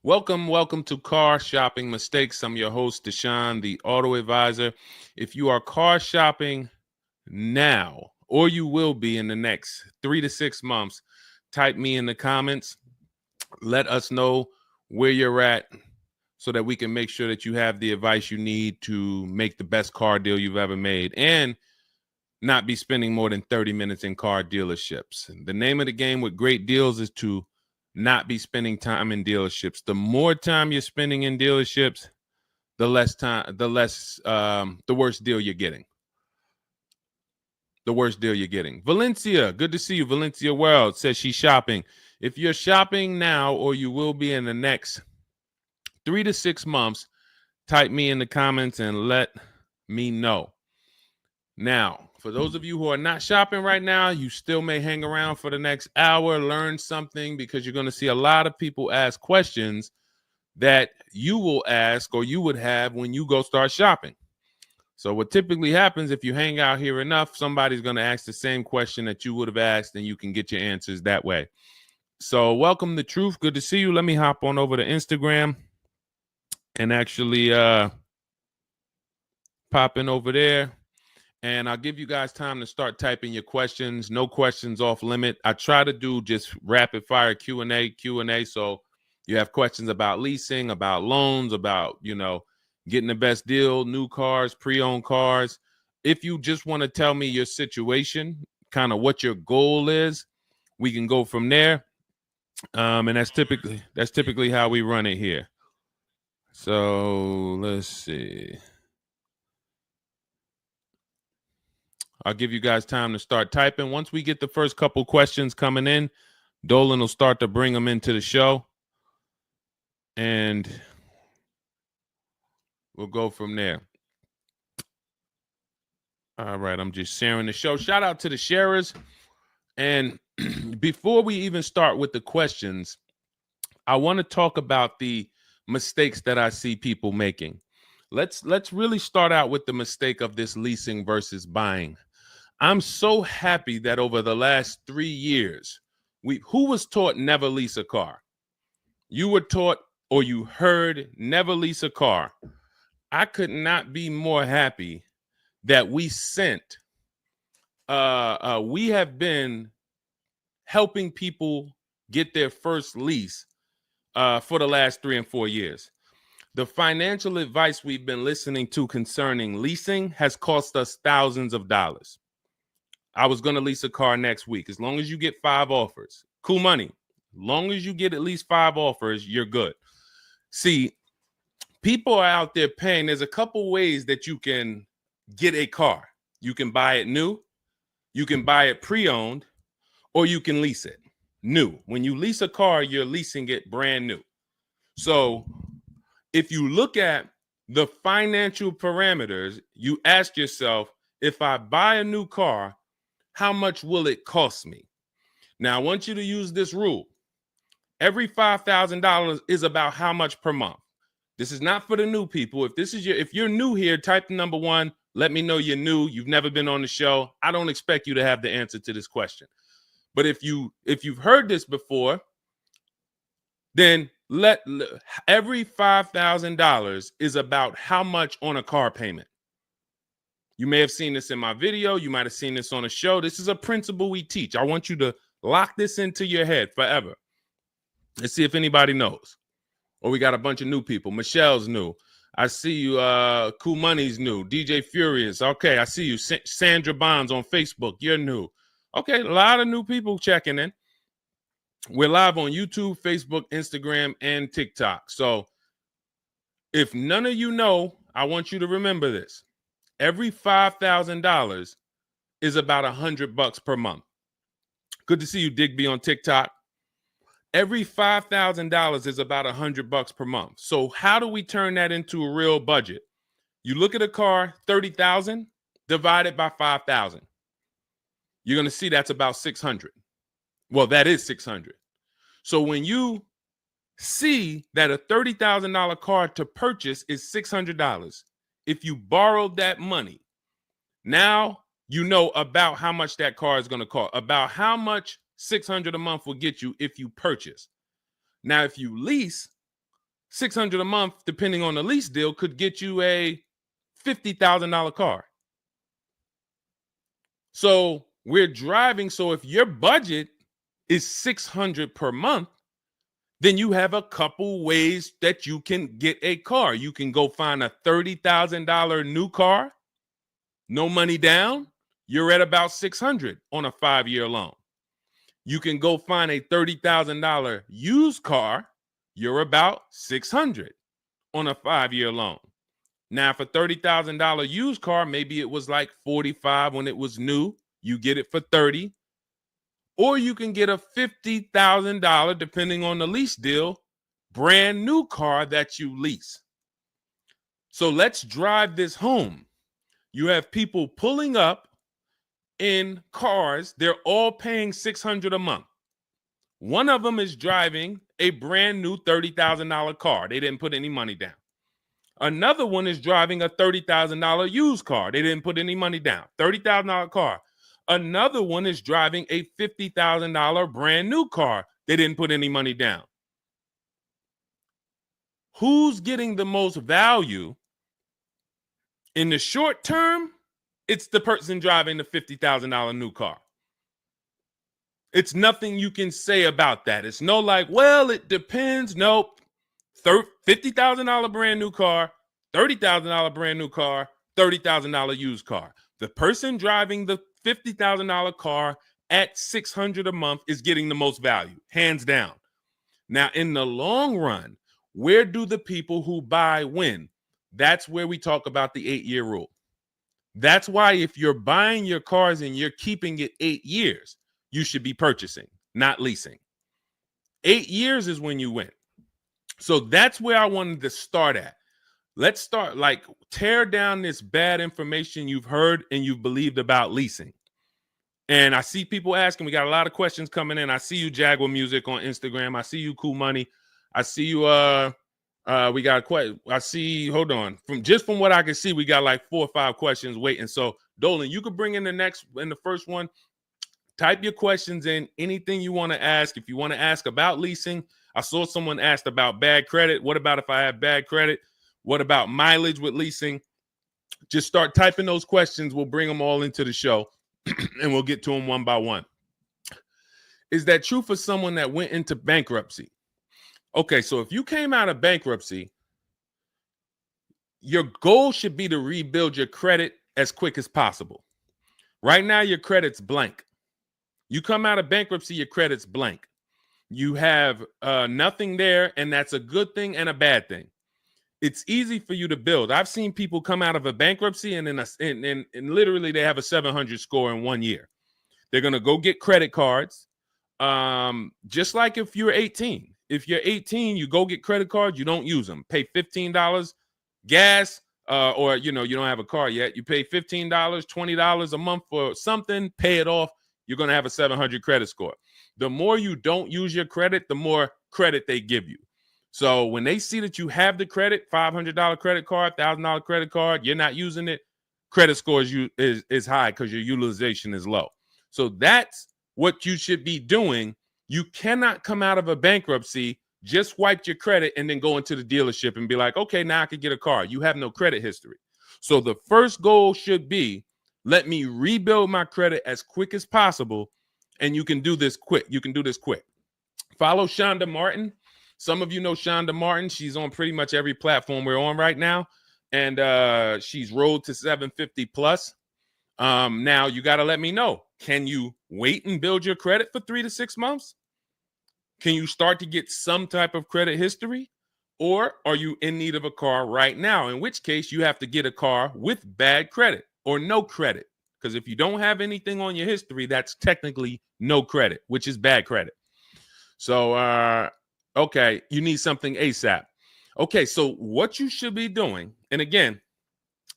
Welcome to Car Shopping Mistakes. I'm your host, Deshone the Auto Advisor. If you are car shopping now, or you will be in the next 3 to 6 months, type me in the comments. Let us know where you're at so that we can make sure that you have the advice you need to make the best car deal you've ever made and not be spending more than 30 minutes in car dealerships. The name of the game with great deals is to not be spending time in dealerships. The more time you're spending in dealerships, the worse deal you're getting. The worst deal you're getting. Valencia, good to see you. Valencia World says she's shopping. If you're shopping now or you will be in the next 3 to 6 months, type me in the comments and let me know. Now, for those of you who are not shopping right now, you still may hang around for the next hour, learn something, because you're going to see a lot of people ask questions that you will ask or you would have when you go start shopping. So what typically happens if you hang out here enough, somebody's going to ask the same question that you would have asked, and you can get your answers that way. So welcome to Truth. Good to see you. Let me hop on over to Instagram and actually pop in over there. And I'll give you guys time to start typing your questions. No questions off limit. I try to do just rapid fire Q&A. So you have questions about leasing, about loans, about, getting the best deal, new cars, pre-owned cars. If you just want to tell me your situation, kind of what your goal is, we can go from there. And that's typically how we run it here. So let's see. I'll give you guys time to start typing. Once we get the first couple questions coming in, Dolan will start to bring them into the show. And we'll go from there. All right, I'm just sharing the show. Shout out to the sharers. And before we even start with the questions, I want to talk about the mistakes that I see people making. Let's really start out with the mistake of this leasing versus buying. I'm so happy that over the last 3 years, who was taught never lease a car? You were taught or you heard never lease a car. I could not be more happy that we have been helping people get their first lease for the last 3 and 4 years. The financial advice we've been listening to concerning leasing has cost us thousands of dollars. I was going to lease a car next week. As long as you get 5 offers, cool money. As long as you get at least 5 offers, you're good. See, people are out there paying. There's a couple ways that you can get a car. You can buy it new, you can buy it pre-owned, or you can lease it new. When you lease a car, you're leasing it brand new. So if you look at the financial parameters, you ask yourself, if I buy a new car, how much will it cost me? Now, I want you to use this rule. Every $5,000 is about how much per month. This is not for the new people. If you're new here, type the number 1. Let me know you're new. You've never been on the show. I don't expect you to have the answer to this question. But if you've heard this before, then every $5,000 is about how much on a car payment. You may have seen this in my video. You might have seen this on a show. This is a principle we teach. I want you to lock this into your head forever. Let's see if anybody knows. Or we got a bunch of new people. Michelle's new. I see you. Cool Money's new. DJ Furious. Okay, I see you. Sandra Bonds on Facebook. You're new. Okay, a lot of new people checking in. We're live on YouTube, Facebook, Instagram, and TikTok. So if none of you know, I want you to remember this. Every $5,000 is about $100 per month. Good to see you, Digby, on TikTok. Every $5,000 is about $100 per month. So how do we turn that into a real budget? You look at a car, $30,000 divided by 5,000. You're going to see that's about 600. Well, that is 600. So when you see that a $30,000 car to purchase is $600, if you borrowed that money, now you know about how much that car is going to cost, about how much $600 a month will get you if you purchase. Now, if you lease, $600 a month, depending on the lease deal, could get you a $50,000 car. So we're driving. So if your budget is $600 per month, then you have a couple ways that you can get a car. You can go find a $30,000 new car, no money down. You're at about $600 on a 5-year loan. You can go find a $30,000 used car. You're about $600 on a 5-year loan. Now, for $30,000 used car, maybe it was like $45 when it was new. You get it for $30. Or you can get a $50,000, depending on the lease deal, brand new car that you lease. So let's drive this home. You have people pulling up in cars. They're all paying $600 a month. One of them is driving a brand new $30,000 car. They didn't put any money down. Another one is driving a $30,000 used car. They didn't put any money down. $30,000 car. Another one is driving a $50,000 brand new car. They didn't put any money down. Who's getting the most value? In the short term, it's the person driving the $50,000 new car. It's nothing you can say about that. It's no like, well, it depends. Nope. $50,000 brand new car, $30,000 brand new car, $30,000 used car. The person driving the $50,000 car at $600 a month is getting the most value, hands down. Now, in the long run, where do the people who buy win? That's where we talk about the 8-year rule. That's why if you're buying your cars and you're keeping it 8 years, you should be purchasing, not leasing. 8 years is when you win. So that's where I wanted to start at. Let's start, like, tear down this bad information you've heard and you've believed about leasing. And I see people asking, we got a lot of questions coming in. I see you, Jaguar Music, on Instagram. I see you, Cool Money. I see you, we got quite, I see, hold on. From what I can see, we got like 4 or 5 questions waiting. So Dolan, you could bring in the first one. Type your questions in, anything you want to ask. If you want to ask about leasing, I saw someone asked about bad credit. What about if I have bad credit? What about mileage with leasing? Just start typing those questions. We'll bring them all into the show and we'll get to them one by one. Is that true for someone that went into bankruptcy? Okay, so if you came out of bankruptcy, your goal should be to rebuild your credit as quick as possible. Right now, your credit's blank. You come out of bankruptcy, your credit's blank. You have nothing there, and that's a good thing and a bad thing. It's easy for you to build. I've seen people come out of a bankruptcy and literally they have a 700 score in 1 year. They're going to go get credit cards. Just like if you're 18. If you're 18, you go get credit cards, you don't use them. Pay $15 gas, or you don't have a car yet. You pay $15, $20 a month for something, pay it off. You're going to have a 700 credit score. The more you don't use your credit, the more credit they give you. So when they see that you have the credit, $500 credit card, $1,000 credit card, you're not using it, credit score is high because your utilization is low. So that's what you should be doing. You cannot come out of a bankruptcy, just wipe your credit, and then go into the dealership and be like, okay, now I can get a car. You have no credit history. So the first goal should be, let me rebuild my credit as quick as possible. And you can do this quick. You can do this quick. Follow Shonda Martin. Some of you know Shonda Martin. She's on pretty much every platform we're on right now. And she's road to 750 plus. Now you got to let me know. Can you wait and build your credit for 3 to 6 months? Can you start to get some type of credit history? Or are you in need of a car right now? In which case you have to get a car with bad credit or no credit. Because if you don't have anything on your history, that's technically no credit, which is bad credit. So, okay, you need something ASAP. Okay, so what you should be doing, and again,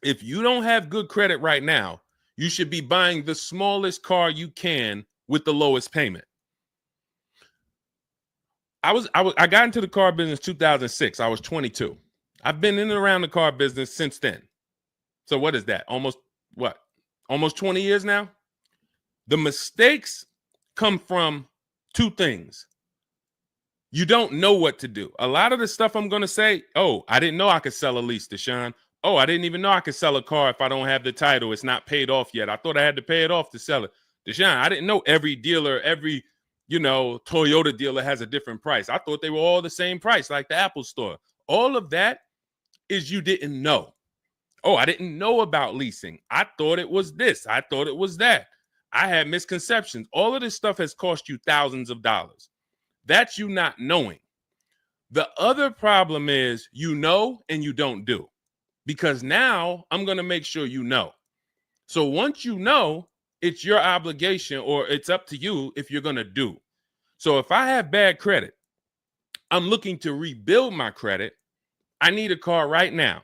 if you don't have good credit right now, you should be buying the smallest car you can with the lowest payment. I got into the car business 2006. I was 22. I've been in and around the car business since then. So what is that? Almost 20 years now? The mistakes come from 2 things. You don't know what to do. A lot of the stuff I'm going to say, oh, I didn't know I could sell a lease, Deshone. Oh, I didn't even know I could sell a car if I don't have the title. It's not paid off yet. I thought I had to pay it off to sell it. Deshone, I didn't know every dealer, every, Toyota dealer has a different price. I thought they were all the same price, like the Apple store. All of that is you didn't know. Oh, I didn't know about leasing. I thought it was this. I thought it was that. I had misconceptions. All of this stuff has cost you thousands of dollars. That's you not knowing. The other problem is you know and you don't do, because now I'm going to make sure you know. So once you know, it's your obligation, or it's up to you if you're going to do. So if I have bad credit, I'm looking to rebuild my credit. I need a car right now.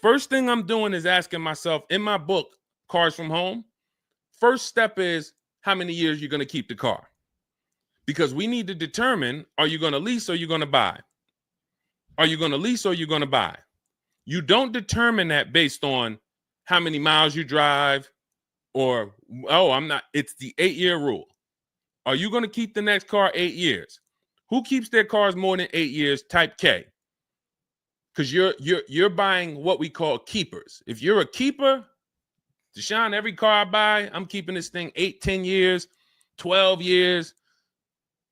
First thing I'm doing is asking myself, in my book, Cars from Home, first step is how many years you're going to keep the car. Because we need to determine, are you going to lease or you're going to buy? Are you going to lease or you're going to buy? You don't determine that based on how many miles you drive or, it's the 8-year rule. Are you going to keep the next car 8 years? Who keeps their cars more than 8 years? Type K. Because you're buying what we call keepers. If you're a keeper, Deshone, every car I buy, I'm keeping this thing 8, 10 years, 12 years.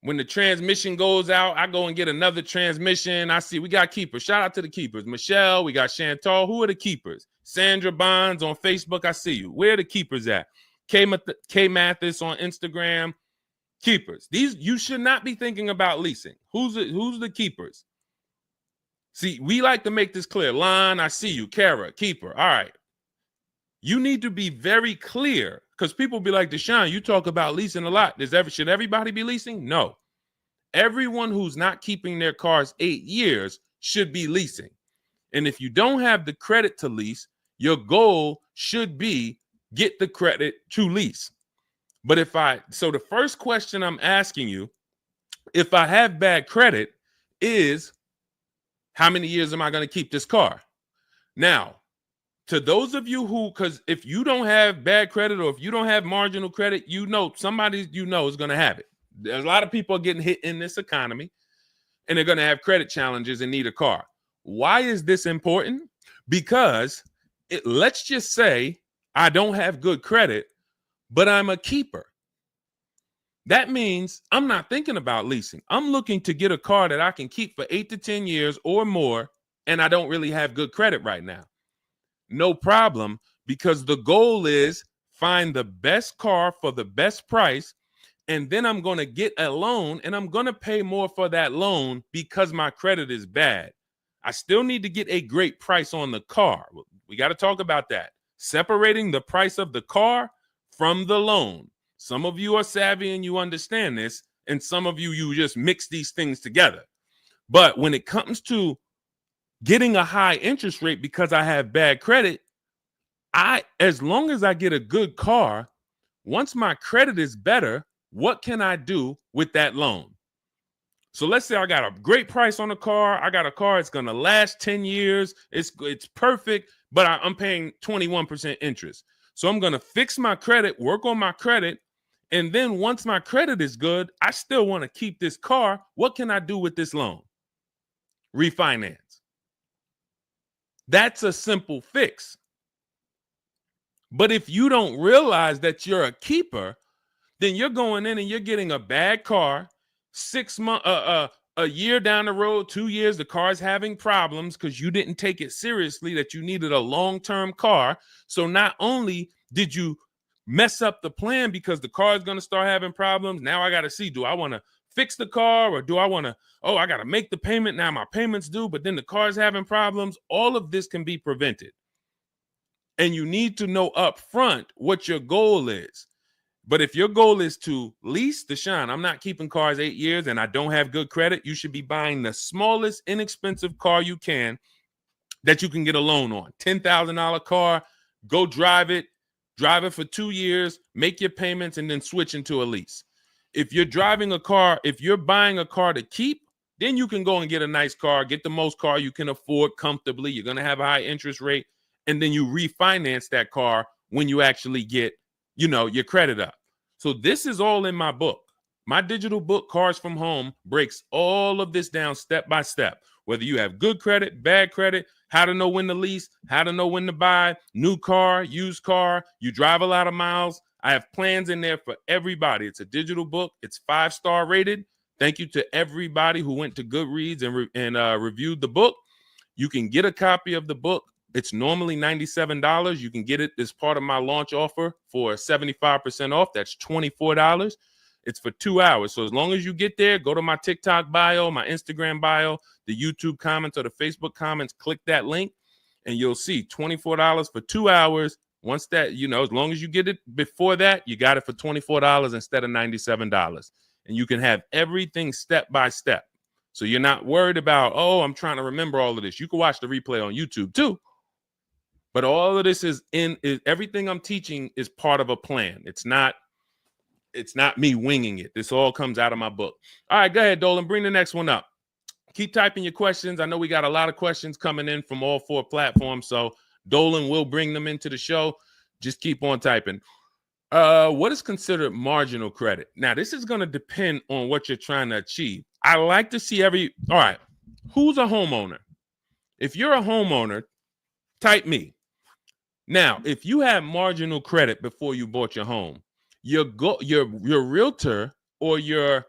When the transmission goes out, I go and get another transmission. I see we got keepers. Shout out to the keepers. Michelle, we got Chantal. Who are the keepers? Sandra Bonds on Facebook. I see you. Where are the keepers at? K Mathis on Instagram. Keepers. These, you should not be thinking about leasing. Who's the keepers? See, we like to make this clear. Lon, I see you. Kara, keeper. All right. You need to be very clear, because people be like, Deshone, you talk about leasing a lot. Should everybody be leasing? No. Everyone who's not keeping their cars 8 years should be leasing. And if you don't have the credit to lease, your goal should be get the credit to lease. But so the first question I'm asking you, if I have bad credit, is how many years am I going to keep this car? Now, to those of you because if you don't have bad credit, or if you don't have marginal credit, somebody is going to have it. There's a lot of people getting hit in this economy, and they're going to have credit challenges and need a car. Why is this important? Because let's just say I don't have good credit, but I'm a keeper. That means I'm not thinking about leasing. I'm looking to get a car that I can keep for 8 to 10 years or more, and I don't really have good credit right now. No problem, because the goal is find the best car for the best price, and then I'm going to get a loan, and I'm going to pay more for that loan because my credit is bad. I still need to get a great price on the car. We got to talk about that. Separating the price of the car from the loan. Some of you are savvy and you understand this, and some of you just mix these things together. But when it comes to getting a high interest rate because I have bad credit, as long as I get a good car, once my credit is better, what can I do with that loan? So let's say I got a great price on a car. I got a car, it's going to last 10 years. It's perfect, but I'm paying 21% interest. So I'm going to fix my credit, work on my credit. And then once my credit is good, I still want to keep this car. What can I do with this loan? Refinance. That's a simple fix. But if you don't realize that you're a keeper, then you're going in and you're getting a bad car, 6 months, a year down the road, 2 years, the car's having problems because you didn't take it seriously that you needed a long-term car. So not only did you mess up the plan because the car is going to start having problems, now I got to see, do I want to fix the car, or do I want to, I got to make the payment, now my payment's due, but then the car's having problems. All of this can be prevented. And you need to know up front what your goal is. But if your goal is to lease, Deshone, I'm not keeping cars 8 years and I don't have good credit, you should be buying the smallest inexpensive car you can that you can get a loan on. $10,000 car, go drive it for 2 years, make your payments, and then switch into a lease. If you're driving a car, if you're buying a car to keep, then you can go and get a nice car, get the most car you can afford comfortably. You're going to have a high interest rate, and then you refinance that car when you actually get, your credit up. So this is all in my book. My digital book, Cars from Home, breaks all of this down step by step. Whether you have good credit, bad credit, how to know when to lease, how to know when to buy, new car, used car, you drive a lot of miles. I have plans in there for everybody. It's a digital book. It's 5-star rated. Thank you to everybody who went to Goodreads and reviewed the book. You can get a copy of the book. It's normally $97. You can get it as part of my launch offer for 75% off. That's $24. It's for 2 hours. So as long as you get there, go to my TikTok bio, my Instagram bio, the YouTube comments or the Facebook comments, click that link, and you'll see $24 for 2 hours. Once that, as long as you get it before that, you got it for $24 instead of $97. And you can have everything step by step. So you're not worried about, I'm trying to remember all of this. You can watch the replay on YouTube too. But all of this is everything I'm teaching is part of a plan. It's not me winging it. This all comes out of my book. All right, go ahead, Dolan. Bring the next one up. Keep typing your questions. I know we got a lot of questions coming in from all 4 platforms, so Dolan will bring them into the show. Just keep on typing. What is considered marginal credit? Now, this is going to depend on what you're trying to achieve. I like to see all right, who's a homeowner? If you're a homeowner, type me. Now, if you have marginal credit before you bought your home, your realtor or your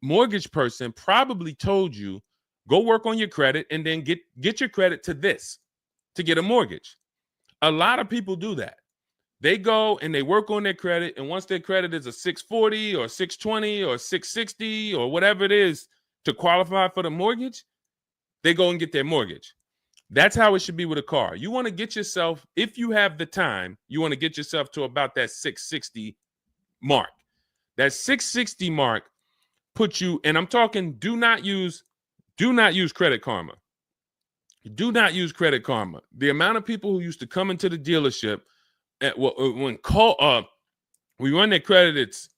mortgage person probably told you, go work on your credit and then get your credit to this to get a mortgage. A lot of people do that. They go and they work on their credit, and once their credit is a 640 or 620 or 660 or whatever it is to qualify for the mortgage, they go and get their mortgage. That's how it should be with a car. You want to get yourself, if you have the time, you want to get yourself to about that 660 mark. That 660 mark puts you, and I'm talking, do not use Credit Karma. Do not use Credit Karma. The amount of people who used to come into the dealership we run their credit, it's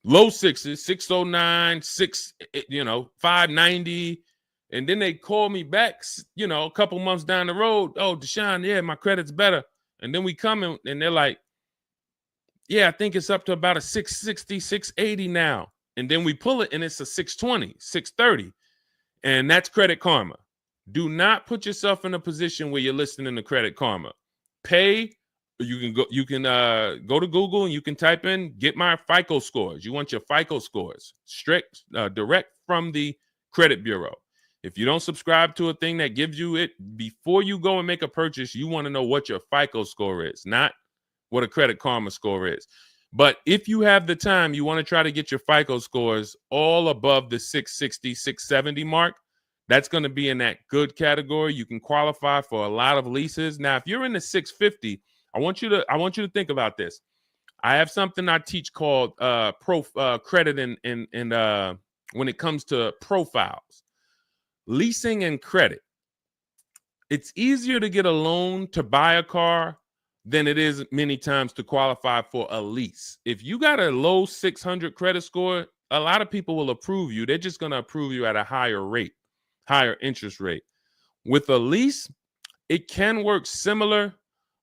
low 6s, 609, 590. And then they call me back, a couple months down the road. Oh, Deshone, yeah, my credit's better. And then we come in and they're like, yeah, I think it's up to about a 660, 680 now. And then we pull it and it's a 620, 630. And that's Credit Karma. Do not put yourself in a position where you're listening to Credit Karma. Pay. You can go to Google and you can type in, get my FICO scores. You want your FICO scores direct from the credit bureau. If you don't subscribe to a thing that gives you it before you go and make a purchase, you want to know what your FICO score is, not what a Credit Karma score is. But if you have the time, you want to try to get your FICO scores all above the 660, 670 mark. That's going to be in that good category. You can qualify for a lot of leases. Now, if you're in the 650, I want you to think about this. I have something I teach called credit and when it comes to profiles, leasing and credit. It's easier to get a loan to buy a car than it is many times to qualify for a lease. If you got a low 600 credit score, a lot of people will approve you. They're just going to approve you at a higher rate, higher interest rate. With a lease, it can work similar.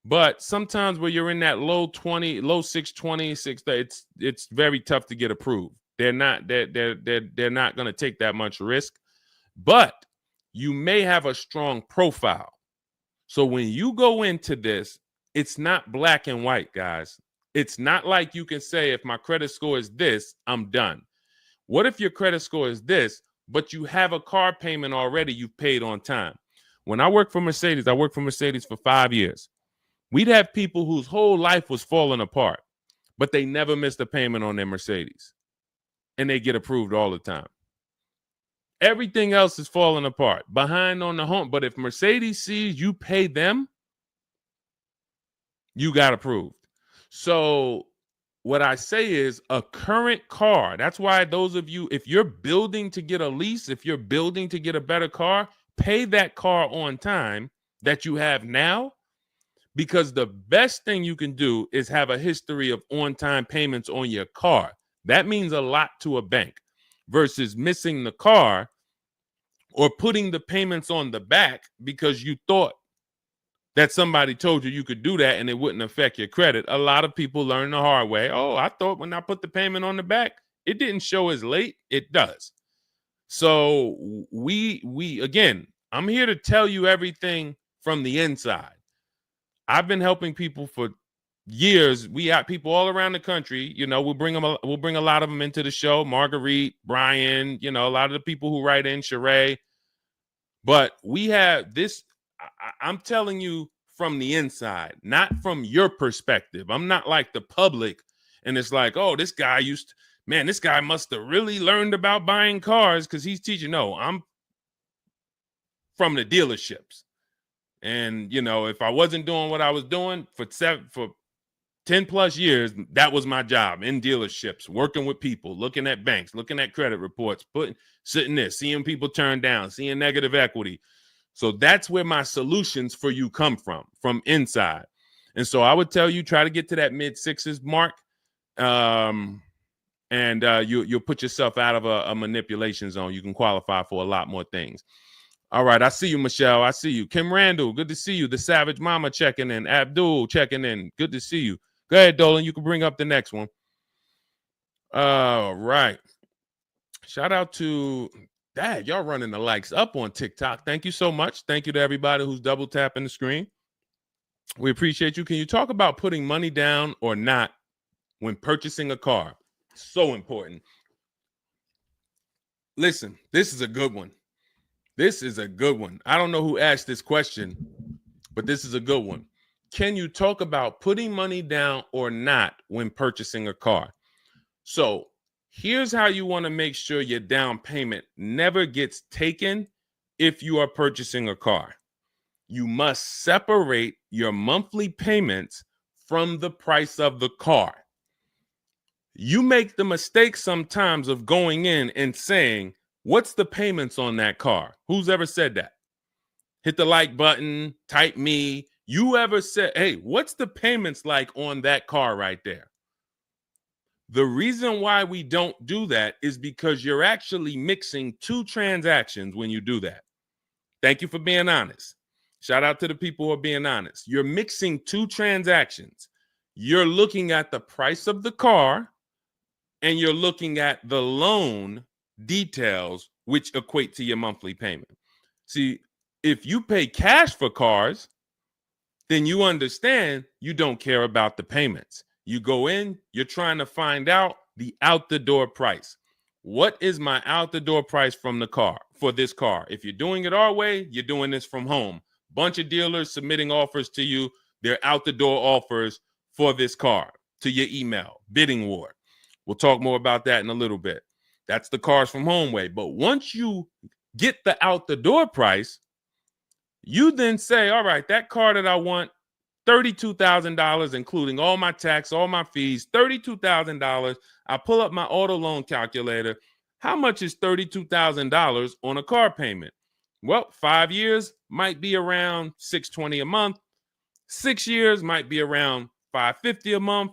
But sometimes where you're in that low 620, 630, it's very tough to get approved. They're not going to take that much risk, but you may have a strong profile. So when you go into this, it's not black and white, guys. It's not like you can say, if my credit score is this, I'm done. What if your credit score is this, but you have a car payment already you've paid on time? When I worked for Mercedes, I worked for Mercedes for 5 years. We'd have people whose whole life was falling apart, but they never missed a payment on their Mercedes. And they get approved all the time. Everything else is falling apart, behind on the home. But if Mercedes sees you pay them, you got approved. So what I say is a current car. That's why those of you, if you're building to get a lease, if you're building to get a better car, pay that car on time that you have now. Because the best thing you can do is have a history of on-time payments on your car. That means a lot to a bank versus missing the car or putting the payments on the back because you thought that somebody told you could do that and it wouldn't affect your credit. A lot of people learn the hard way. Oh, I thought when I put the payment on the back, it didn't show as late. It does. So we again, I'm here to tell you everything from the inside. I've been helping people for years. We have people all around the country. You know, we'll bring a lot of them into the show. Marguerite, Brian, you know, a lot of the people who write in, Sheree. But we have this. I'm telling you from the inside, not from your perspective. I'm not like the public, and it's like, oh, this guy this guy must have really learned about buying cars because he's teaching. No, I'm from the dealerships. And, you know, if I wasn't doing what I was doing for 10 plus years, that was my job in dealerships, working with people, looking at banks, looking at credit reports, sitting there, seeing people turn down, seeing negative equity. So that's where my solutions for you come from inside. And so I would tell you, try to get to that mid sixes mark. And you'll put yourself out of a manipulation zone. You can qualify for a lot more things. All right, I see you, Michelle. I see you. Kim Randall, good to see you. The Savage Mama checking in. Abdul checking in. Good to see you. Go ahead, Dolan. You can bring up the next one. All right. Shout out to Dad. Y'all running the likes up on TikTok. Thank you so much. Thank you to everybody who's double tapping the screen. We appreciate you. Can you talk about putting money down or not when purchasing a car? So important. Listen, this is a good one. This is a good one. I don't know who asked this question, but this is a good one. Can you talk about putting money down or not when purchasing a car? So here's how you want to make sure your down payment never gets taken if you are purchasing a car. You must separate your monthly payments from the price of the car. You make the mistake sometimes of going in and saying, what's the payments on that car? Who's ever said that? Hit the like button, type me. You ever said, hey, what's the payments like on that car right there? The reason why we don't do that is because you're actually mixing two transactions when you do that. Thank you for being honest. Shout out to the people who are being honest. You're mixing two transactions. You're looking at the price of the car and you're looking at the loan details, which equate to your monthly payment. See, if you pay cash for cars, then you understand you don't care about the payments. You go in, you're trying to find out the out the door price. What is my out the door price from the car for this car? If you're doing it our way, you're doing this from home. Bunch of dealers submitting offers to you. They're out the door offers for this car to your email, bidding war. We'll talk more about that in a little bit. That's the cars from home way. But once you get the out the door price, you then say, all right, that car that I want, $32,000, including all my tax, all my fees, $32,000. I pull up my auto loan calculator. How much is $32,000 on a car payment? Well, 5 years might be around $620 a month. 6 years might be around $550 a month.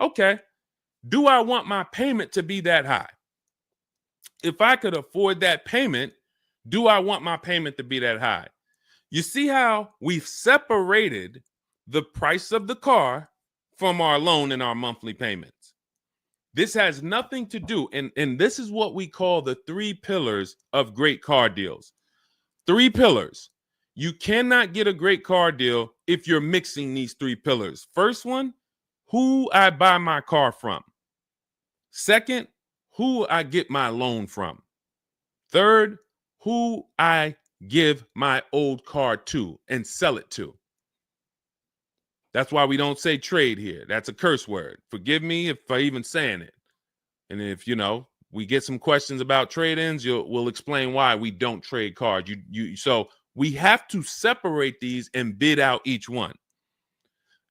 Okay. Do I want my payment to be that high? If I could afford that payment, do I want my payment to be that high? You see how we've separated the price of the car from our loan and our monthly payments. This has nothing to do, and this is what we call the 3 pillars of great car deals. 3 pillars. You cannot get a great car deal if you're mixing these 3 pillars. First one, who I buy my car from. Second, who I get my loan from. Third, who I give my old car to and sell it to. That's why we don't say trade here. That's a curse word. Forgive me if I even saying it. And if, we get some questions about trade-ins, we'll explain why we don't trade cars. So we have to separate these and bid out each one.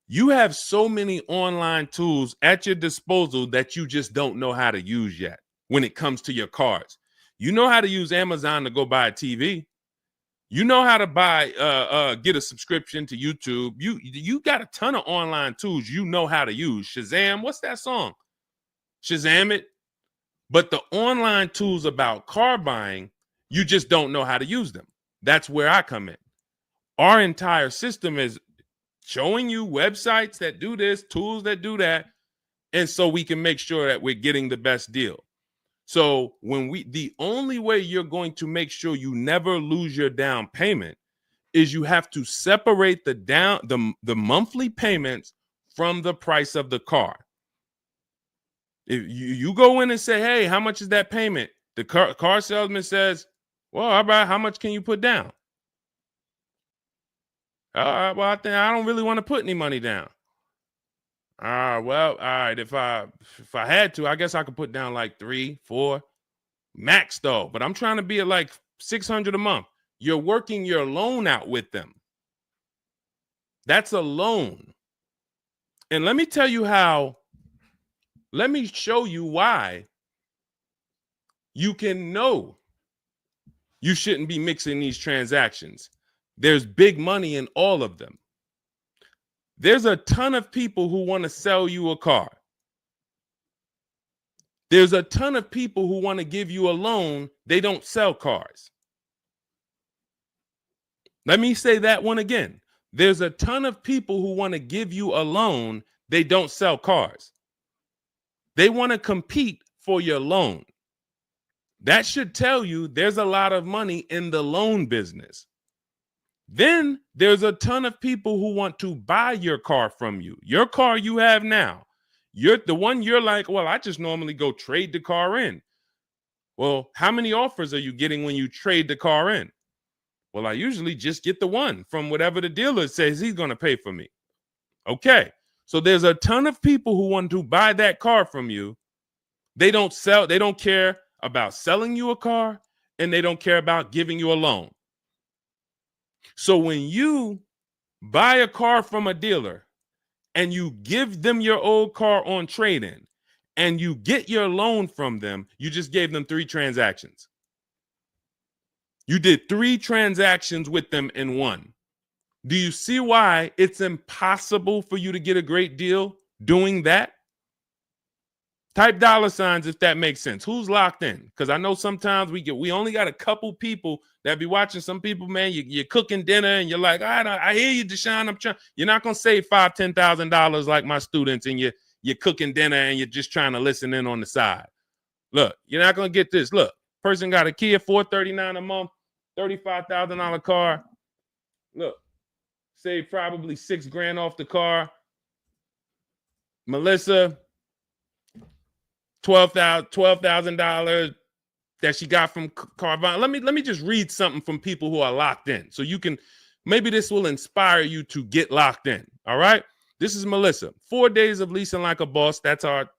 You have so many online tools at your disposal that you just don't know how to use yet when it comes to your cars. You know how to use Amazon to go buy a TV. You know how to get a subscription to YouTube. You got a ton of online tools you know how to use. Shazam, what's that song? Shazam it. But the online tools about car buying, you just don't know how to use them. That's where I come in. Our entire system is showing you websites that do this, tools that do that, And so we can make sure that we're getting the best deal. So the only way you're going to make sure you never lose your down payment is you have to separate the monthly payments from the price of the car. If you go in and say, hey, how much is that payment? The car salesman says, well, how much can you put down? Well, I don't really want to put any money down. Well, all right. If I had to, I guess I could put down like 3, 4 max though. But I'm trying to be at like $600 a month. You're working your loan out with them. That's a loan. And let me tell you how. Let me show you why you can know you shouldn't be mixing these transactions. There's big money in all of them. There's a ton of people who want to sell you a car. There's a ton of people who want to give you a loan. They don't sell cars. Let me say that one again. There's a ton of people who want to give you a loan. They don't sell cars. They want to compete for your loan. That should tell you there's a lot of money in the loan business. Then there's a ton of people who want to buy your car from you. Your car you have now. You're the one you're like, well, I just normally go trade the car in. Well, how many offers are you getting when you trade the car in? Well, I usually just get the one from whatever the dealer says he's going to pay for me. Okay. So there's a ton of people who want to buy that car from you. They don't care about selling you a car, and they don't care about giving you a loan. So when you buy a car from a dealer and you give them your old car on trade-in and you get your loan from them, you just gave them 3 transactions. You did 3 transactions with them in one. Do you see why it's impossible for you to get a great deal doing that? Type $signs if that makes sense. Who's locked in? Because I know sometimes we only got a couple people that be watching. Some people, man, you're cooking dinner and you're like, I hear you, Deshone. You're not gonna save $5,000, $10,000 like my students, and you're cooking dinner and you're just trying to listen in on the side. Look, you're not gonna get this. Look, person got a Kia $439 a month, $35,000 car. Look, save probably $6,000 off the car. Melissa, $12,000 that she got from Carvana. Let me just read something from people who are locked in, so you can, maybe this will inspire you to get locked in. All right, this is Melissa. 4 days of leasing like a boss. That's our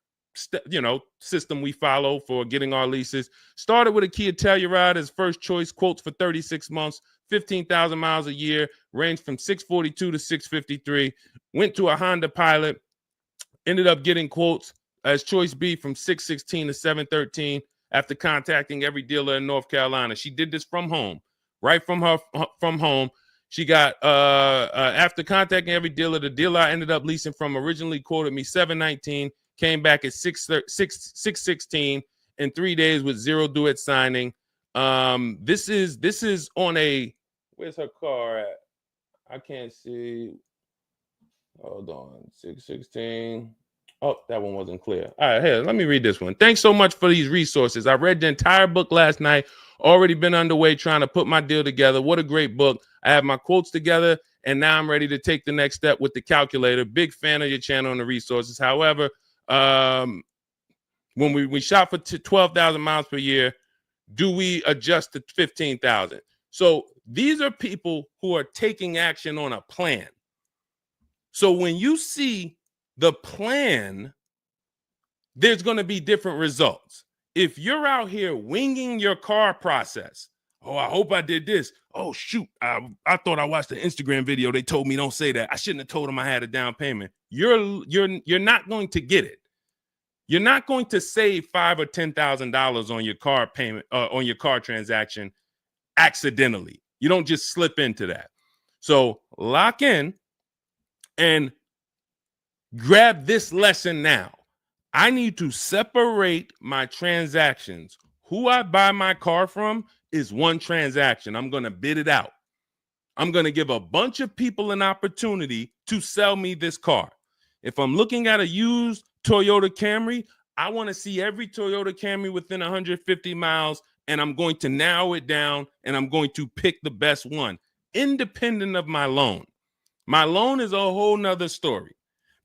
system we follow for getting our leases. Started with a Kia Telluride as first choice. Quotes for 36 months, 15,000 miles a year. Ranged from 642 to 653. Went to a Honda Pilot. Ended up getting quotes as choice B from 616 to 713 after contacting every dealer in North Carolina. She did this from home, right from home. She got after contacting every dealer, the dealer I ended up leasing from originally quoted me 719, came back at 616 in 3 days with 0 due at signing. This is on a, where's her car at? I can't see. Hold on, 616. Oh, that one wasn't clear. All right, here, let me read this one. Thanks so much for these resources. I read the entire book last night. Already been underway trying to put my deal together. What a great book. I have my quotes together, and now I'm ready to take the next step with the calculator. Big fan of your channel and the resources. However, when we shop for 12,000 miles per year, do we adjust to 15,000? So these are people who are taking action on a plan. So when you see the plan, there's going to be different results. If you're out here winging your car process, oh, I hope I did this. Oh, shoot, I thought I watched the Instagram video. They told me don't say that. I shouldn't have told them I had a down payment. You're not going to get it. You're not going to save $5,000 or $10,000 on your car payment, on your car transaction accidentally. You don't just slip into that. So lock in and grab this lesson now. I need to separate my transactions. Who I buy my car from is one transaction. I'm going to bid it out. I'm going to give a bunch of people an opportunity to sell me this car. If I'm looking at a used Toyota Camry, I want to see every Toyota Camry within 150 miles, and I'm going to narrow it down, and I'm going to pick the best one, independent of my loan. My loan is a whole nother story,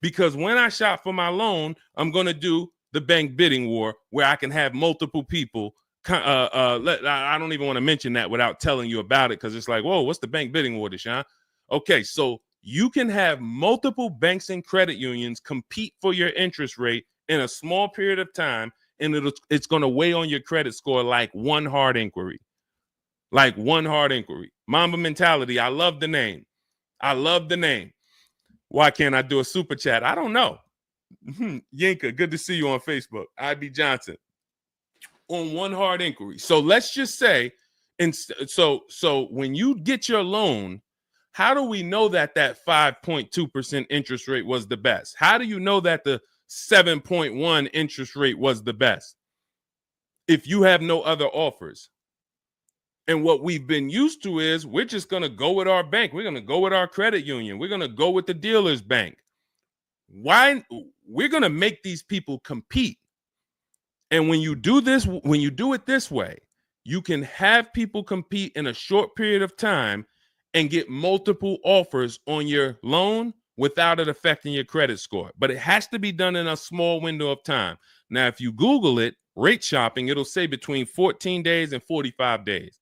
because when I shop for my loan, I'm going to do the bank bidding war where I can have multiple people. I don't even want to mention that without telling you about it, because it's like, whoa, what's the bank bidding war, Deshone? Okay, so you can have multiple banks and credit unions compete for your interest rate in a small period of time, and it's going to weigh on your credit score like one hard inquiry. Like one hard inquiry. Mamba Mentality, I love the name. I love the name. Why can't I do a super chat? I don't know. Yinka, good to see you on Facebook. IB Johnson. On one hard inquiry. So let's just say, and so when you get your loan, how do we know that 5.2% interest rate was the best? How do you know that the 7.1 interest rate was the best if you have no other offers? And what we've been used to is we're just going to go with our bank. We're going to go with our credit union. We're going to go with the dealer's bank. Why? We're going to make these people compete. And when you do this, when you do it this way, you can have people compete in a short period of time and get multiple offers on your loan without it affecting your credit score. But it has to be done in a small window of time. Now, if you Google it, rate shopping, it'll say between 14 days and 45 days.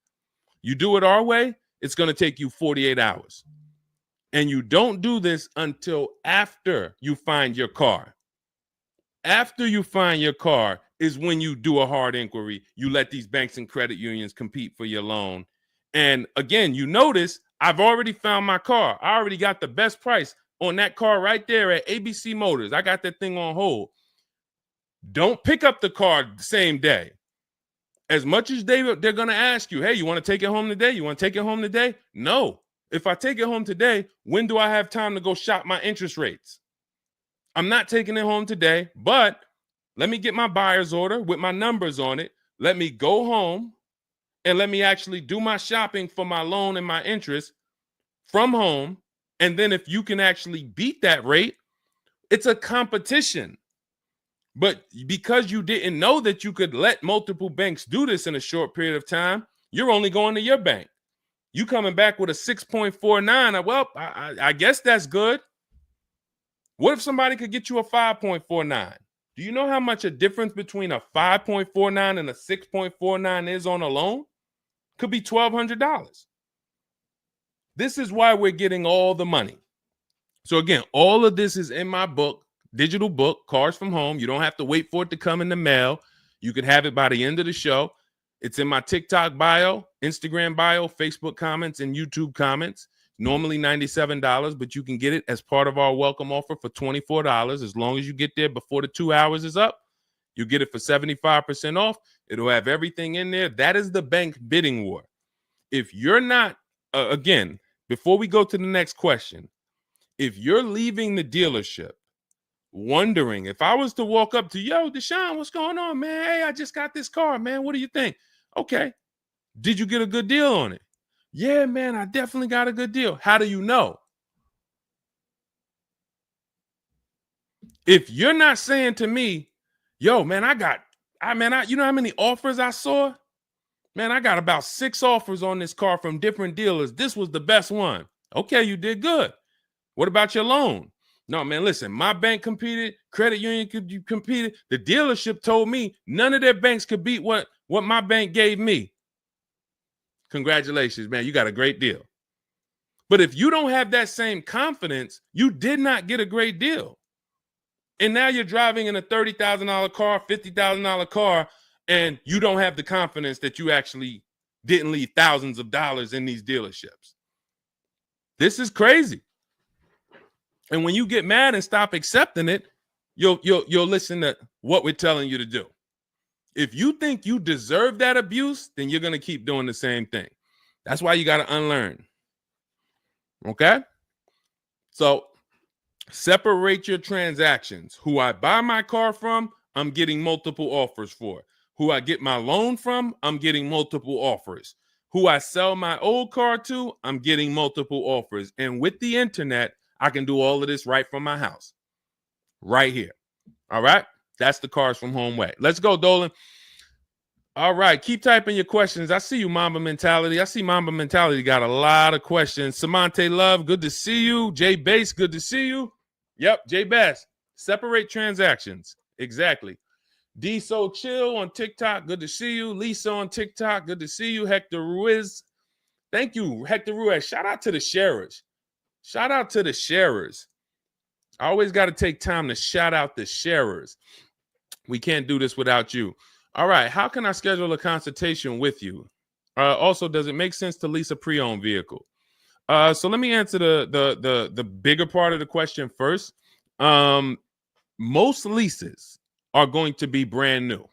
You do it our way, it's going to take you 48 hours. And you don't do this until after you find your car. After you find your car is when you do a hard inquiry. You let these banks and credit unions compete for your loan. And again, you notice I've already found my car. I already got the best price on that car right there at ABC Motors. I got that thing on hold. Don't pick up the car the same day. As much as they're going to ask you, hey, you want to take it home today? You want to take it home today? No. If I take it home today, when do I have time to go shop my interest rates? I'm not taking it home today, but let me get my buyer's order with my numbers on it. Let me go home and let me actually do my shopping for my loan and my interest from home. And then if you can actually beat that rate, it's a competition. But because you didn't know that you could let multiple banks do this in a short period of time, you're only going to your bank. You coming back with a 6.49. Well, I guess that's good. What if somebody could get you a 5.49? Do you know how much a difference between a 5.49 and a 6.49 is on a loan? Could be $1,200. This is why we're getting all the money. So again, all of this is in my book, digital book, Cars from Home. You don't have to wait for it to come in the mail. You can have it by the end of the show. It's in my TikTok bio, Instagram bio, Facebook comments, and YouTube comments. Normally $97, but you can get it as part of our welcome offer for $24. As long as you get there before the 2 hours is up, you get it for 75% off. It'll have everything in there. That is the bank bidding war. If you're not, again, before we go to the next question, if you're leaving the dealership wondering, if I was to walk up to, yo, Deshone, what's going on, man? Hey, I just got this car, man. What do you think? Okay. Did you get a good deal on it? Yeah, man, I definitely got a good deal. How do you know? If you're not saying to me, yo, man, you know how many offers I saw? Man, I got about 6 offers on this car from different dealers. This was the best one. Okay, you did good. What about your loan? No, man, listen, my bank competed, credit union competed. The dealership told me none of their banks could beat what my bank gave me. Congratulations, man, you got a great deal. But if you don't have that same confidence, you did not get a great deal. And now you're driving in a $30,000 car, $50,000 car, and you don't have the confidence that you actually didn't leave thousands of dollars in these dealerships. This is crazy. And when you get mad and stop accepting it, you'll listen to what we're telling you to do. If you think you deserve that abuse, then you're going to keep doing the same thing. That's why you got to unlearn. Okay? So separate your transactions. Who I buy my car from, I'm getting multiple offers for. Who I get my loan from, I'm getting multiple offers. Who I sell my old car to, I'm getting multiple offers. And with the internet, I can do all of this right from my house, right here. All right. That's the Cars from Home way. Let's go, Dolan. All right. Keep typing your questions. I see you, Mamba Mentality. I see Mamba Mentality got a lot of questions. Samante Love, good to see you. Jay Bass, good to see you. Yep, Jay Bass. Separate transactions. Exactly. D So Chill on TikTok, good to see you. Lisa on TikTok, good to see you. Hector Ruiz, thank you, Hector Ruiz. Shout out to the sharers. Shout out to the sharers. I always got to take time to shout out the sharers. We can't do this without you. All right, how can I schedule a consultation with you? Also, does it make sense to lease a pre-owned vehicle? So let me answer the bigger part of the question first. Most leases are going to be brand new.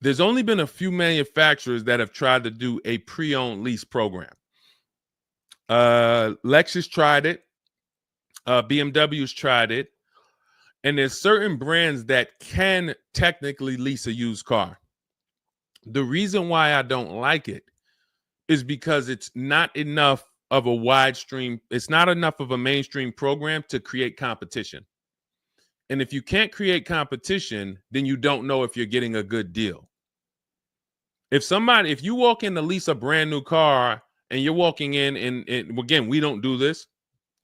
There's only been a few manufacturers that have tried to do a pre-owned lease program. Lexus tried it. BMW's tried it. And there's certain brands that can technically lease a used car. The reason why I don't like it is because it's not enough of a wide stream. It's not enough of a mainstream program to create competition. And if you can't create competition, then you don't know if you're getting a good deal. If you walk in to lease a brand new car and you're walking in and again, we don't do this.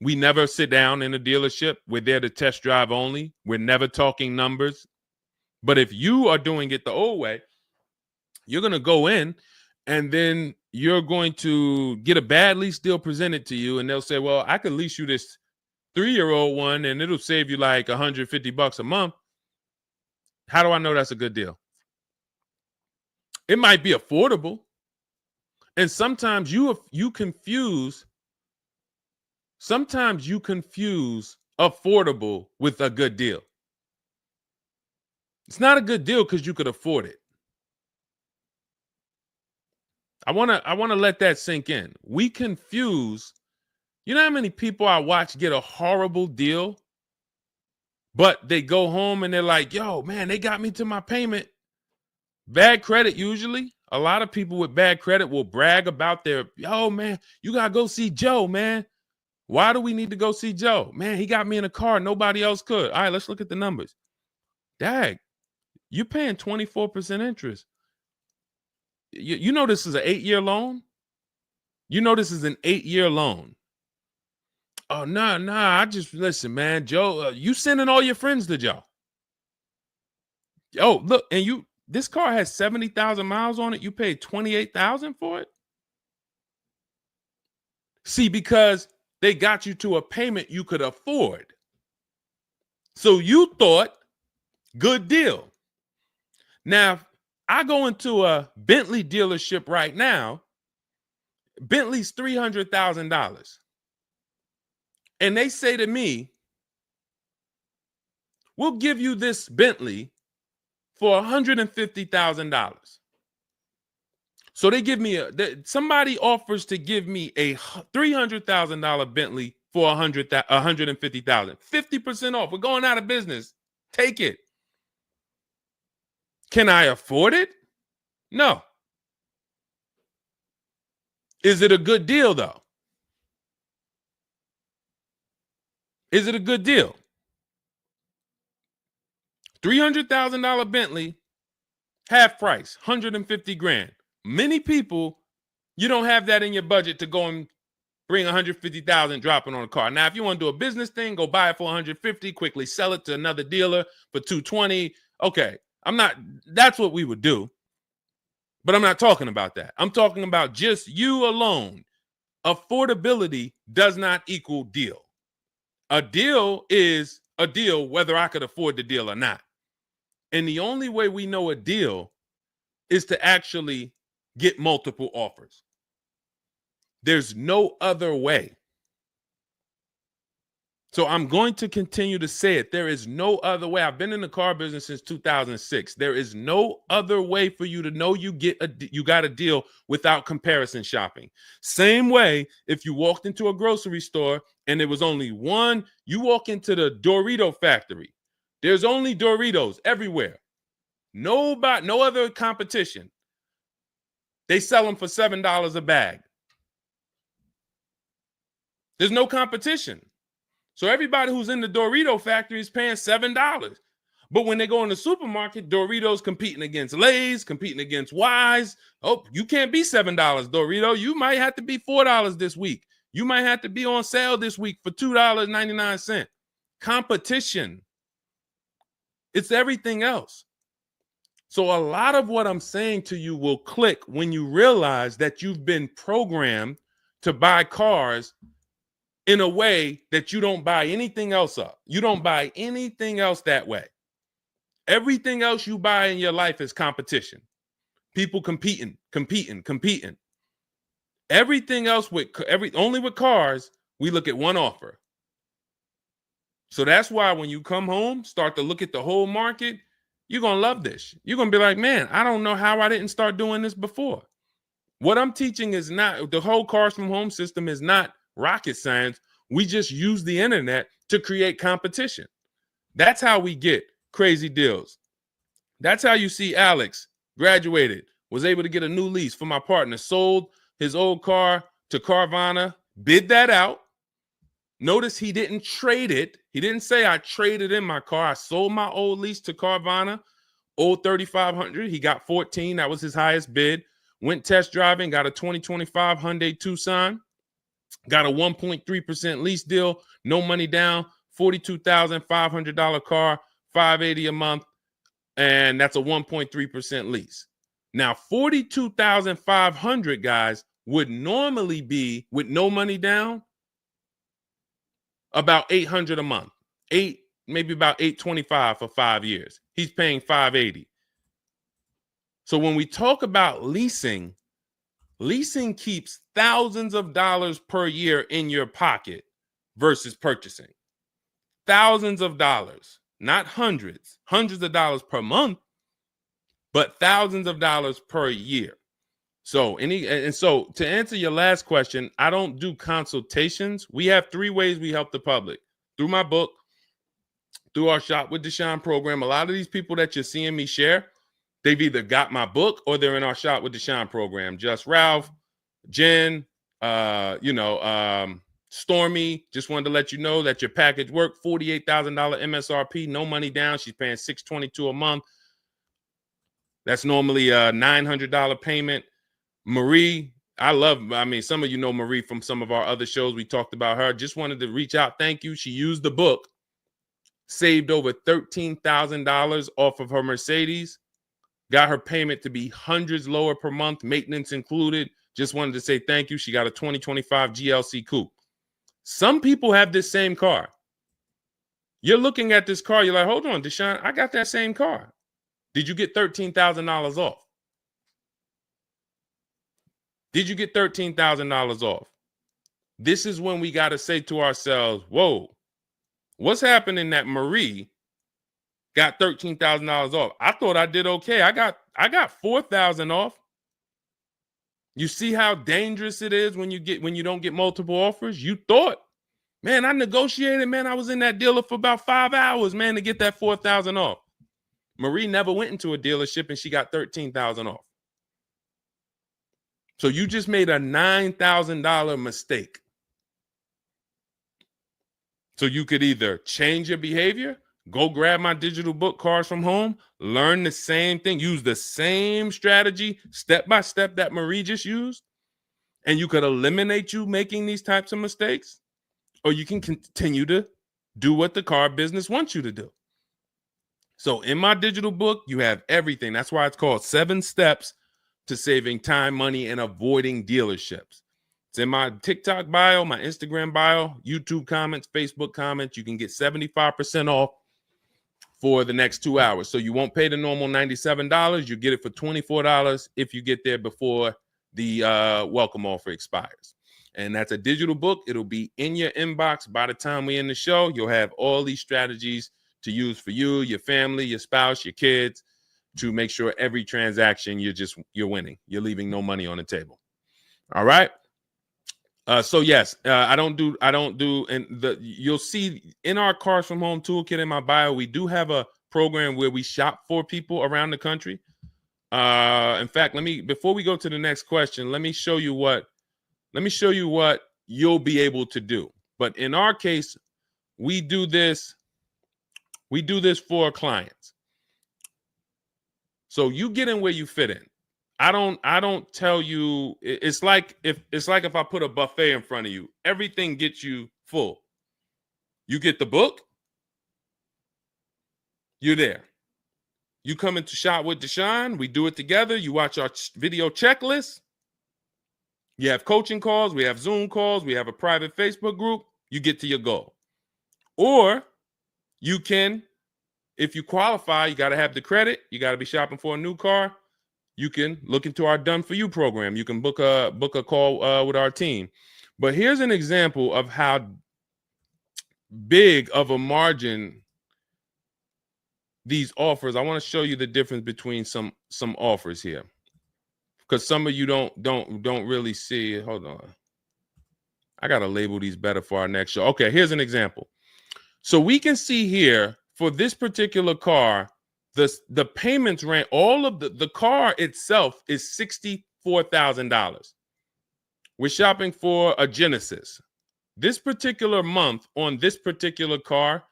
We never sit down in a dealership. We're there to test drive only. We're never talking numbers. But if you are doing it the old way, you're going to go in and then you're going to get a bad lease deal presented to you. And they'll say, well, I could lease you this 3-year-old one and it'll save you like $150 a month. How do I know that's a good deal? It might be affordable. And sometimes you confuse affordable with a good deal. It's not a good deal because you could afford it. I want to let that sink in. We confuse, you know how many people I watch get a horrible deal, but they go home and they're like, yo, man, they got me to my payment. Bad credit usually. A lot of people with bad credit will brag about yo, man, you got to go see Joe, man. Why do we need to go see Joe? Man, he got me in a car. Nobody else could. All right, let's look at the numbers. Dag, you're paying 24% interest. You know this is an 8-year loan? You know this is an 8-year loan. Oh, nah. I just, listen, man, Joe, you sending all your friends to Joe. Oh, look, and this car has 70,000 miles on it. You paid 28,000 for it? See, because they got you to a payment you could afford. So you thought, good deal. Now, I go into a Bentley dealership right now. Bentley's $300,000. And they say to me, we'll give you this Bentley for $150,000. So they give me somebody offers to give me a $300,000 Bentley for $150,000. 50% off. We're going out of business. Take it. Can I afford it? No. Is it a good deal, though? Is it a good deal? $300,000 Bentley, half price, $150,000. Many people, you don't have that in your budget to go and bring $150,000 dropping on a car. Now, if you want to do a business thing, go buy it for $150,000, quickly sell it to another dealer for $220,000. Okay, that's what we would do. But I'm not talking about that. I'm talking about just you alone. Affordability does not equal deal. A deal is a deal whether I could afford the deal or not. And the only way we know a deal is to actually get multiple offers. There's no other way. So I'm going to continue to say it. There is no other way. I've been in the car business since 2006. There is no other way for you to know you got a deal without comparison shopping. Same way if you walked into a grocery store and there was only one, you walk into the Dorito factory. There's only Doritos everywhere. No other competition. They sell them for $7 a bag. There's no competition. So everybody who's in the Dorito factory is paying $7. But when they go in the supermarket, Doritos competing against Lay's, competing against Wise. Oh, you can't be $7, Dorito. You might have to be $4 this week. You might have to be on sale this week for $2.99. Competition. It's everything else. So a lot of what I'm saying to you will click when you realize that you've been programmed to buy cars in a way that you don't buy anything else up. You don't buy anything else that way. Everything else you buy in your life is competition. People competing. Everything else only with cars, we look at one offer. So that's why when you come home, start to look at the whole market, you're going to love this. You're going to be like, man, I don't know how I didn't start doing this before. What I'm teaching is not, the whole Cars from Home system is not rocket science. We just use the internet to create competition. That's how we get crazy deals. That's how you see Alex graduated, was able to get a new lease for my partner, sold his old car to Carvana, bid that out. Notice he didn't trade it. He didn't say I traded in my car. I sold my old lease to Carvana, old 3,500. He got 14. That was his highest bid. Went test driving, got a 2025 Hyundai Tucson, got a 1.3% lease deal, no money down, $42,500 car, $580 a month, and that's a 1.3% lease. Now, $42,500, guys, would normally be, with no money down, about $800 a month. Maybe about $825 for 5 years. He's paying $580. So when we talk about leasing keeps thousands of dollars per year in your pocket versus purchasing. Thousands of dollars, not hundreds of dollars per month, but thousands of dollars per year. So so to answer your last question, I don't do consultations. We have 3 ways we help the public: through my book, through our Shop with Deshone program. A lot of these people that you're seeing me share, they've either got my book or they're in our Shop with Deshone program. Just Ralph, Jen, Stormy. Just wanted to let you know that your package worked. $48,000 MSRP, no money down. She's paying $622 a month. That's normally a $900 payment. Marie, some of you know Marie from some of our other shows. We talked about her. Just wanted to reach out. Thank you. She used the book, saved over $13,000 off of her Mercedes, got her payment to be hundreds lower per month, maintenance included. Just wanted to say thank you. She got a 2025 GLC Coupe. Some people have this same car. You're looking at this car. You're like, hold on, Deshone, I got that same car. Did you get $13,000 off? Did you get $13,000 off? This is when we got to say to ourselves, whoa, what's happening that Marie got $13,000 off? I thought I did okay. I got $4,000 off. You see how dangerous it is when you don't get multiple offers? You thought, man, I negotiated, man. I was in that dealer for about 5 hours, man, to get that $4,000 off. Marie never went into a dealership and she got $13,000 off. So you just made a $9,000 mistake. So you could either change your behavior, go grab my digital book, Cars from Home, learn the same thing, use the same strategy step by step that Marie just used, and you could eliminate you making these types of mistakes, or you can continue to do what the car business wants you to do. So in my digital book, you have everything. That's why it's called 7 Steps to Saving Time, Money, and Avoiding Dealerships. It's in my TikTok bio, my Instagram bio, YouTube comments, Facebook comments. You can get 75% off for the next 2 hours. So you won't pay the normal $97. You get it for $24 if you get there before the welcome offer expires. And that's a digital book. It'll be in your inbox by the time we end the show. You'll have all these strategies to use for you, your family, your spouse, your kids, to make sure every transaction you're winning. You're leaving no money on the table. All right. So yes, I don't do, and you'll see in our Cars from Home toolkit in my bio, we do have a program where we shop for people around the country. In fact, before we go to the next question, let me show you what you'll be able to do. But in our case, we do this for our clients. So you get in where you fit in. I don't tell you, it's like if I put a buffet in front of you, everything gets you full. You get the book, you're there. You come into Shop with Deshone, we do it together. You watch our video checklist. You have coaching calls, we have Zoom calls, we have a private Facebook group. You get to your goal. Or you can, if you qualify, you got to have the credit. You got to be shopping for a new car. You can look into our Done For You program. You can book a call with our team. But here's an example of how big of a margin these offers. I want to show you the difference between some offers here, because some of you don't really see it. Hold on. I got to label these better for our next show. Okay, here's an example. So we can see here for this particular car, the payments ran, all of the car itself is $64,000. We're shopping for a Genesis. This particular month on this particular car,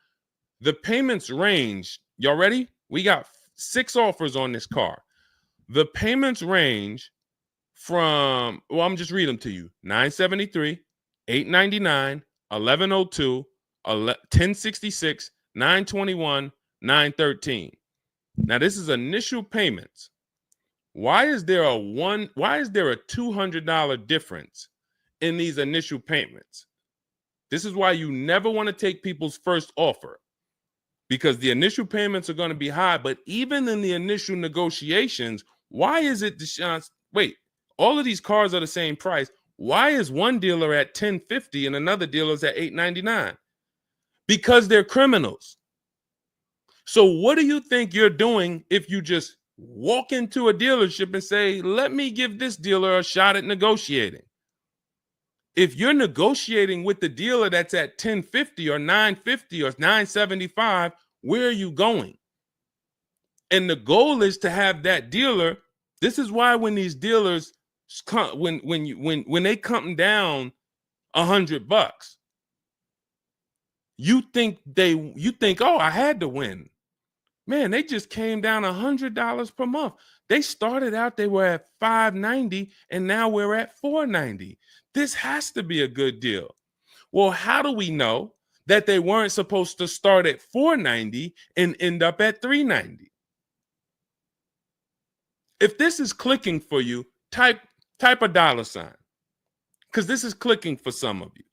the payments range. Y'all ready? We got 6 offers on this car. The payments range from, well, I'm just reading them to you. $973, $899, $1,102, $1,066, $921, $913. Now this is initial payments. Why is there a $200 difference in these initial payments? This is why you never want to take people's first offer, because the initial payments are going to be high. But even in the initial negotiations, why is it, Deshone? Wait, all of these cars are the same price. Why is one dealer at $1,050 and another dealer is at $899? Because they're criminals. So what do you think you're doing if you just walk into a dealership and say, let me give this dealer a shot at negotiating? If you're negotiating with the dealer that's at $1,050 or $950 or $975, where are you going? And the goal is to have that dealer. This is why when these dealers come, when they come down $100, you think, oh, I had to win. Man, they just came down $100 per month. They started out, they were at $590, and now we're at $490. This has to be a good deal. Well, how do we know that they weren't supposed to start at $490 and end up at $390? If this is clicking for you, type a $, because this is clicking for some of you.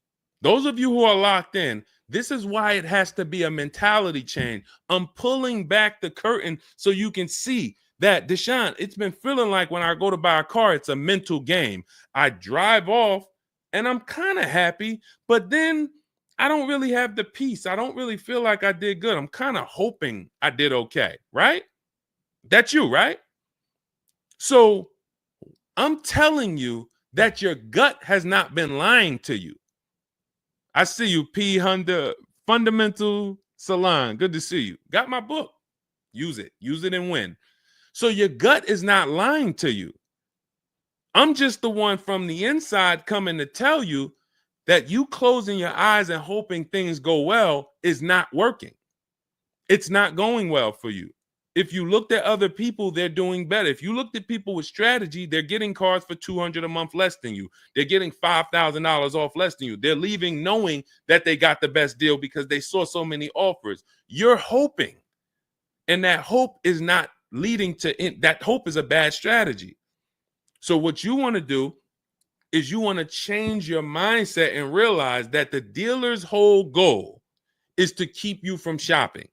Those of you who are locked in, this is why it has to be a mentality change. I'm pulling back the curtain so you can see that, Deshone, it's been feeling like when I go to buy a car, it's a mental game. I drive off and I'm kind of happy, but then I don't really have the peace. I don't really feel like I did good. I'm kind of hoping I did okay, right? That's you, right? So I'm telling you that your gut has not been lying to you. I see you, P. Honda Fundamental Salon. Good to see you. Got my book. Use it. Use it and win. So your gut is not lying to you. I'm just the one from the inside coming to tell you that you closing your eyes and hoping things go well is not working. It's not going well for you. If you looked at other people, they're doing better. If you looked at people with strategy, they're getting cars for $200 a month less than you. They're getting $5,000 off less than you. They're leaving knowing that they got the best deal because they saw so many offers. You're hoping, and that hope is not leading to that hope is a bad strategy. So what you want to do is you want to change your mindset and realize that the dealer's whole goal is to keep you from shopping.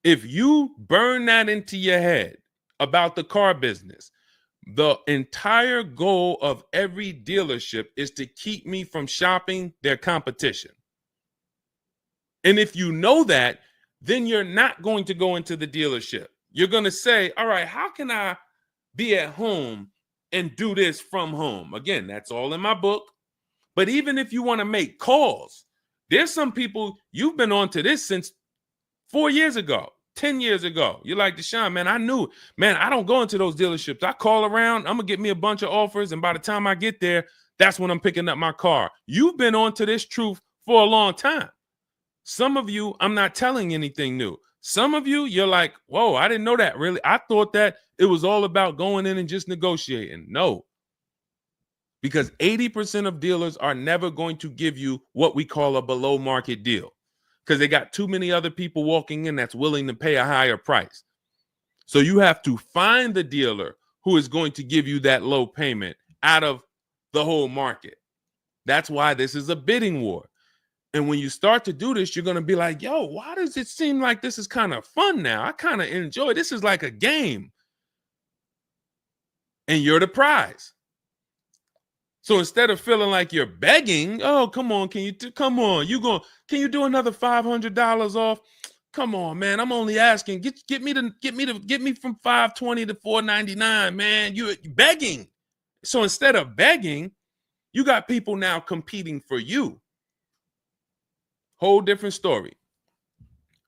If you burn that into your head about the car business, the entire goal of every dealership is to keep me from shopping their competition. And if you know that, then you're not going to go into the dealership. You're going to say, all right, how can I be at home and do this from home? Again, that's all in my book. But even if you want to make calls, there's some people, you've been on to this since 4 years ago. 10 years ago. You're like, Deshone, man, I knew, man, I don't go into those dealerships. I call around, I'm going to get me a bunch of offers. And by the time I get there, that's when I'm picking up my car. You've been on to this truth for a long time. Some of you, I'm not telling anything new. Some of you, you're like, whoa, I didn't know that really. I thought that it was all about going in and just negotiating. No, because 80% of dealers are never going to give you what we call a below market deal because they got too many other people walking in that's willing to pay a higher price. So you have to find the dealer who is going to give you that low payment out of the whole market. That's why this is a bidding war. And when you start to do this, you're going to be like, yo, why does it seem like this is kind of fun now? I kind of enjoy this. Is like a game. And you're the prize. So instead of feeling like you're begging, oh, come on, can you do another $500 off? Come on, man. I'm only asking. Get me from 520 to 499, man. You're begging. So instead of begging, you got people now competing for you. Whole different story.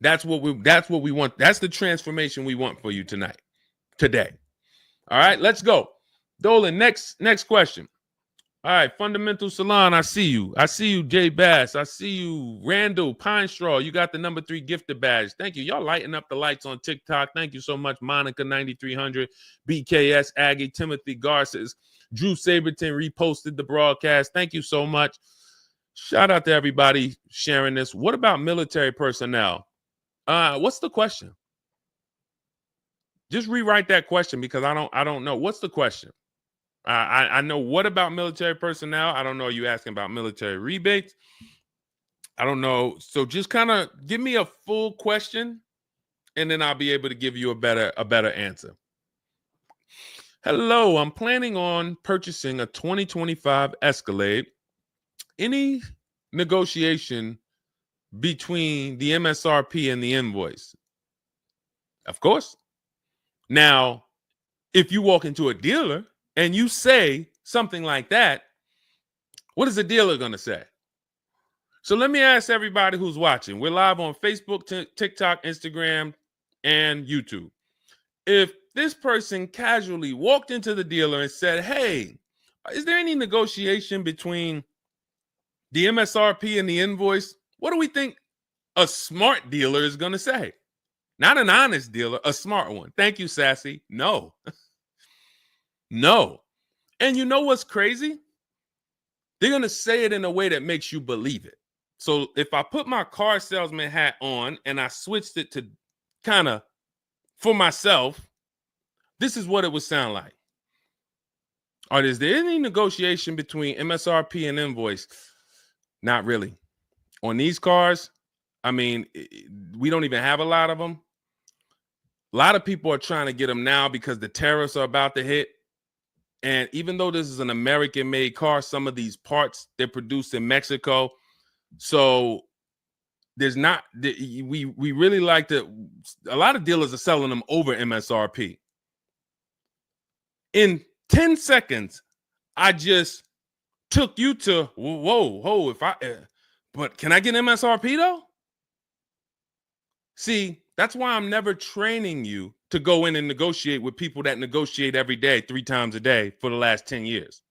That's what we want. That's the transformation we want for you today. All right, let's go. Dolan, next question. All right, Fundamental Salon, I see you. I see you, Jay Bass. I see you, Randall Pine Straw. You got the number 3 gifted badge. Thank you. Y'all lighting up the lights on TikTok. Thank you so much, Monica 9300, BKS Aggie, Timothy Garces, Drew Saberton reposted the broadcast. Thank you so much. Shout out to everybody sharing this. What about military personnel? What's the question? Just rewrite that question because I don't know. What's the question? I know what about military personnel. I don't know. Are you asking about military rebates? I don't know. So just kind of give me a full question, and then I'll be able to give you a better answer. Hello, I'm planning on purchasing a 2025 Escalade. Any negotiation between the MSRP and the invoice? Of course. Now, if you walk into a dealer and you say something like that, what is the dealer going to say? So let me ask everybody who's watching. We're live on Facebook, TikTok, Instagram, and YouTube. If this person casually walked into the dealer and said, hey, is there any negotiation between the MSRP and the invoice? What do we think a smart dealer is going to say? Not an honest dealer, a smart one. Thank you, Sassy. No. No. And you know what's crazy? They're going to say it in a way that makes you believe it. So if I put my car salesman hat on and I switched it to kind of for myself, this is what it would sound like. Or is there any negotiation between MSRP and invoice? Not really. On these cars, I mean, we don't even have a lot of them. A lot of people are trying to get them now because the tariffs are about to hit. And even though this is an American-made car, some of these parts, they're produced in Mexico. So there's not, we really like to, a lot of dealers are selling them over MSRP. In 10 seconds, I just took you to, whoa, but can I get MSRP though? See, that's why I'm never training you to go in and negotiate with people that negotiate every day, 3 times a day for the last 10 years.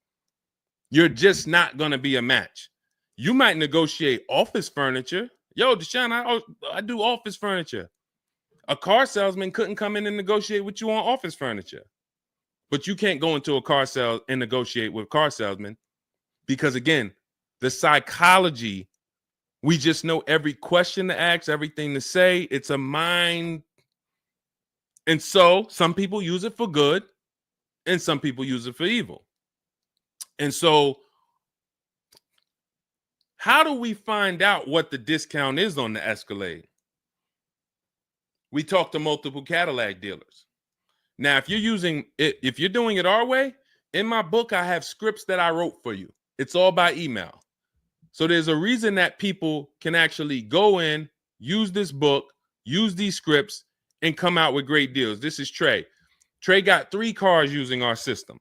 You're just not going to be a match. You might negotiate office furniture. Yo, Deshone, I do office furniture. A car salesman couldn't come in and negotiate with you on office furniture. But you can't go into a car sale and negotiate with car salesmen because, again, the psychology, we just know every question to ask, everything to say. It's a mind. And so some people use it for good and some people use it for evil. And so how do we find out what the discount is on the Escalade? We talk to multiple Cadillac dealers. Now, if you're doing it our way, in my book, I have scripts that I wrote for you. It's all by email. So there's a reason that people can actually go in, use this book, use these scripts, and come out with great deals. This is Trey. Trey got 3 cars using our system.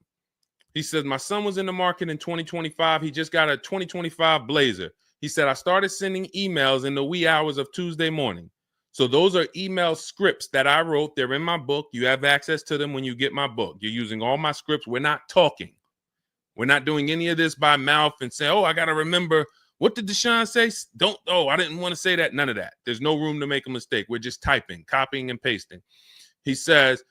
He says, my son was in the market in 2025. He just got a 2025 Blazer. He said, I started sending emails in the wee hours of Tuesday morning. So those are email scripts that I wrote. They're in my book. You have access to them when you get my book. You're using all my scripts. We're not talking. We're not doing any of this by mouth and saying, oh, I got to remember What did Deshone say? Don't, oh, I didn't want to say that. None of that. There's no room to make a mistake. We're just typing, copying, and pasting. He says,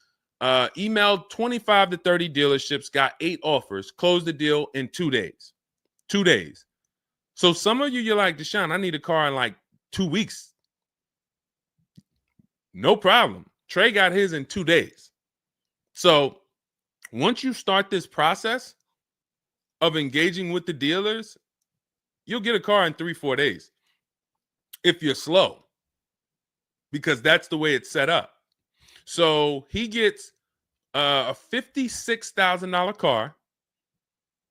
emailed 25 to 30 dealerships, got 8 offers, closed the deal in 2 days. 2 days. So some of you, you're like, Deshone, I need a car in like 2 weeks. No problem. Trey got his in 2 days. So once you start this process of engaging with the dealers, you'll get a car in 3-4 days if you're slow, because that's the way it's set up. So he gets a $56,000 car.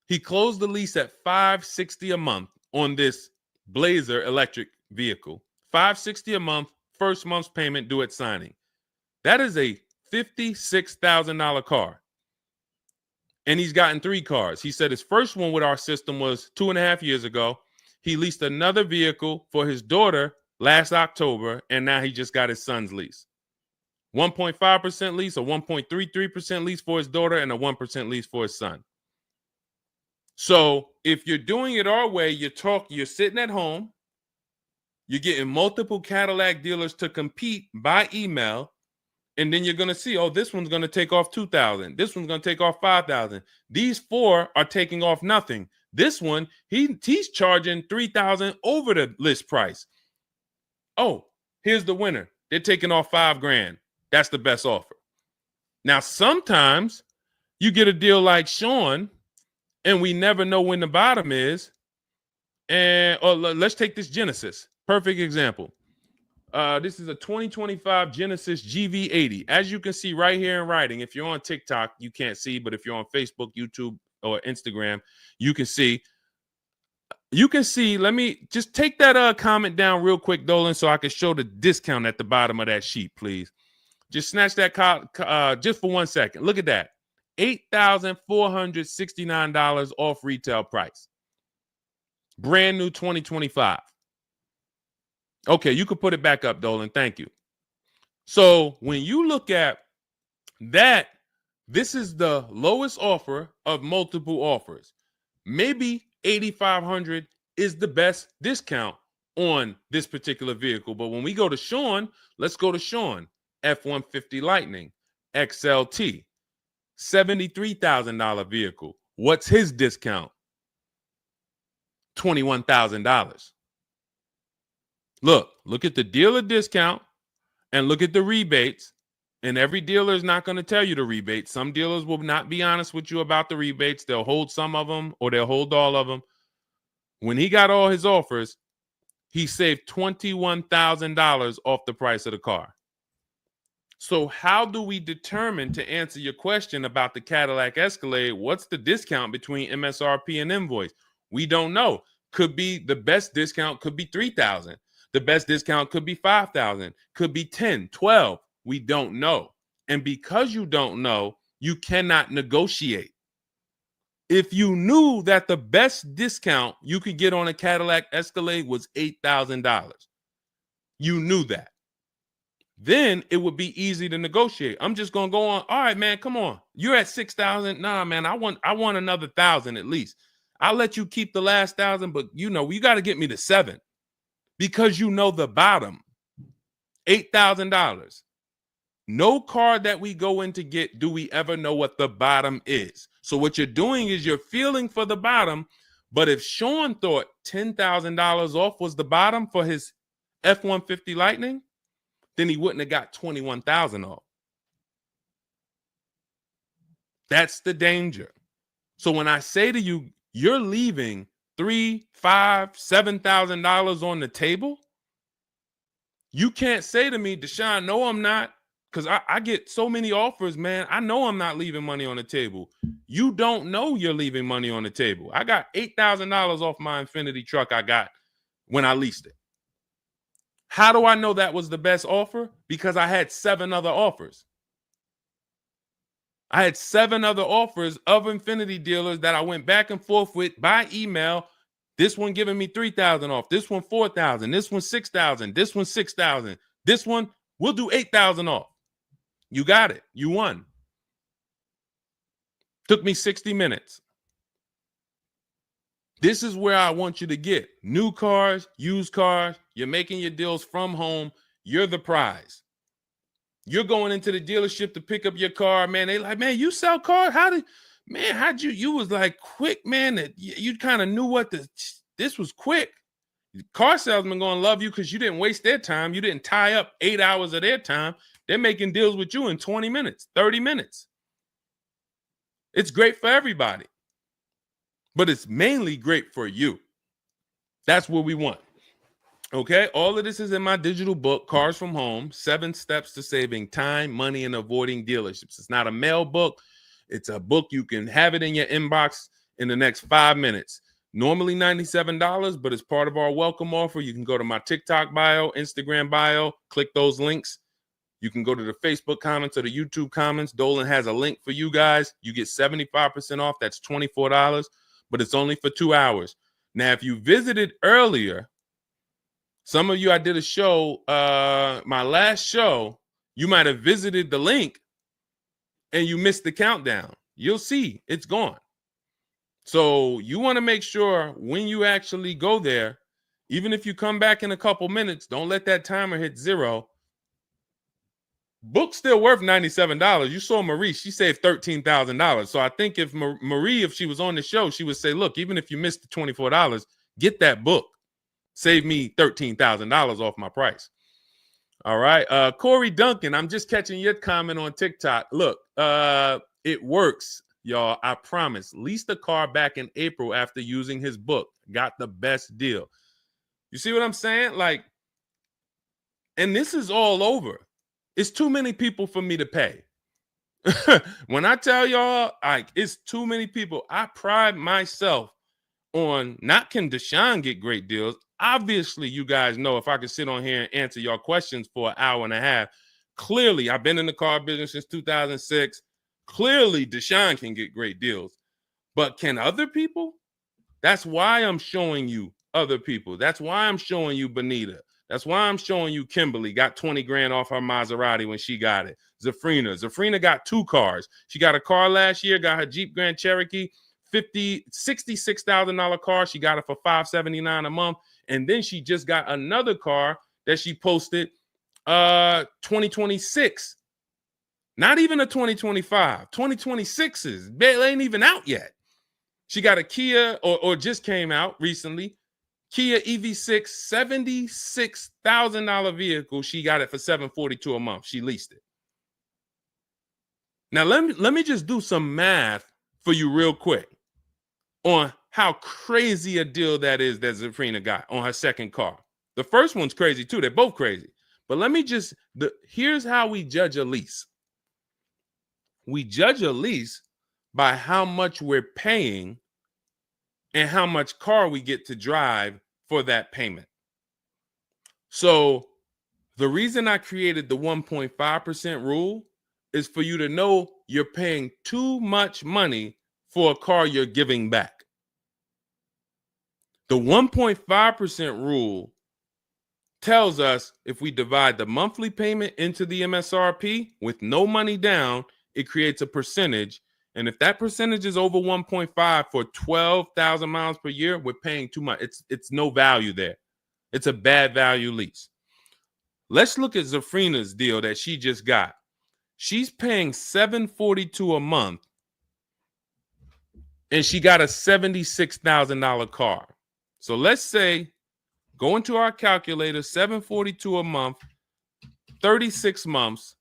He closed the lease at $560 a month on this Blazer electric vehicle. $560 a month, first month's payment due at signing. That is a $56,000 car. And he's gotten 3 cars. He said his first one with our system was 2.5 years ago. He leased another vehicle for his daughter last October, and now he just got his son's lease. 1.5% lease, a 1.33% lease for his daughter, and a 1% lease for his son. So if you're doing it our way, you're sitting at home, you're getting multiple Cadillac dealers to compete by email, and then you're going to see, oh, this one's going to take off $2,000. This one's going to take off $5,000. These 4 are taking off nothing. This one, he's charging $3,000 over the list price. Oh, here's the winner. They're taking off $5,000. That's the best offer. Now, sometimes you get a deal like Sean, and we never know when the bottom is. And let's take this Genesis. Perfect example. This is a 2025 Genesis GV80. As you can see right here in writing, if you're on TikTok, you can't see, but if you're on Facebook, YouTube, or Instagram, you can see. You can see, let me just take that comment down real quick, Dolan, so I can show the discount at the bottom of that sheet, please. Just snatch that just for 1 second. Look at that. $8,469 off retail price. Brand new 2025. Okay, you could put it back up, Dolan. Thank you. So when you look at that, this is the lowest offer of multiple offers. Maybe $8,500 is the best discount on this particular vehicle. But when we go to Sean, let's go to Sean. F-150 Lightning, XLT, $73,000 vehicle. What's his discount? $21,000. Look at the dealer discount and look at the rebates. And every dealer is not going to tell you the rebates. Some dealers will not be honest with you about the rebates. They'll hold some of them or they'll hold all of them. When he got all his offers, he saved $21,000 off the price of the car. So how do we determine, to answer your question about the Cadillac Escalade, what's the discount between MSRP and invoice? We don't know. Could be the best discount could be $3,000. The best discount could be $5,000, could be $10,000, $12,000. We don't know. And because you don't know, you cannot negotiate. If you knew that the best discount you could get on a Cadillac Escalade was $8,000, you knew that, then it would be easy to negotiate. I'm just going to go on. All right, man, come on. You're at 6,000. Nah, man, I want another 1,000 at least. I'll let you keep the last 1,000, but you got to get me to 7 because you know the bottom, $8,000. No car that we go in to get do we ever know what the bottom is. So what you're doing is you're feeling for the bottom. But if Sean thought $10,000 off was the bottom for his F-150 Lightning, then he wouldn't have got $21,000 off. That's the danger. So when I say to you, you're leaving $3,000, $5,000, $7,000 on the table, you can't say to me, Deshone, no, I'm not. Because I get so many offers, man. I know I'm not leaving money on the table. You don't know you're leaving money on the table. I got $8,000 off my Infiniti truck I got when I leased it. How do I know that was the best offer? Because I had 7 other offers. I had 7 other offers of Infiniti dealers that I went back and forth with by email. This one giving me $3,000 off. This one $4,000. This one $6,000. This one $6,000. This one we'll do $8,000 off. You got it. You won. Took me 60 minutes. This is where I want you to get new cars, used cars. You're making your deals from home. You're the prize. You're going into the dealership to pick up your car, man. They like, man, you sell cars? How'd you was like quick, man, that you kind of knew this was quick. Car salesmen going to love you because you didn't waste their time. You didn't tie up 8 hours of their time. They're making deals with you in 20 minutes, 30 minutes. It's great for everybody, but it's mainly great for you. That's what we want. Okay, all of this is in my digital book, Cars from Home, 7 Steps to Saving Time, Money, and Avoiding Dealerships. It's not a mail book. It's a book. You can have it in your inbox in the next 5 minutes. Normally $97, but it's part of our welcome offer. You can go to my TikTok bio, Instagram bio, click those links. You can go to the Facebook comments or the YouTube comments. Dolan has a link for you guys. You get 75% off. That's $24, but it's only for 2 hours. Now, if you visited earlier, some of you, I did a show, my last show, you might have visited the link and you missed the countdown. You'll see it's gone. So you want to make sure when you actually go there, even if you come back in a couple minutes, don't let that timer hit 0. Book's still worth $97. You saw Marie, she saved $13,000. So I think if Marie, if she was on the show, she would say, look, even if you missed the $24, get that book. Save me $13,000 off my price. All right. Corey Duncan, I'm just catching your comment on TikTok. Look, it works, y'all. I promise. Leased a car back in April after using his book. Got the best deal. You see what I'm saying? Like, and this is all over. It's too many people for me to pay. When I tell y'all, like, it's too many people. I pride myself on not can Deshone get great deals. Obviously, you guys know if I could sit on here and answer your questions for an hour and a half, clearly I've been in the car business since 2006. Clearly, Deshone can get great deals. But can other people? That's why I'm showing you other people. That's why I'm showing you Benita. That's why I'm showing you Kimberly got 20 grand off her Maserati when she got it. Zafrina got 2 cars. She got a car last year, got her Jeep Grand Cherokee, $66,000 car. She got it for $579 a month. And then she just got another car that she posted 2026. Not even a 2025. 2026s. It ain't even out yet. She got a Kia or just came out recently. Kia EV6, $76,000 vehicle. She got it for $742 a month. She leased it. Now let me just do some math for you real quick on how crazy a deal that is that Zafrina got on her second car. The first one's crazy too. They're both crazy. But let me just, here's how we judge a lease. We judge a lease by how much we're paying and how much car we get to drive for that payment. So the reason I created the 1.5% rule is for you to know you're paying too much money for a car you're giving back. The 1.5% rule tells us if we divide the monthly payment into the MSRP with no money down, it creates a percentage. And if that percentage is over 1.5 for 12,000 miles per year, we're paying too much. It's no value there. It's a bad value lease. Let's look at Zafrina's deal that she just got. She's paying $742 a month, and she got a $76,000 car. So let's say, go into our calculator, $742 a month, 36 months.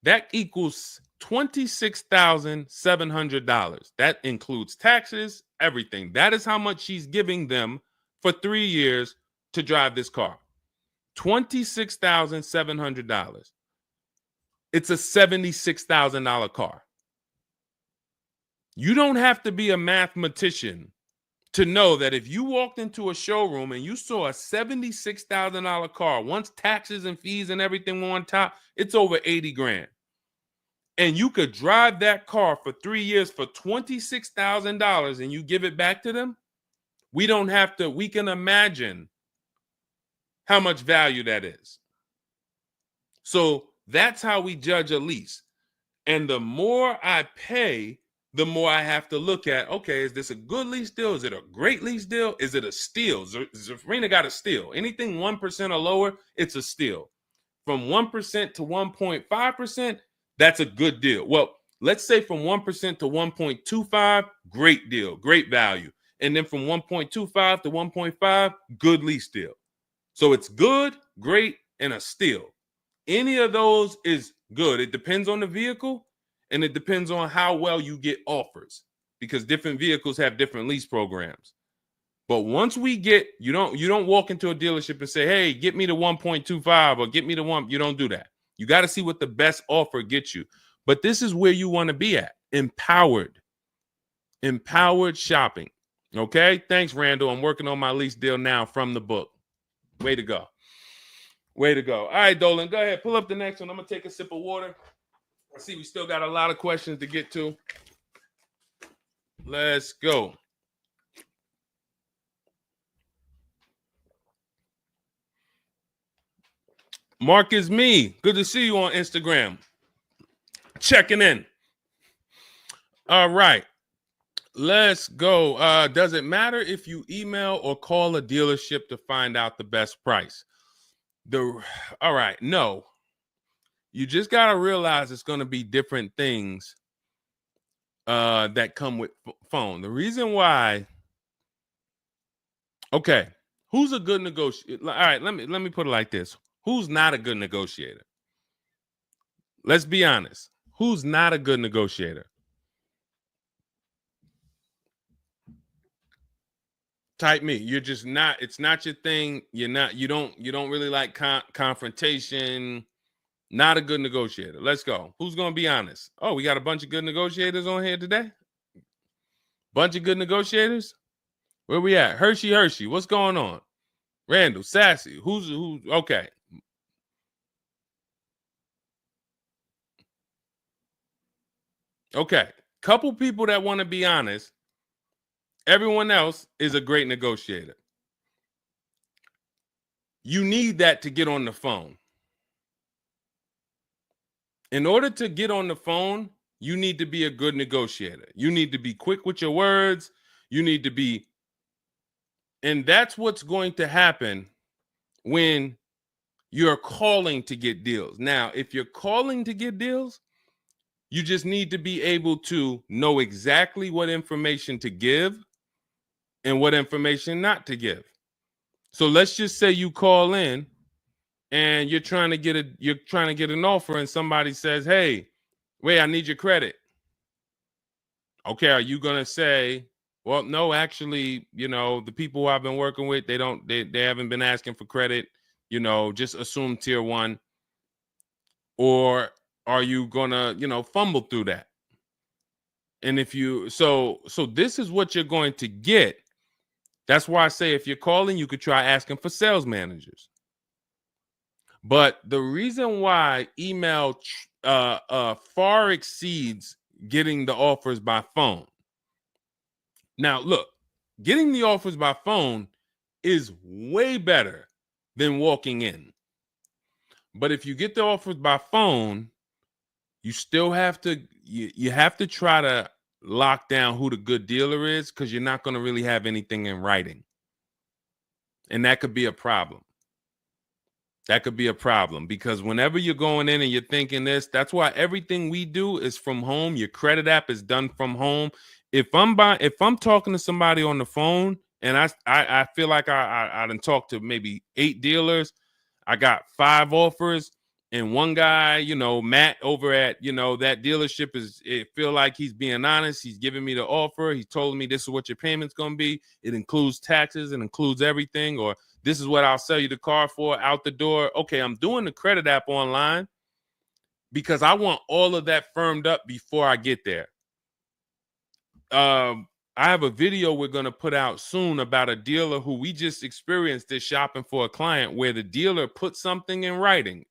That equals $26,700. That includes taxes, everything. That is how much she's giving them for 3 years to drive this car. $26,700. It's a $76,000 car. You don't have to be a mathematician to know that if you walked into a showroom and you saw a $76,000 car, once taxes and fees and everything were on top, it's over 80 grand. And you could drive that car for 3 years for $26,000 and you give it back to them, we can imagine how much value that is. So that's how we judge a lease. And the more I pay, the more I have to look at, okay, is this a good lease deal? Is it a great lease deal? Is it a steal? Zafrina got a steal. Anything 1% or lower, it's a steal. From 1% to 1.5%, that's a good deal. Well, let's say from 1% to 1.25, great deal, great value. And then from 1.25 to 1.5, good lease deal. So it's good, great, and a steal. Any of those is good. It depends on the vehicle, and it depends on how well you get offers, because different vehicles have different lease programs. But once we get, you don't walk into a dealership and say, hey, get me the 1.25 or get me the one. You don't do that. You got to see what the best offer gets you. But this is where you want to be at. Empowered shopping. Okay. Thanks, Randall. I'm working on my lease deal now from the book. Way to go. Way to go. All right, Dolan, go ahead. Pull up the next one. I'm going to take a sip of water. I see we still got a lot of questions to get to. Let's go. Mark is me. Good to see you on Instagram. Checking in. All right. Let's go. Does it matter if you email or call a dealership to find out the best price? All right. No. You just got to realize it's going to be different things that come with phone. The reason why. Okay. Who's a good negotiator? All right. Let me put it like this. Who's not a good negotiator? Let's be honest. Who's not a good negotiator? Type me. You're just not. It's not your thing. You don't really like confrontation. Not a good negotiator. Let's go. Who's gonna be honest? Oh, we got a bunch of good negotiators on here today. Bunch of good negotiators. Where we at? Hershey. What's going on? Randall, Sassy. Who's okay? Okay. Couple people that want to be honest. Everyone else is a great negotiator. You need that to get on the phone. In order to get on the phone, you need to be a good negotiator. You need to be quick with your words. You need to be, and that's what's going to happen when you're calling to get deals. Now, if you're calling to get deals, you just need to be able to know exactly what information to give and what information not to give. So let's just say you call in and you're trying to get an offer, and somebody says, "Hey, wait, I need your credit." Okay, are you gonna say, "Well, no, actually, the people who I've been working with, they haven't been asking for credit. Just assume tier 1," or are you gonna, fumble through that? And if you so this is what you're going to get. That's why I say if you're calling, you could try asking for sales managers. But the reason why email far exceeds getting the offers by phone. Now, look, getting the offers by phone is way better than walking in. But if you get the offers by phone, you still have to you have to try to lock down who the good dealer is, because you're not going to really have anything in writing. And that could be a problem. That could be a problem, because whenever you're going in and you're thinking this, that's why everything we do is from home. Your credit app is done from home. If I'm talking to somebody on the phone and I feel like I done talked to maybe 8 dealers, I got 5 offers, and one guy, Matt over at, that dealership it feel like he's being honest. He's giving me the offer. He told me this is what your payment's going to be. It includes taxes. It includes everything. Or this is what I'll sell you the car for out the door. Okay, I'm doing the credit app online because I want all of that firmed up before I get there. I have a video we're going to put out soon about a dealer who we just experienced this shopping for a client, where the dealer put something in writing.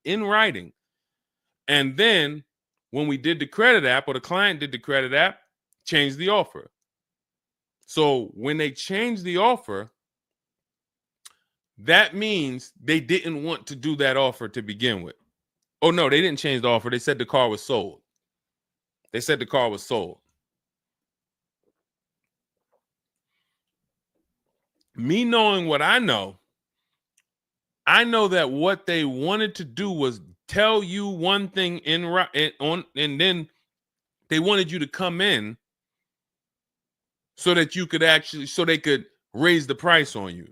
And then when we did the credit app, or the client did the credit app, changed the offer. So when they changed the offer, that means they didn't want to do that offer to begin with. Oh, no, they didn't change the offer. They said the car was sold. Me knowing what I know that what they wanted to do was tell you one thing and then they wanted you to come in so that you could so they could raise the price on you.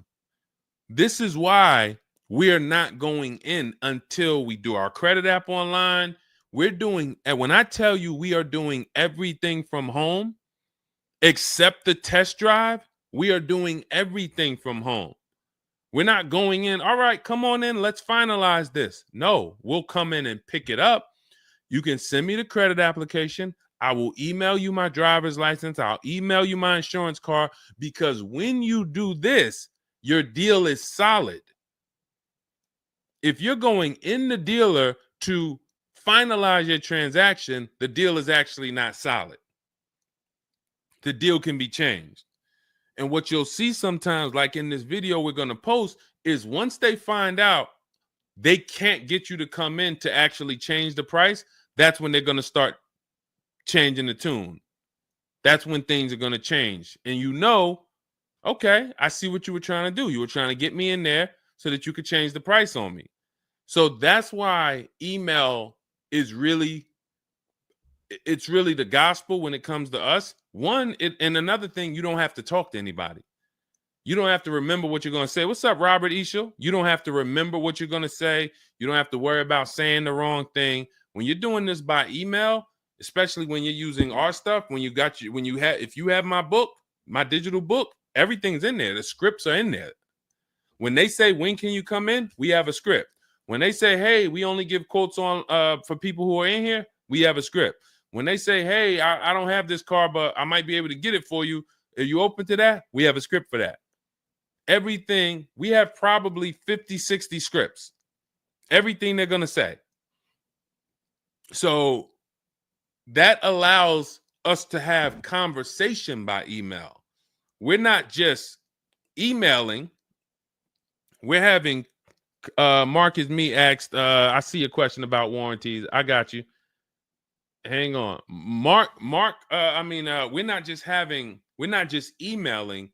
This is why we are not going in until we do our credit app online. And when I tell you we are doing everything from home, except the test drive, we are doing everything from home. We're not going in, all right, come on in, let's finalize this. No, we'll come in and pick it up. You can send me the credit application. I will email you my driver's license. I'll email you my insurance card, because when you do this, your deal is solid. If you're going in the dealer to finalize your transaction, the deal is actually not solid. The deal can be changed. And what you'll see sometimes, like in this video we're going to post, is once they find out they can't get you to come in to actually change the price, that's when they're going to start changing the tune. That's when things are going to change. And okay, I see what you were trying to do. You were trying to get me in there so that you could change the price on me. So that's why email is really the gospel when it comes to us. And another thing, you don't have to talk to anybody. You don't have to remember what you're going to say. What's up, Robert Ishel? You don't have to remember what you're going to say. You don't have to worry about saying the wrong thing. When you're doing this by email, especially when you're using our stuff, if you have my book, my digital book, everything's in there. The scripts are in there. When they say, when can you come in? We have a script. When they say, hey, we only give quotes on for people who are in here, we have a script. When they say, hey, I don't have this car, but I might be able to get it for you. Are you open to that? We have a script for that. Everything, we have probably 50, 60 scripts. Everything they're going to say. So that allows us to have conversation by email. We're not just emailing. We're having, Marcus Me asked, I see a question about warranties. I got you. Hang on. Mark, we're not just emailing,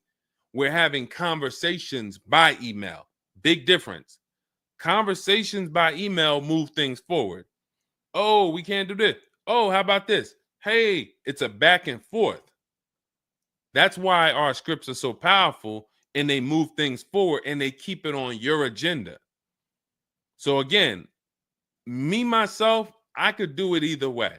we're having conversations by email. Big difference. Conversations by email move things forward. Oh, we can't do this. Oh, how about this? Hey, it's a back and forth. That's why our scripts are so powerful, and they move things forward and they keep it on your agenda. So again, me, myself, I could do it either way.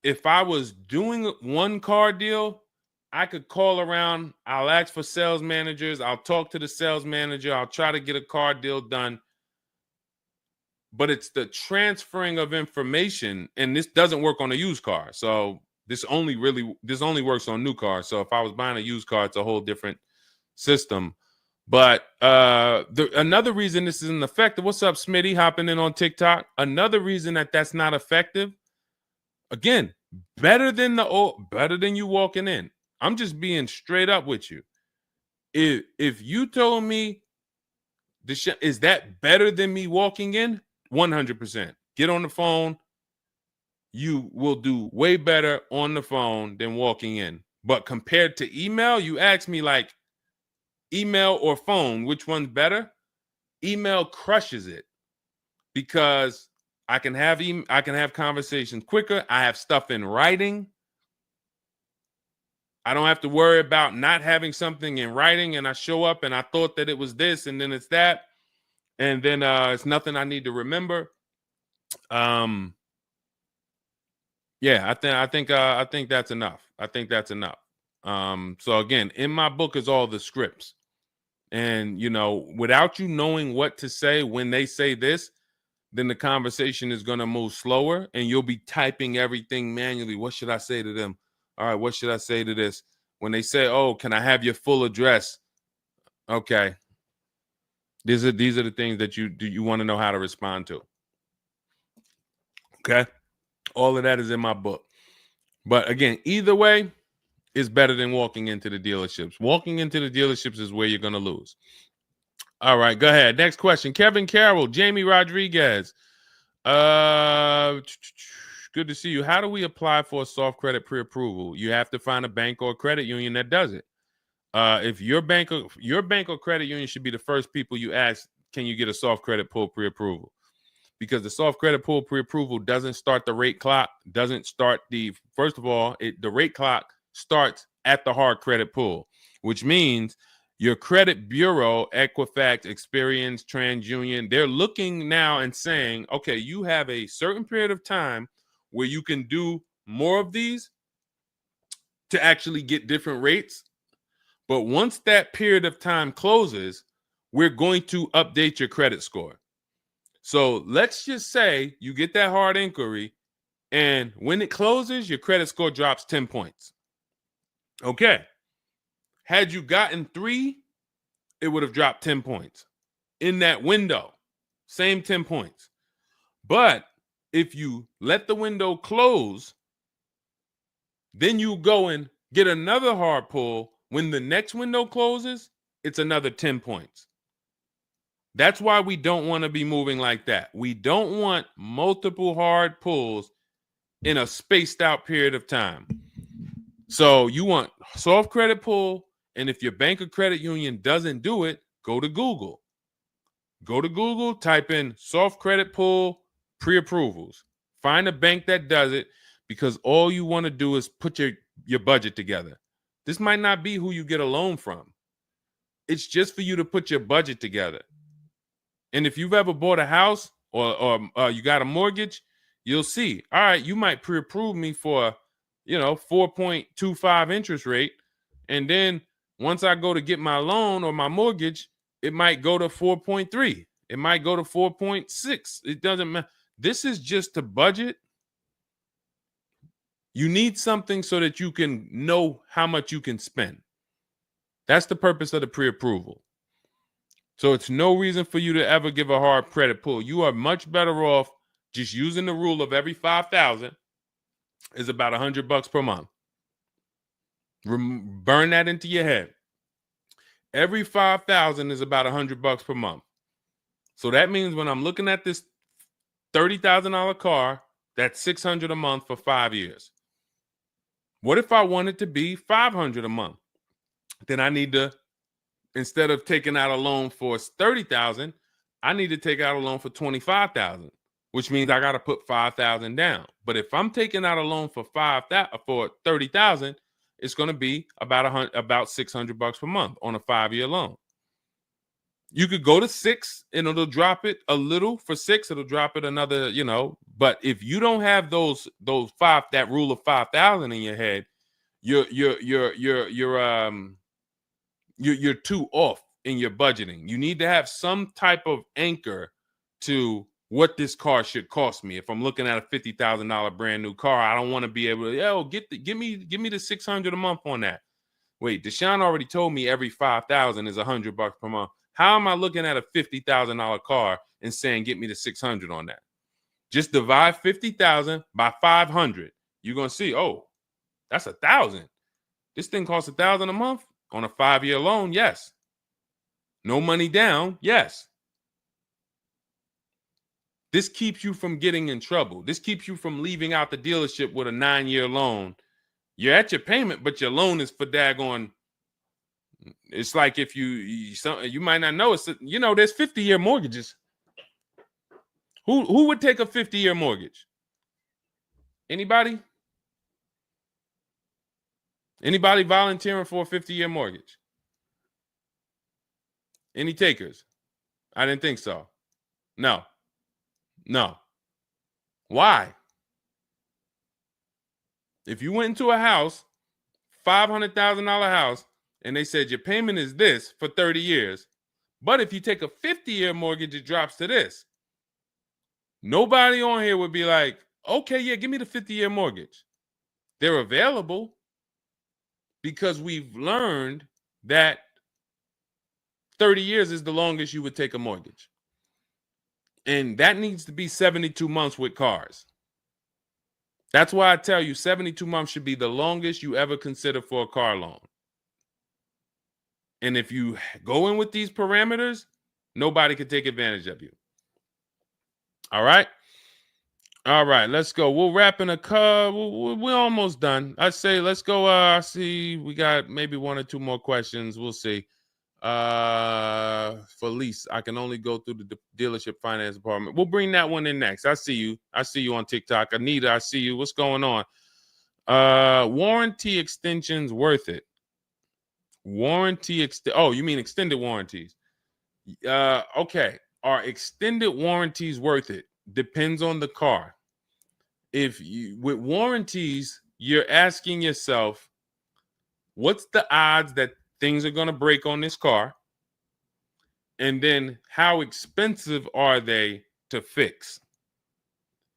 If I was doing one car deal, I could call around. I'll ask for sales managers. I'll talk to the sales manager. I'll try to get a car deal done. But it's the transferring of information, and this doesn't work on a used car. So this only works on new cars. So if I was buying a used car, it's a whole different system. But another reason this isn't effective. What's up, Smitty? Hopping in on TikTok. Another reason that's not effective. Again, better than you walking in. I'm just being straight up with you. If you told me is that better than me walking in? 100%. Get on the phone. You will do way better on the phone than walking in. But compared to email, you ask me like email or phone, which one's better? Email crushes it because I can have conversations quicker. I have stuff in writing. I don't have to worry about not having something in writing, and I show up and I thought that it was this and then it's that, and then it's nothing I need to remember. Yeah, I think that's enough. I think that's enough. So again, in my book is all the scripts. And without you knowing what to say when they say this, then the conversation is going to move slower and you'll be typing everything manually. What should I say to them? All right, what should I say to this? When they say, oh, can I have your full address? Okay. These are the things that you want to know how to respond to. Okay. All of that is in my book. But again, either way is better than walking into the dealerships. Walking into the dealerships is where you're going to lose. All right, go ahead. Next question. Kevin Carroll, Jamie Rodriguez. Good to see you. How do we apply for a soft credit pre-approval? You have to find a bank or a credit union that does it. If your bank or credit union should be the first people you ask, can you get a soft credit pull pre-approval? Because the soft credit pull pre-approval doesn't start the rate clock, doesn't start first of all, the rate clock starts at the hard credit pull, which means your credit bureau, Equifax, Experian, TransUnion, they're looking now and saying, okay, you have a certain period of time where you can do more of these to actually get different rates. But once that period of time closes, we're going to update your credit score. So let's just say you get that hard inquiry, and when it closes, your credit score drops 10 points. Okay. Had you gotten 3, it would have dropped 10 points. In that window, same 10 points. But if you let the window close, then you go and get another hard pull. When the next window closes, it's another 10 points. That's why we don't want to be moving like that. We don't want multiple hard pulls in a spaced out period of time. So you want soft credit pull, and if your bank or credit union doesn't do it, go to Google. Go to Google, type in soft credit pull pre-approvals. Find a bank that does it, because all you want to do is put your budget together. This might not be who you get a loan from. It's just for you to put your budget together. And if you've ever bought a house or you got a mortgage, you'll see, all right, you might pre-approve me for, 4.25 interest rate. And then once I go to get my loan or my mortgage, it might go to 4.3. It might go to 4.6. It doesn't matter. This is just to budget. You need something so that you can know how much you can spend. That's the purpose of the pre-approval. So it's no reason for you to ever give a hard credit pull. You are much better off just using the rule of every 5,000 is about $100 per month. Burn that into your head. Every 5,000 is about $100 per month. So that means when I'm looking at this $30,000 car, that's $600 a month for 5 years. What if I want it to be $500 a month? Then I need to, instead of taking out a loan for $30,000, I need to take out a loan for $25,000, which means I got to put $5,000 down. But if I'm taking out a loan for $30,000, it's going to be about $600 per month on a 5-year loan. You could go to 6 and it'll drop it a little. For 6, it'll drop it another, But if you don't have that rule of 5,000 in your head, you're too off in your budgeting. You need to have some type of anchor to what this car should cost me. If I'm looking at a $50,000 brand new car, I don't want to be able to, give me the $600 a month on that. Wait, Deshone already told me every 5,000 is $100 per month. How am I looking at a $50,000 car and saying get me the 600 on that? Just divide 50,000 by 500. You're gonna see, oh, that's 1,000. This thing costs 1,000 a month on a 5-year loan. Yes. No money down. Yes. This keeps you from getting in trouble. This keeps you from leaving out the dealership with a 9-year loan. You're at your payment, but your loan is for daggone. It's like if you might not know, there's 50-year mortgages. Who would take a 50-year mortgage? Anybody? Anybody volunteering for a 50-year mortgage? Any takers? I didn't think so. No. Why? If you went into a house, $500,000 house, and they said your payment is this for 30 years, but if you take a 50-year mortgage, it drops to this. Nobody on here would be like, okay, yeah, give me the 50-year mortgage. They're available because we've learned that 30 years is the longest you would take a mortgage. And that needs to be 72 months with cars. That's why I tell you 72 months should be the longest you ever consider for a car loan. And if you go in with these parameters, nobody can take advantage of you. All right. All right, let's go. We'll wrap in a car. We're almost done. I say let's go. I see we got maybe one or two more questions. We'll see. For lease, I can only go through the dealership finance department. We'll bring that one in next. I see you. I see you on TikTok. Anita, I see you. What's going on? Warranty extensions worth it? Oh, you mean extended warranties? Okay. Are extended warranties worth it? Depends on the car. If you with warranties, you're asking yourself, what's the odds that things are going to break on this car? And then how expensive are they to fix?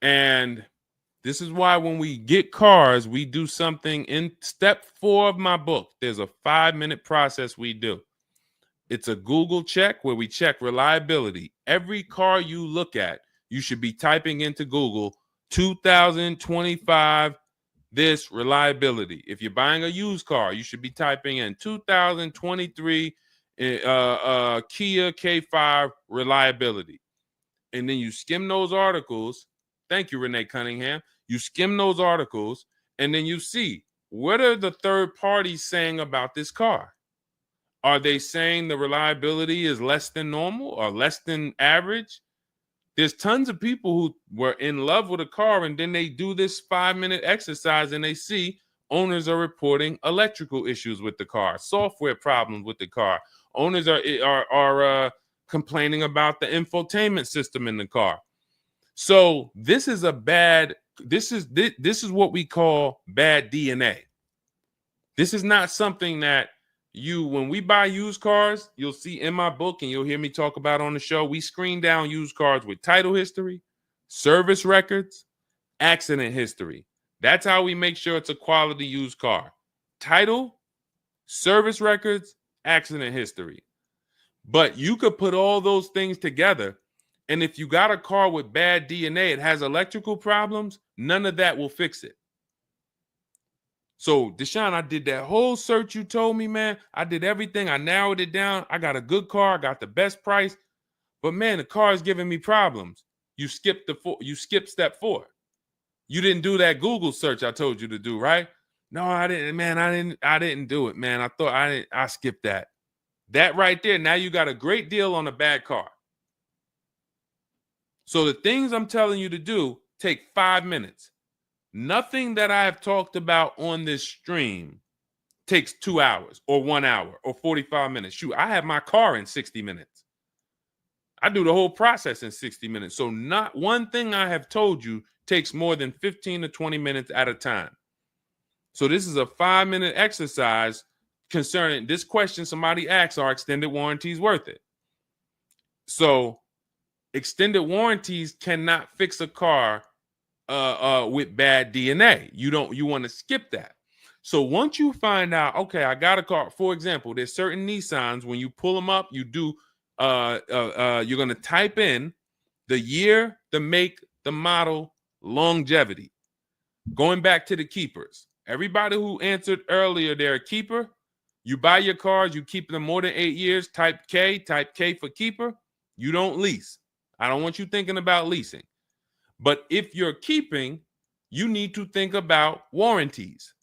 And this is why when we get cars, we do something in step 4 of my book. There's a 5-minute process we do. It's a Google check where we check reliability. Every car you look at, you should be typing into Google 2025 this reliability. If you're buying a used car, you should be typing in 2023 Kia K5 reliability. And then you skim those articles. Thank you, Renee Cunningham. You skim those articles, and then you see, what are the third parties saying about this car? Are they saying the reliability is less than normal or less than average? There's tons of people who were in love with a car, and then they do this 5-minute exercise and they see owners are reporting electrical issues with the car, software problems with the car. Owners are complaining about the infotainment system in the car. So this is this is what we call bad DNA. This is not something that when we buy used cars, you'll see in my book and you'll hear me talk about on the show. We screen down used cars with title history, service records, accident history. That's how we make sure it's a quality used car. Title, service records, accident history. But you could put all those things together, and if you got a car with bad DNA, it has electrical problems, none of that will fix it. So, Deshone, I did that whole search you told me, man. I did everything. I narrowed it down. I got a good car. I got the best price. But, man, the car is giving me problems. You skipped step 4. You didn't do that Google search I told you to do, right? No, I didn't, man. I didn't do it, man. I skipped that. That right there, now you got a great deal on a bad car. So the things I'm telling you to do take 5 minutes. Nothing that I have talked about on this stream takes 2 hours or 1 hour or 45 minutes. Shoot, I have my car in 60 minutes. I do the whole process in 60 minutes. So not one thing I have told you takes more than 15 to 20 minutes at a time. So this is a 5-minute exercise concerning this question somebody asks, are extended warranties worth it? So extended warranties cannot fix a car with bad DNA. You want to skip that. So once you find out, okay, I got a car. For example, there's certain Nissans, when you pull them up, you do you're going to type in the year, the make, the model, longevity. Going back to the keepers. Everybody who answered earlier, they're a keeper. You buy your cars, you keep them more than 8 years, type K for keeper. You don't lease. I don't want you thinking about leasing. But if you're keeping, you need to think about warranties.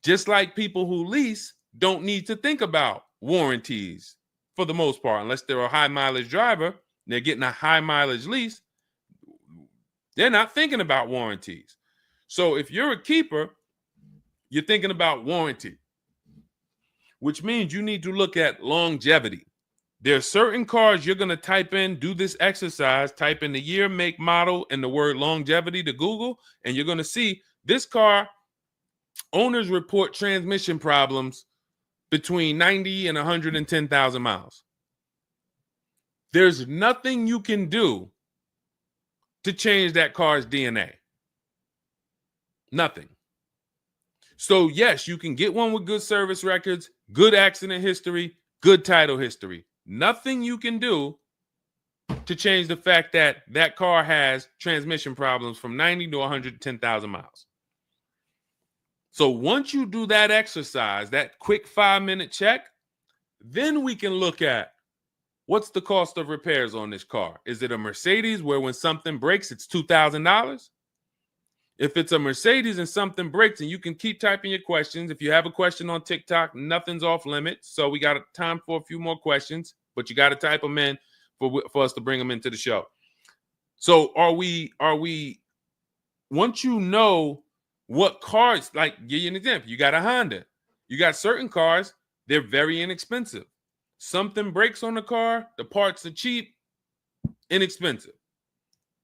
Just like people who lease don't need to think about warranties for the most part, unless they're a high mileage driver, they're getting a high mileage lease, they're not thinking about warranties. So if you're a keeper, you're thinking about warranty, which means you need to look at longevity. There are certain cars you're going to type in, do this exercise, type in the year, make, model, and the word longevity to Google, and you're going to see this car, owners report transmission problems between 90 and 110,000 miles. There's nothing you can do to change that car's DNA. Nothing. So yes, you can get one with good service records, good accident history, good title history. Nothing you can do to change the fact that that car has transmission problems from 90 to 110,000 miles. So once you do that exercise, that quick 5-minute check, then we can look at what's the cost of repairs on this car? Is it a Mercedes where when something breaks, it's $2,000? If it's a Mercedes and something breaks, and you can keep typing your questions. If you have a question on TikTok, nothing's off limits. So we got time for a few more questions, but you got to type them in for us to bring them into the show. So are we, once you know what cars, like give you an example, you got a Honda, you got certain cars, they're very inexpensive. Something breaks on the car, the parts are cheap, inexpensive.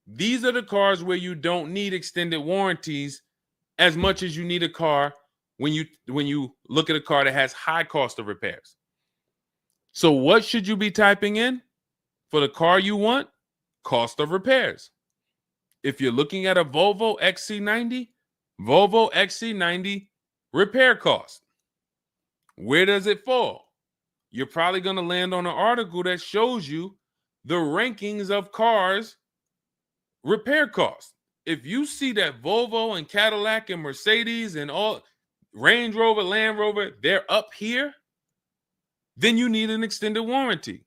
These are the cars where you don't need extended warranties as much as you need a car when you look at a car that has high cost of repairs. So what should you be typing in for the car you want? Cost of repairs. If you're looking at a Volvo XC90, Volvo XC90 repair cost. Where does it fall? You're probably going to land on an article that shows you the rankings of cars repair costs. If you see that Volvo and Cadillac and Mercedes and all Range Rover, Land Rover, they're up here, then you need an extended warranty.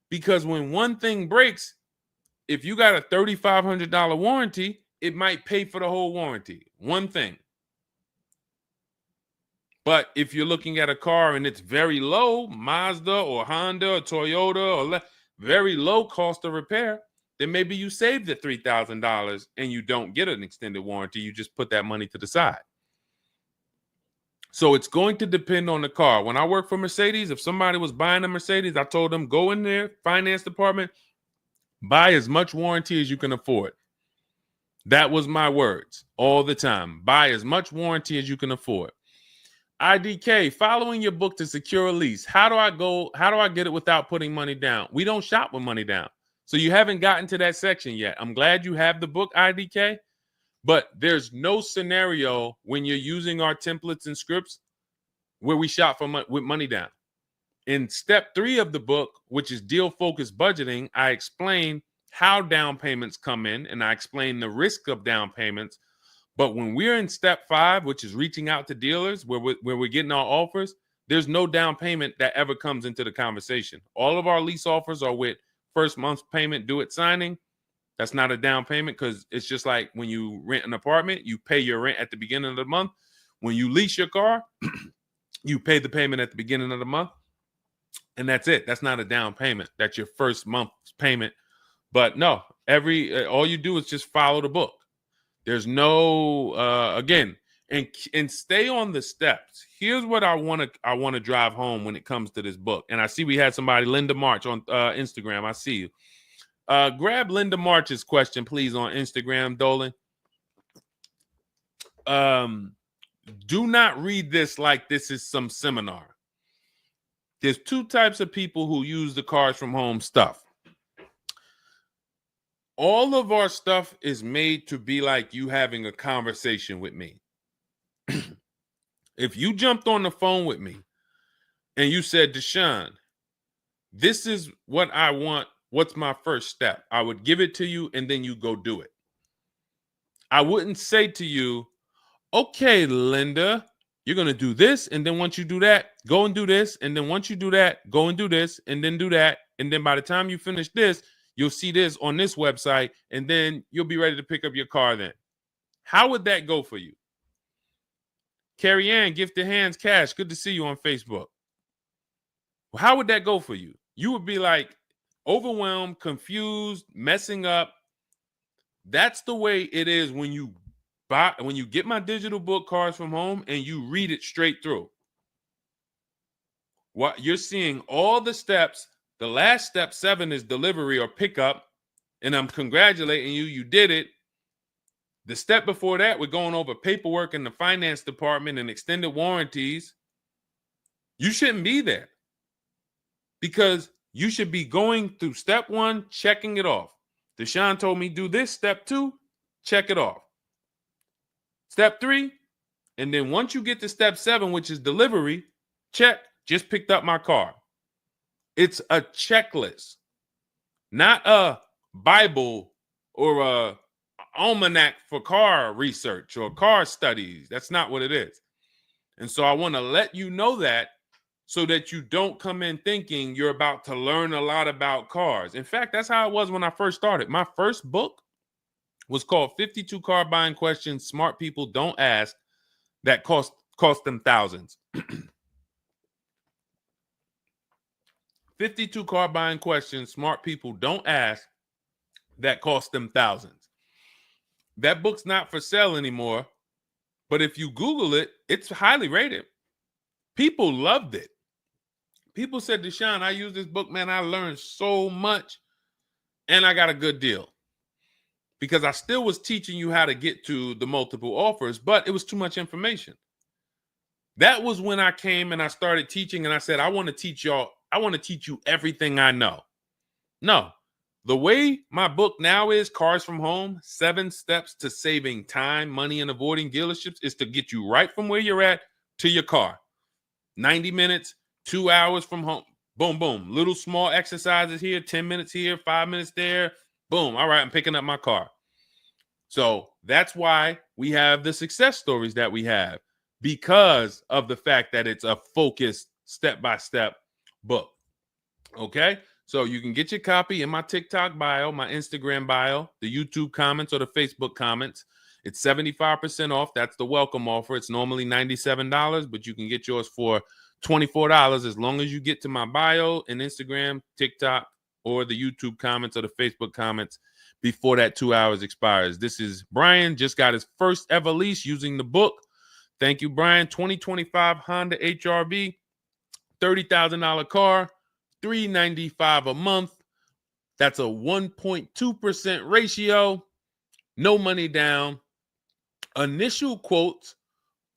Because when one thing breaks, if you got a $3,500 warranty, it might pay for the whole warranty. One thing. But if you're looking at a car and it's very low, Mazda or Honda or Toyota or very low cost of repair, then maybe you save the $3,000 and you don't get an extended warranty. You just put that money to the side. So it's going to depend on the car. When I worked for Mercedes, if somebody was buying a Mercedes, I told them, go in there, finance department, buy as much warranty as you can afford. That was my words all the time. Buy as much warranty as you can afford. IDK, following your book to secure a lease. How do I get it without putting money down? We don't shop with money down. So you haven't gotten to that section yet. I'm glad you have the book, IDK, but there's no scenario when you're using our templates and scripts where we shop for with money down. In step 3 of the book, which is deal-focused budgeting, I explain how down payments come in, and I explain the risk of down payments. But when we're in step 5, which is reaching out to dealers, where we're getting our offers, there's no down payment that ever comes into the conversation. All of our lease offers are with first month's payment due at signing. That's not a down payment because it's just like when you rent an apartment, you pay your rent at the beginning of the month. When you lease your car, you pay the payment at the beginning of the month. And that's it. That's not a down payment. That's your first month's payment. But no, all you do is just follow the book. There's no again, and stay on the steps. Here's what I want to drive home when it comes to this book. And I see we had somebody, Linda March, on Instagram. I see you. Grab Linda March's question, please, on Instagram, Dolan. Do not read this like this is some seminar. There's 2 types of people who use the Cars from Home stuff. All of our stuff is made to be like you having a conversation with me. If you jumped on the phone with me and you said, Deshone, this is what I want. What's my first step? I would give it to you and then you go do it. I wouldn't say to you, okay, Linda, you're going to do this. And then once you do that, go and do this. And then once you do that, go and do this and then do that. And then by the time you finish this, you'll see this on this website, and then you'll be ready to pick up your car then. How would that go for you? Carrie Ann, Gifted Hands Cash, good to see you on Facebook. Well, how would that go for you? You would be like overwhelmed, confused, messing up. That's the way it is when you get my digital book, Cars from Home, and you read it straight through. What you're seeing all the steps. The last step 7 is delivery or pickup, and I'm congratulating you. You did it. The step before that, we're going over paperwork in the finance department and extended warranties. You shouldn't be there because you should be going through step 1, checking it off. Deshone told me do this. Step 2, check it off. Step 3, and then once you get to step 7, which is delivery, check, just picked up my car. It's a checklist, not a Bible or a almanac for car research or car studies. That's not what it is. And so I want to let you know that so that you don't come in thinking you're about to learn a lot about cars. In fact, that's how it was when I first started. My first book was called 52 Car Buying Questions Smart People Don't Ask that cost them thousands. 52 car buying questions smart people don't ask that cost them thousands. That book's not for sale anymore, but if you Google it, it's highly rated. People loved it. People said, Deshone, I use this book, man. I learned so much and I got a good deal. Because I still was teaching you how to get to the multiple offers, but it was too much information. That was when I came and I started teaching and I said, I want to teach you everything I know. No, the way my book now is, Cars from Home, 7 Steps to Saving Time, Money, and Avoiding Dealerships, is to get you right from where you're at to your car. 90 minutes, 2 hours from home. Boom, boom. Little small exercises here, 10 minutes here, 5 minutes there. Boom. All right, I'm picking up my car. So that's why we have the success stories that we have, because of the fact that it's a focused step-by-step book. Okay? So you can get your copy in my TikTok bio, my Instagram bio, the YouTube comments, or the Facebook comments. It's 75% off. That's the welcome offer. It's normally $97, but you can get yours for $24 as long as you get to my bio and Instagram, TikTok, or the YouTube comments or the Facebook comments before that 2 hours expires. This is Brian, just got his first ever lease using the book. Thank you, Brian. 2025 Honda HRV, $30,000 car, $395 a month. That's a 1.2% ratio. No money down. Initial quotes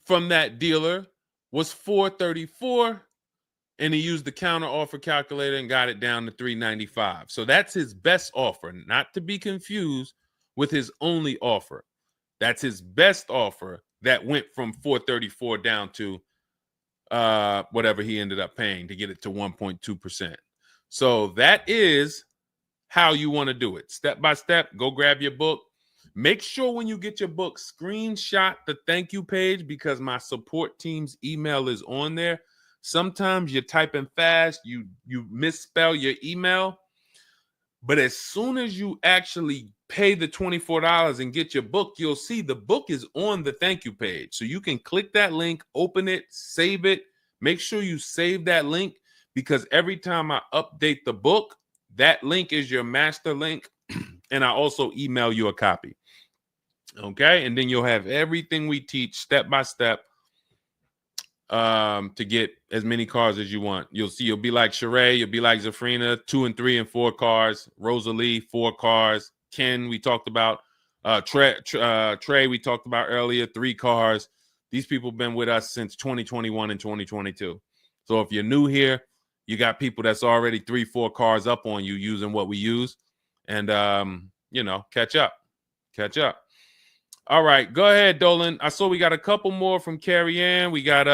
from that dealer was $434, and he used the counter offer calculator and got it down to $395. So that's his best offer, not to be confused with his only offer. That's his best offer that went from $434 down to whatever he ended up paying to get it to 1.2%. So that is how you want to do it. Step by step, go grab your book. Make sure when you get your book, screenshot the thank you page, because my support team's email is on there. Sometimes you're typing fast, you misspell your email, but as soon as you actually pay the $24 and get your book, you'll see the book is on the thank you page. So you can click that link, open it, save it. Make sure you save that link, because every time I update the book, that link is your master link, and I also email you a copy. Okay, and then you'll have everything we teach step by step to get as many cars as you want. You'll see, you'll be like Sheree, you'll be like Zafrina, 2 and 3 and 4 cars. Rosalie, 4 cars. Ken, we talked about. Trey, we talked about earlier, 3 cars. These people have been with us since 2021 and 2022. So if you're new here, you got people that's already 3, 4 cars up on you using what we use, and catch up. All right, go ahead, Dolan. I saw we got a couple more from Carrie Ann. We got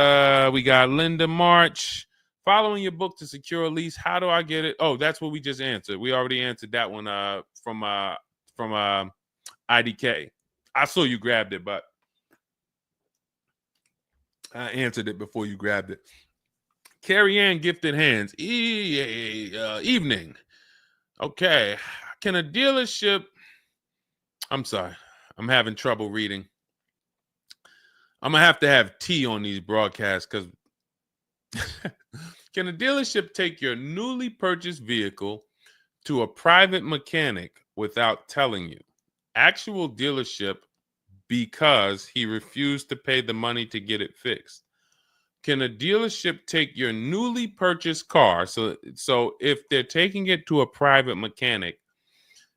Linda March. Following your book to secure a lease, how do I get it? Oh, that's what we just answered. We already answered that one from IDK. I saw you grabbed it, but I answered it before you grabbed it. Carrie Ann Gifted Hands. Evening. Okay. Can a dealership... I'm sorry. I'm having trouble reading. I'm going to have tea on these broadcasts, because can a dealership take your newly purchased vehicle to a private mechanic without telling you? Actual dealership, because he refused to pay the money to get it fixed. Can a dealership take your newly purchased car? So if they're taking it to a private mechanic,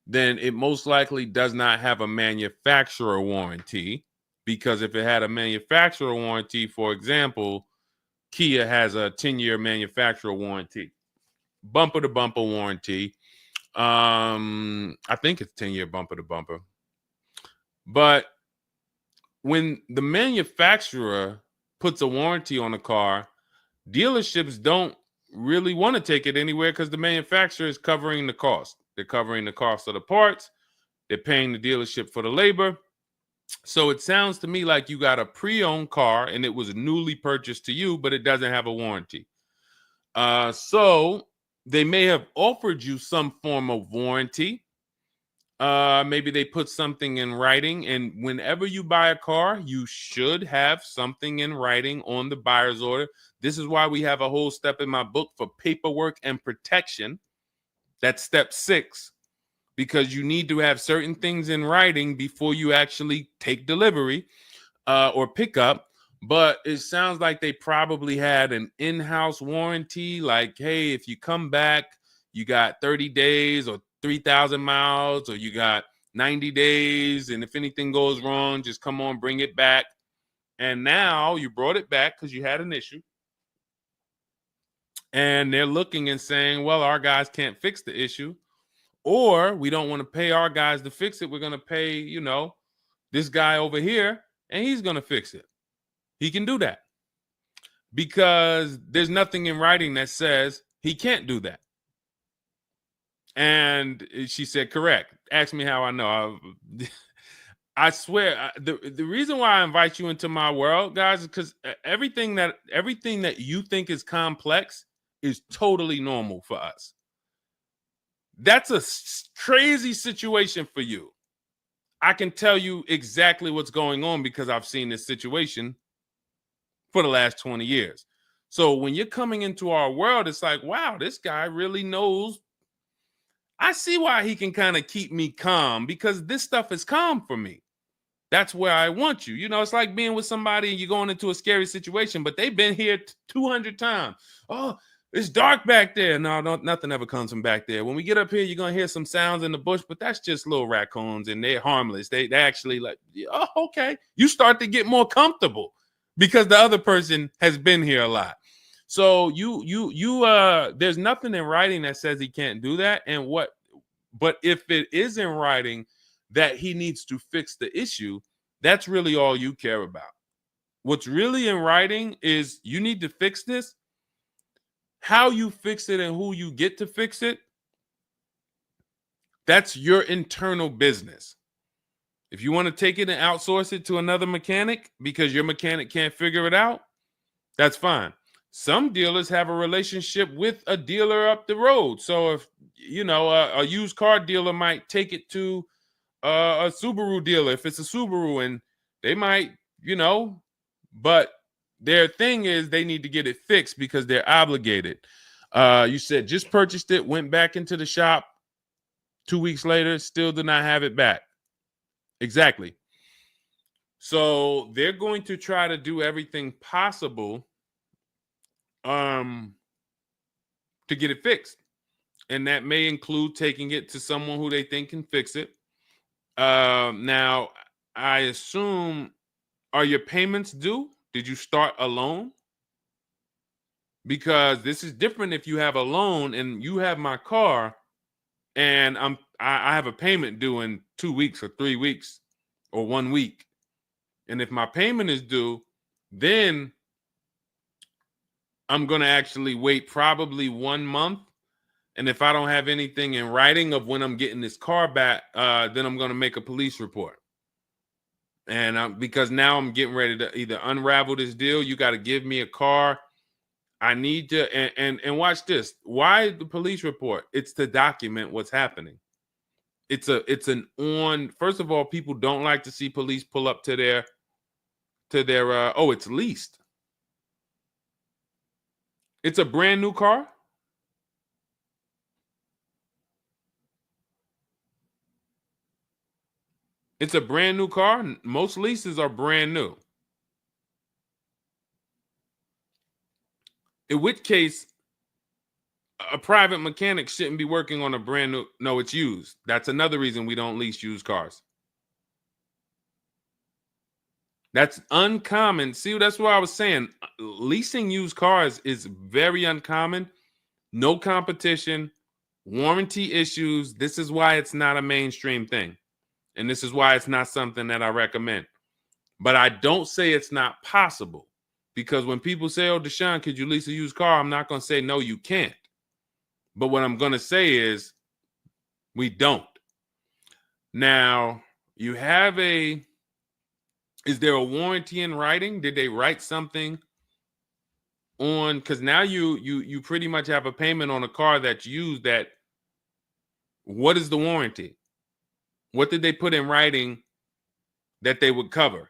then it most likely does not have a manufacturer warranty, because if it had a manufacturer warranty, for example, Kia has a 10-year manufacturer warranty, bumper to bumper warranty. I think it's 10-year bumper to bumper. But when the manufacturer puts a warranty on a car, dealerships don't really want to take it anywhere, because the manufacturer is covering the cost. They're covering the cost of the parts. They're paying the dealership for the labor. So it sounds to me like you got a pre-owned car and it was newly purchased to you, but it doesn't have a warranty. So they may have offered you some form of warranty. Maybe they put something in writing, and whenever you buy a car, you should have something in writing on the buyer's order. This is why we have a whole step in my book for paperwork and protection. That's step 6, because you need to have certain things in writing before you actually take delivery or pick up. But it sounds like they probably had an in-house warranty, like, hey, if you come back, you got 30 days or 3,000 miles, or you got 90 days, and if anything goes wrong, just come on, bring it back. And now you brought it back because you had an issue, and they're looking and saying, well, our guys can't fix the issue, or we don't want to pay our guys to fix it. We're going to pay, this guy over here, and he's going to fix it. He can do that because there's nothing in writing that says he can't do that. And she said, correct. Ask me how I know. I swear, the reason why I invite you into my world, guys, is because everything that you think is complex is totally normal for us. That's a crazy situation for you. I can tell you exactly what's going on because I've seen this situation for the last 20 years. So when you're coming into our world, it's like, wow, this guy really knows. I see why he can kind of keep me calm, because this stuff is calm for me. That's where I want you. It's like being with somebody and you're going into a scary situation, but they've been here 200 times. Oh, it's dark back there. No, nothing ever comes from back there. When we get up here, you're going to hear some sounds in the bush, but that's just little raccoons and they're harmless. They actually like, oh, okay. You start to get more comfortable because the other person has been here a lot. So there's nothing in writing that says he can't do that. But if it is in writing that he needs to fix the issue, that's really all you care about. What's really in writing is you need to fix this. How you fix it and who you get to fix it, that's your internal business. If you want to take it and outsource it to another mechanic because your mechanic can't figure it out, that's fine. Some dealers have a relationship with a dealer up the road. So if, a used car dealer might take it to a Subaru dealer if it's a Subaru, and they might, but their thing is they need to get it fixed because they're obligated. You said just purchased it, went back into the shop 2 weeks later, still did not have it back. Exactly. So they're going to try to do everything possible to get it fixed. And that may include taking it to someone who they think can fix it. Now, I assume, are your payments due? Did you start a loan? Because this is different if you have a loan and you have my car and I have a payment due in 2 weeks or 3 weeks or 1 week. And if my payment is due, then I'm going to actually wait probably 1 month. And if I don't have anything in writing of when I'm getting this car back, then I'm going to make a police report. And because now I'm getting ready to either unravel this deal. You got to give me a car. I need to, and watch this. Why the police report? It's to document what's happening. First of all, people don't like to see police pull up to their, it's leased. It's a brand new car. It's a brand new car. Most leases are brand new. In which case, a private mechanic shouldn't be working on a brand new. No, it's used. That's another reason we don't lease used cars. That's uncommon. See, that's what I was saying. Leasing used cars is very uncommon. No competition, warranty issues. This is why it's not a mainstream thing. And this is why it's not something that I recommend. But I don't say it's not possible. Because when people say, oh, Deshone, could you lease a used car? I'm not going to say, no, you can't. But what I'm going to say is we don't. Now, you have is there a warranty in writing? Did they write something on, because now you pretty much have a payment on a car that's used. That what is the warranty? What did they put in writing that they would cover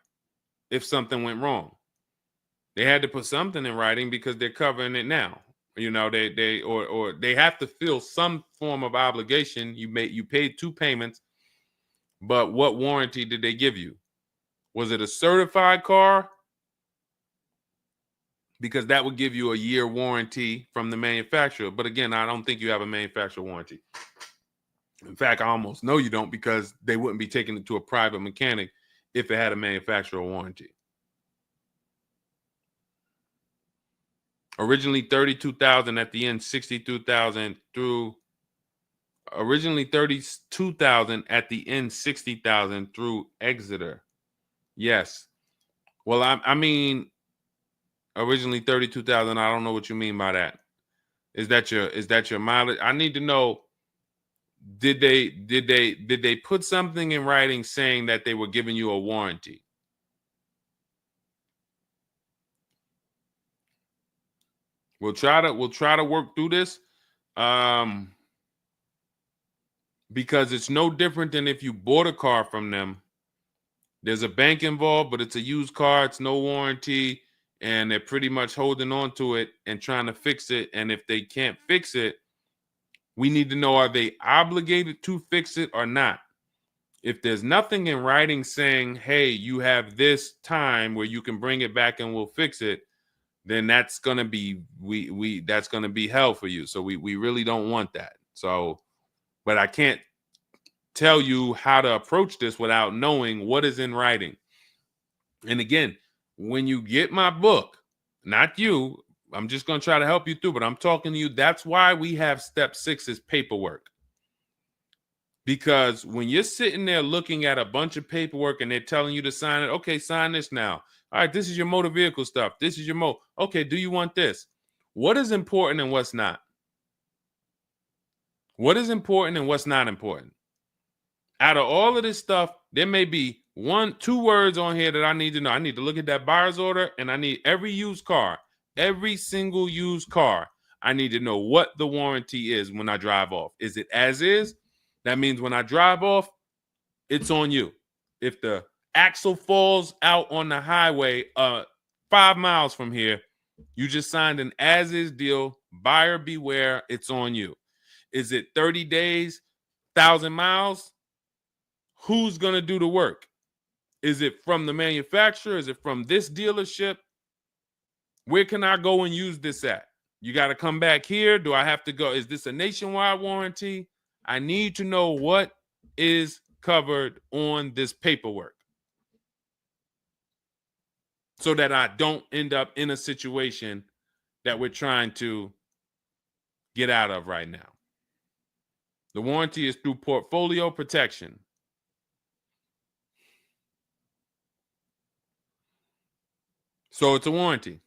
if something went wrong? They had to put something in writing because they're covering it now. You know, or they have to fill some form of obligation. You paid 2 payments, but what warranty did they give you? Was it a certified car? Because that would give you a year warranty from the manufacturer. But again, I don't think you have a manufacturer warranty. In fact, I almost know you don't, because they wouldn't be taking it to a private mechanic if it had a manufacturer warranty. Originally 32,000, at the end 62,000 through. Originally 32,000, at the end 60,000 through Exeter. Yes. Well, I mean, originally 32,000. I don't know what you mean by that. Is that your mileage? I need to know. Did they put something in writing saying that they were giving you a warranty? We'll try to work through this, because it's no different than if you bought a car from them. There's a bank involved, but it's a used car. It's no warranty, and they're pretty much holding on to it and trying to fix it. And if they can't fix it, we need to know, are they obligated to fix it or not? If there's nothing in writing saying, hey, you have this time where you can bring it back and we'll fix it, then that's gonna be that's gonna be hell for you. So we really don't want that. So, but I can't tell you how to approach this without knowing what is in writing. And again, when you get my book, not you, I'm just gonna try to help you through, but I'm talking to you. That's why we have step 6 is paperwork. Because when you're sitting there looking at a bunch of paperwork and they're telling you to sign it, okay, sign this now. All right, this is your motor vehicle stuff. This is your okay, do you want this? What is important and what's not? What is important and what's not important? Out of all of this stuff, there may be 1-2 words on here that I need to know. I need to look at that buyer's order, and I need every used car, every single used car. I need to know what the warranty is when I drive off. Is it as is? That means when I drive off, it's on you. If the axle falls out on the highway 5 miles from here, you just signed an as-is deal. Buyer beware, it's on you. Is it 30 days, 1,000 miles? Who's going to do the work? Is it from the manufacturer? Is it from this dealership? Where can I go and use this at? You got to come back here. Do I have to go? Is this a nationwide warranty? I need to know what is covered on this paperwork so that I don't end up in a situation that we're trying to get out of right now. The warranty is through portfolio protection. So it's a warranty.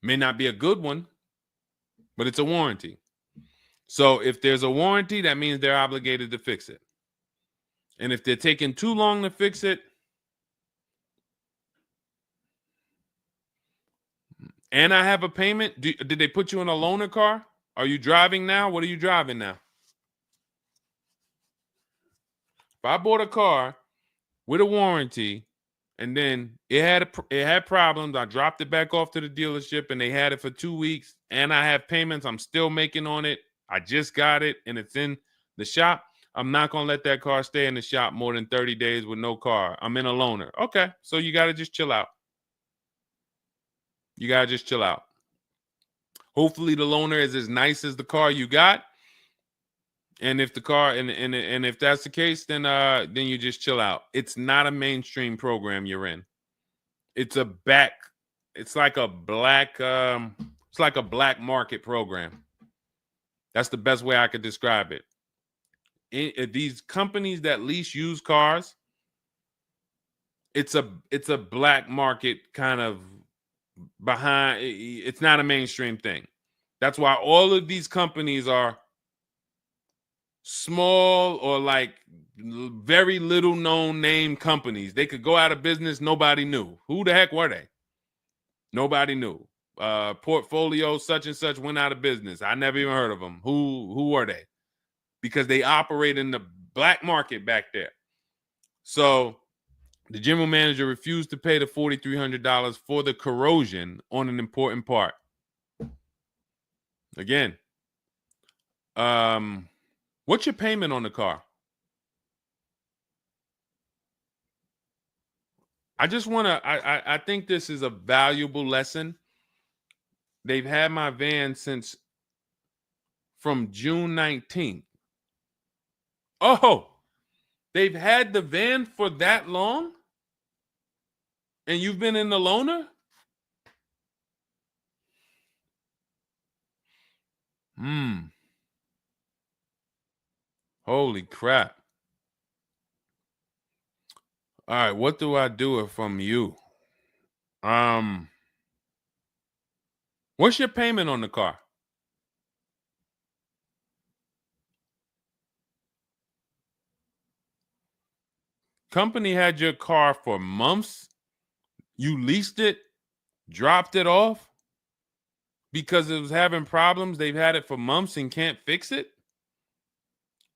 May not be a good one, but it's a warranty. So if there's a warranty, that means they're obligated to fix it. And if they're taking too long to fix it, and I have a payment, did they put you in a loaner car? Are you driving now? What are you driving now? If I bought a car with a warranty and then it had problems, I dropped it back off to the dealership and they had it for 2 weeks, and I have payments I'm still making on it, I just got it and it's in the shop, I'm not going to let that car stay in the shop more than 30 days with no car. I'm in a loaner. Okay, so you got to just chill out. You got to just chill out. Hopefully the loaner is as nice as the car you got. And if the car and if that's the case, then you just chill out. It's not a mainstream program you're in. It's like a black market program. That's the best way I could describe it. These companies that lease used cars, it's a black market kind of behind. It's not a mainstream thing. That's why all of these companies are small or like very little known name companies. They could go out of business. Nobody knew. Who the heck were they? Nobody knew. portfolio such and such went out of business. I never even heard of them. Who are they? Because they operate in the black market back there. So the general manager refused to pay the $4,300 for the corrosion on an important part. Again, what's your payment on the car? I just want to, I think this is a valuable lesson. They've had my van since from June 19th. Oh, they've had the van for that long? And you've been in the loaner? Holy crap. All right, what do I do from you? What's your payment on the car? Company had your car for months. You leased it, dropped it off because it was having problems. They've had it for months and can't fix it.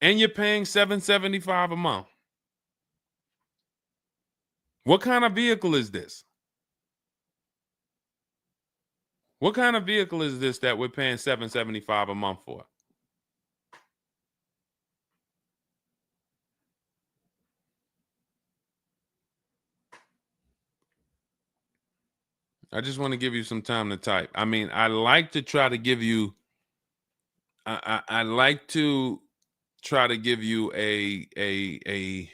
And you're paying $775 a month. What kind of vehicle is this? What kind of vehicle is this that we're paying $775 a month for? I just want to give you some time to type. I mean, I like to try to give you, I like to try to give you a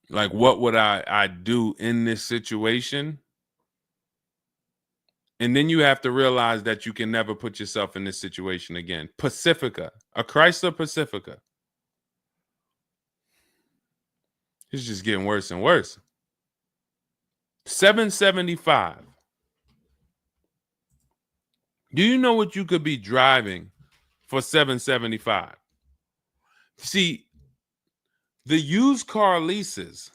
like, what would I do in this situation? And then you have to realize that you can never put yourself in this situation again. Pacifica, a Chrysler Pacifica. It's just getting worse and worse. $775. Do you know what you could be driving for $775? See, the used car leases.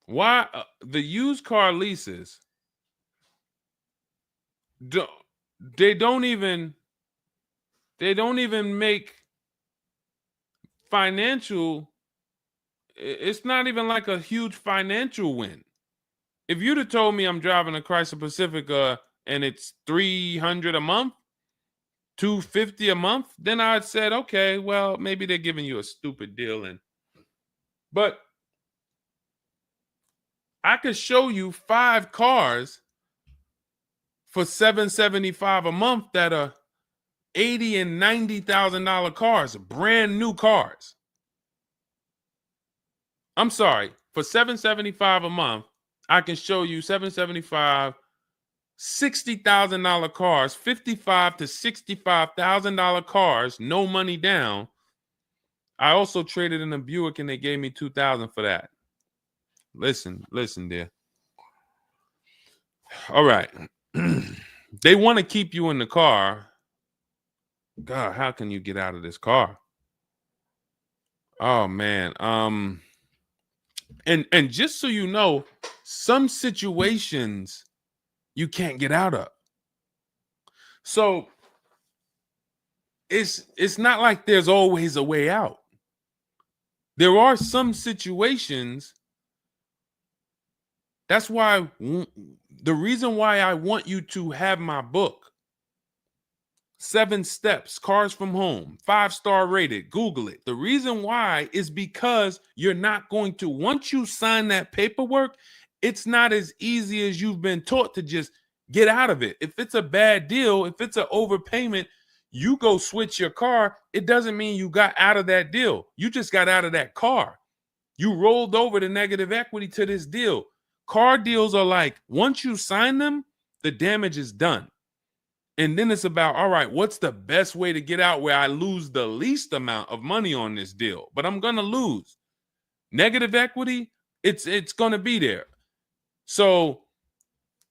Why the used car leases? They don't even make financial. It's not even like a huge financial win. If you'd have told me I'm driving a Chrysler Pacifica and it's $300 a month, $250 a month, then I'd said, okay, well, maybe they're giving you a stupid deal. But I could show you 5 cars for $775 a month that are $80,000 and $90,000 cars, brand new cars. I'm sorry, for $775 a month, I can show you $775, $60,000 cars, $55,000 to $65,000 cars, no money down. I also traded in a Buick and they gave me $2,000 for that. Listen, dear. All right. They want to keep you in the car. God, how can you get out of this car? Oh man. And just so you know, some situations you can't get out of. So it's not like there's always a way out. There are some situations. That's why the reason why I want you to have my book, 7 Steps, Cars from Home, 5-star rated, Google it. The reason why is because you're not going to, once you sign that paperwork, it's not as easy as you've been taught to just get out of it. If it's a bad deal, if it's an overpayment, you go switch your car, it doesn't mean you got out of that deal. You just got out of that car. You rolled over the negative equity to this deal. Car deals are like, once you sign them, the damage is done. And then it's about, all right, what's the best way to get out where I lose the least amount of money on this deal? But I'm going to lose. Negative equity, it's going to be there. So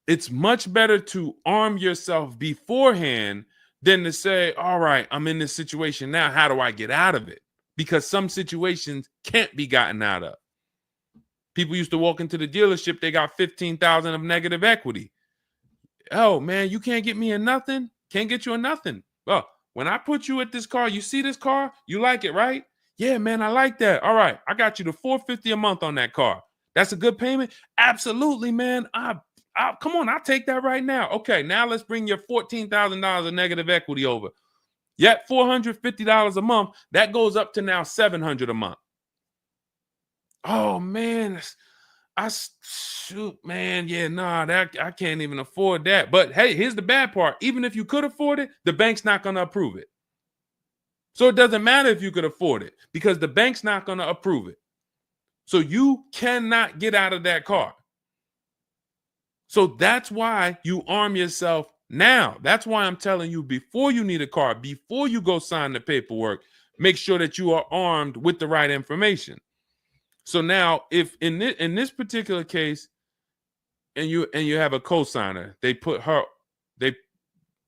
it's much better to arm yourself beforehand than to say, all right, I'm in this situation now. How do I get out of it? Because some situations can't be gotten out of. People used to walk into the dealership, they got 15,000 of negative equity. Oh man, you can't get me in nothing. Can't get you in nothing. Well, when I put you at this car, you see this car, you like it, right? Yeah, man, I like that. All right, I got you the $450 a month on that car. That's a good payment. Absolutely, man. Come on, I'll take that right now. Okay, now let's bring your $14,000 of negative equity over. Yet $450 a month. That goes up to now $700 a month. Oh man, shoot, man, yeah, nah, that I can't even afford that. But hey, here's the bad part. Even if you could afford it, the bank's not going to approve it. So it doesn't matter if you could afford it because the bank's not going to approve it. So you cannot get out of that car. So that's why you arm yourself now. That's why I'm telling you, before you need a car, before you go sign the paperwork, make sure that you are armed with the right information. So now, if in this particular case, and you have a cosigner,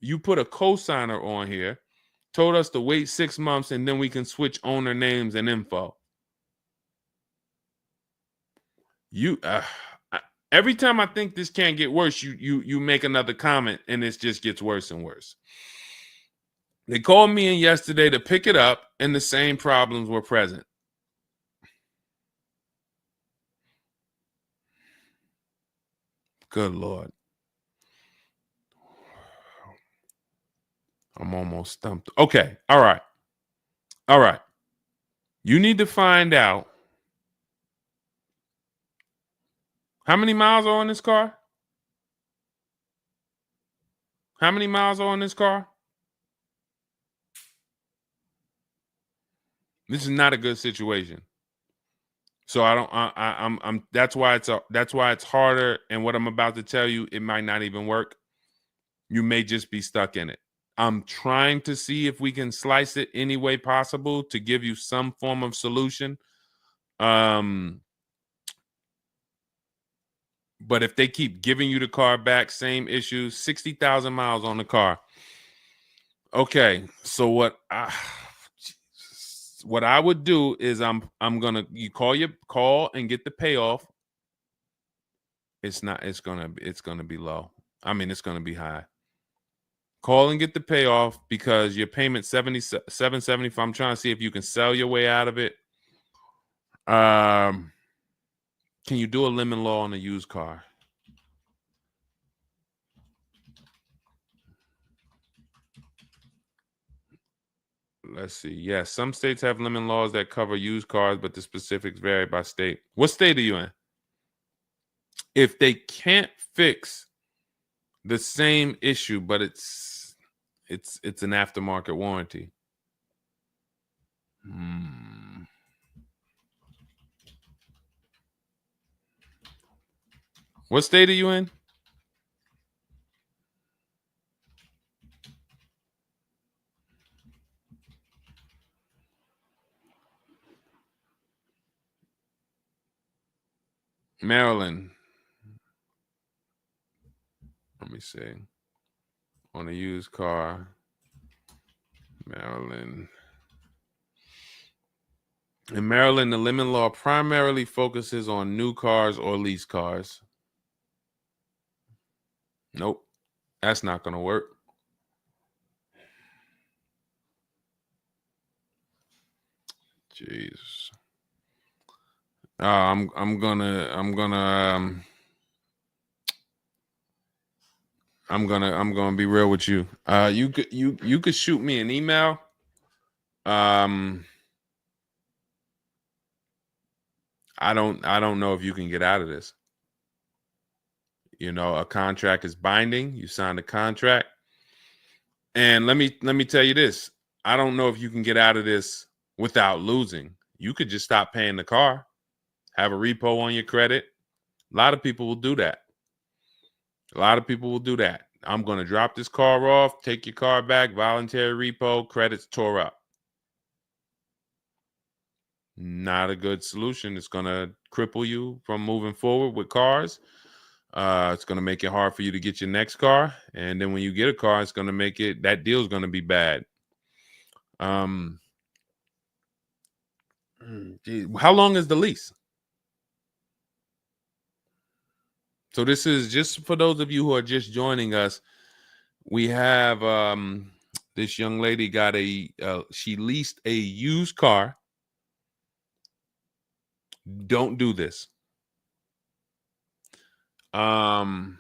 you put a cosigner on here, told us to wait 6 months, and then we can switch owner names and info. Every time I think this can't get worse, you make another comment, and it just gets worse and worse. They called me in yesterday to pick it up, and the same problems were present. Good Lord. I'm almost stumped. Okay. All right. All right. You need to find out how many miles are on this car? How many miles are on this car? This is not a good situation. So that's why it's harder. And what I'm about to tell you, it might not even work. You may just be stuck in it. I'm trying to see if we can slice it any way possible to give you some form of solution. But if they keep giving you the car back, same issues, 60,000 miles on the car. Okay, so what I would do is you call and get the payoff. It's gonna be low. I mean, it's gonna be high. Call and get the payoff because your payment $775. I'm trying to see if you can sell your way out of it. Can you do a lemon law on a used car? Let's see. Yes, some states have lemon laws that cover used cars, but the specifics vary by state. What state are you in? If they can't fix the same issue, but it's an aftermarket warranty. What state are you in? Maryland. Let me see. On a used car, Maryland. In Maryland, the lemon law primarily focuses on new cars or lease cars. Nope, that's not going to work. Jeez. I'm gonna be real with you. You could shoot me an email. I don't know if you can get out of this. You know, a contract is binding. You signed a contract. And let me tell you this. I don't know if you can get out of this without losing. You could just stop paying the car, have a repo on your credit. A lot of people will do that. I'm going to drop this car off, take your car back, voluntary repo, credits tore up. Not a good solution. It's going to cripple you from moving forward with cars. It's going to make it hard for you to get your next car. And then when you get a car, it's going to make that deal is going to be bad. Geez, how long is the lease? So this is just for those of you who are just joining us. We have this young lady got she leased a used car. Don't do this. And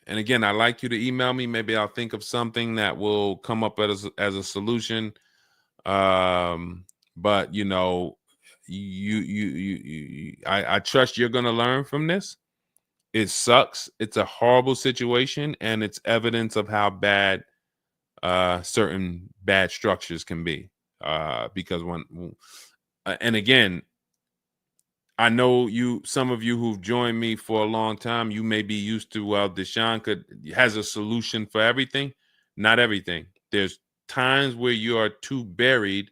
again, I'd like you to email me. Maybe I'll think of something that will come up as a solution. But you know, I trust you're gonna learn from this. It sucks. It's a horrible situation, and it's evidence of how bad certain bad structures can be. Because and again, I know some of you who've joined me for a long time, you may be used to, well, Deshone has a solution for everything. Not everything. There's times where you are too buried,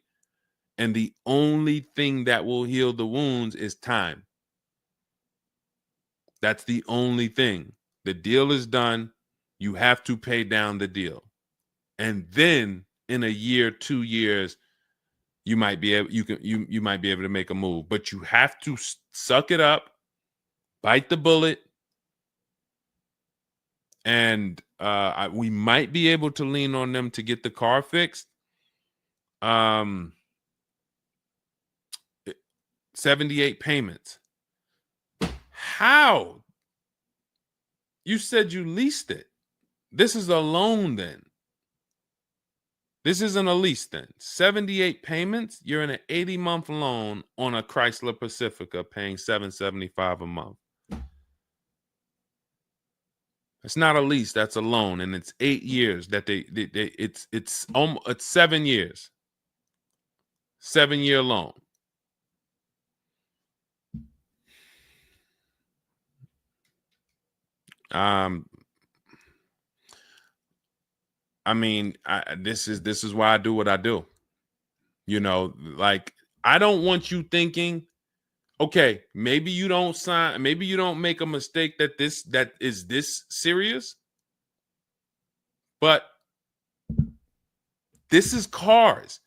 and the only thing that will heal the wounds is time. That's the only thing. The deal is done. You have to pay down the deal. And then in a year, 2 years, you might be able you might be able to make a move, but you have to suck it up, bite the bullet, and we might be able to lean on them to get the car fixed. 78 payments. How? You said you leased it. This is a loan then. This isn't a lease then. 78 payments. You're in an 80-month loan on a Chrysler Pacifica paying $775 a month. It's not a lease, that's a loan, and it's 8 years that it's 7 years. 7-year loan. I mean, this is why I do what I do. You know, like, I don't want you thinking, okay, maybe you don't sign, maybe you don't make a mistake that is this serious, but this is cars.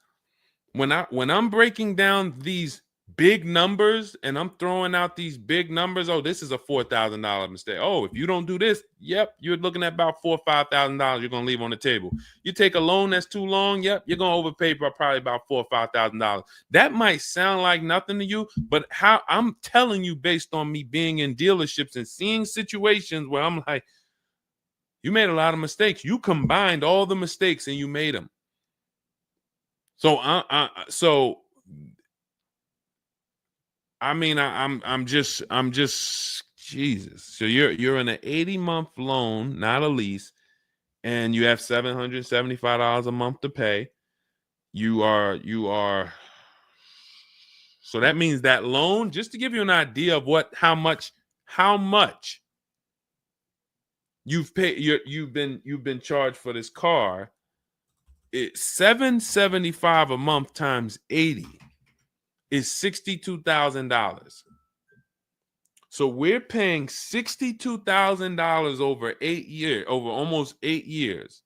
When I'm breaking down these big numbers and I'm throwing out these big numbers, oh, this is a $4,000 mistake. Oh, if you don't do this, yep, you're looking at about $4,000 or $5,000 you're gonna leave on the table. You take a loan that's too long, yep, you're gonna overpay by probably about $4,000 or $5,000. That might sound like nothing to you, but how I'm telling you based on me being in dealerships and seeing situations where I'm like, you made a lot of mistakes. You combined all the mistakes and you made them. So I'm just Jesus. So you're in an 80-month loan, not a lease, and you have $775 a month to pay. You are. So that means that loan, just to give you an idea of how much you've paid, you've been charged for this car. It's $775 a month times 80 is $62,000. So we're paying $62,000 over 8 years, over almost 8 years,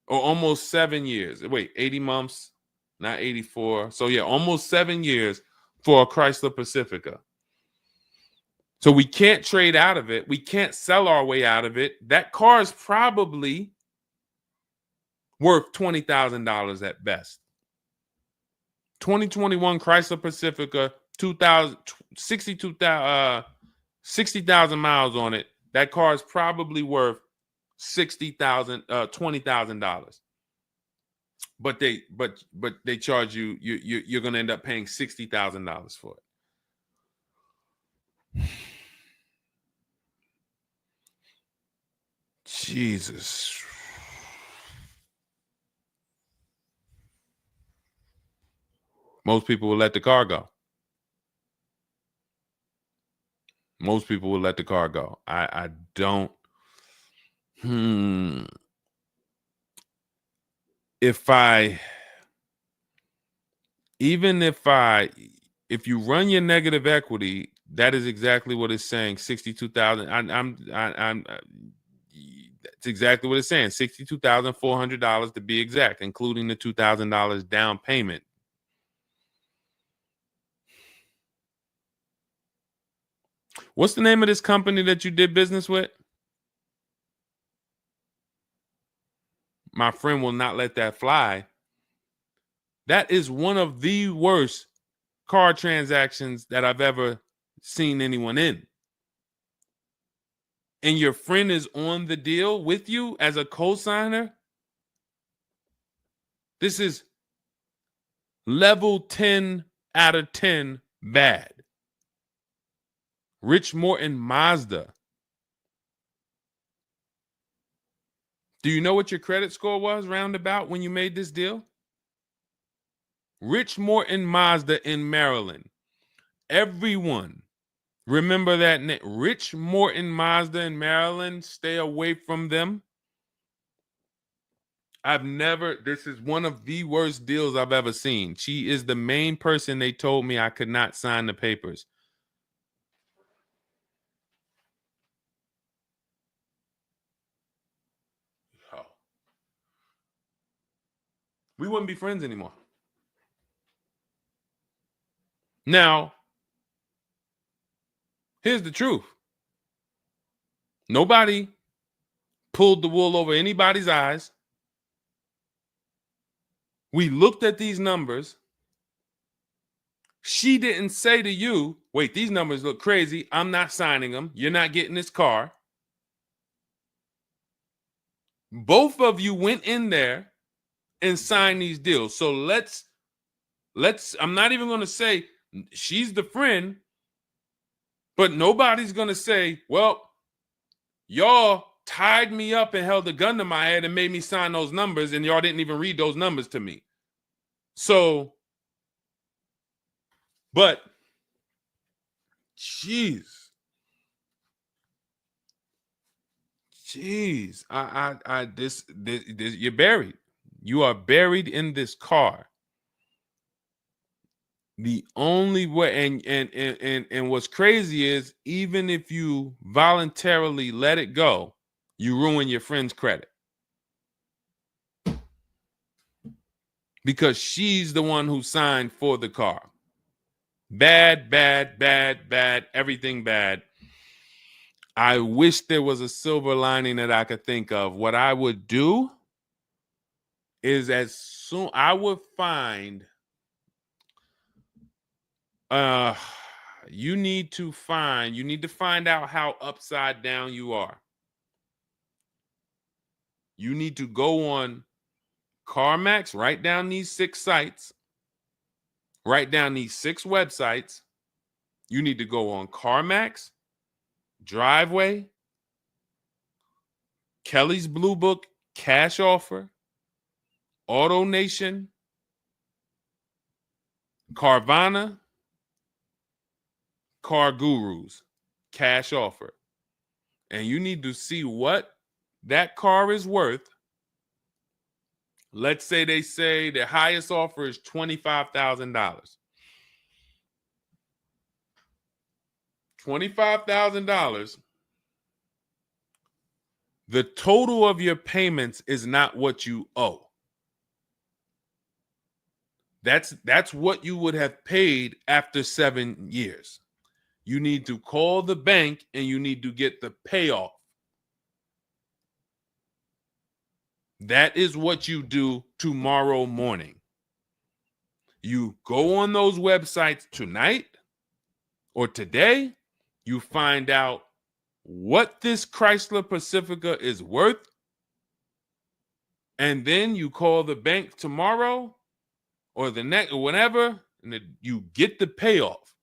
or almost 7 years. Wait, 80 months, not 84. So yeah, almost 7 years for a Chrysler Pacifica. So we can't trade out of it. We can't sell our way out of it. That car is probably worth $20,000 at best. 2021 Chrysler Pacifica, 60,000 miles on it. That car is probably worth $20,000. But they charge you're gonna end up paying $60,000 for it. Jesus. Most people will let the car go. Most people will let the car go. I don't. If you run your negative equity, that is exactly what it's saying. 62,000. It's exactly what it's saying. $62,400 to be exact, including the $2,000 down payment. What's the name of this company that you did business with? My friend will not let that fly. That is one of the worst car transactions that I've ever seen anyone in. And your friend is on the deal with you as a co-signer. This is level 10 out of 10 bad. Rich Morton Mazda. Do you know what your credit score was roundabout when you made this deal? Rich Morton Mazda in Maryland. Everyone remember that name. Rich Morton Mazda in Maryland. Stay away from them. This is one of the worst deals I've ever seen. She is the main person they told me I could not sign the papers. Oh. We wouldn't be friends anymore. Now, here's the truth. Nobody pulled the wool over anybody's eyes. We looked at these numbers. She didn't say to you, wait, these numbers look crazy. I'm not signing them. You're not getting this car. Both of you went in there and signed these deals. So let's I'm not even going to say she's the friend, but nobody's going to say, well, y'all tied me up and held a gun to my head and made me sign those numbers, and y'all didn't even read those numbers to me. So, but, jeez, this, you're buried. You are buried in this car. The only way, and what's crazy is, even if you voluntarily let it go, you ruin your friend's credit. Because she's the one who signed for the car. Bad, everything bad. I wish there was a silver lining that I could think of. What I would do is I would find, you need to find out how upside down you are. You need to go on CarMax, write down these 6 sites, write down these 6 websites. You need to go on CarMax, Driveway, Kelly's Blue Book, Cash Offer, Auto Nation, Carvana, Car Gurus, Cash Offer. And you need to see what that car is worth. Let's say they say the highest offer is $25,000. $25,000. The total of your payments is not what you owe. That's what you would have paid after 7 years. You need to call the bank and you need to get the payoff. That is what you do tomorrow morning. You go on those websites tonight or today. You find out what this Chrysler Pacifica is worth. And then you call the bank tomorrow or the next or whenever, and you get the payoff.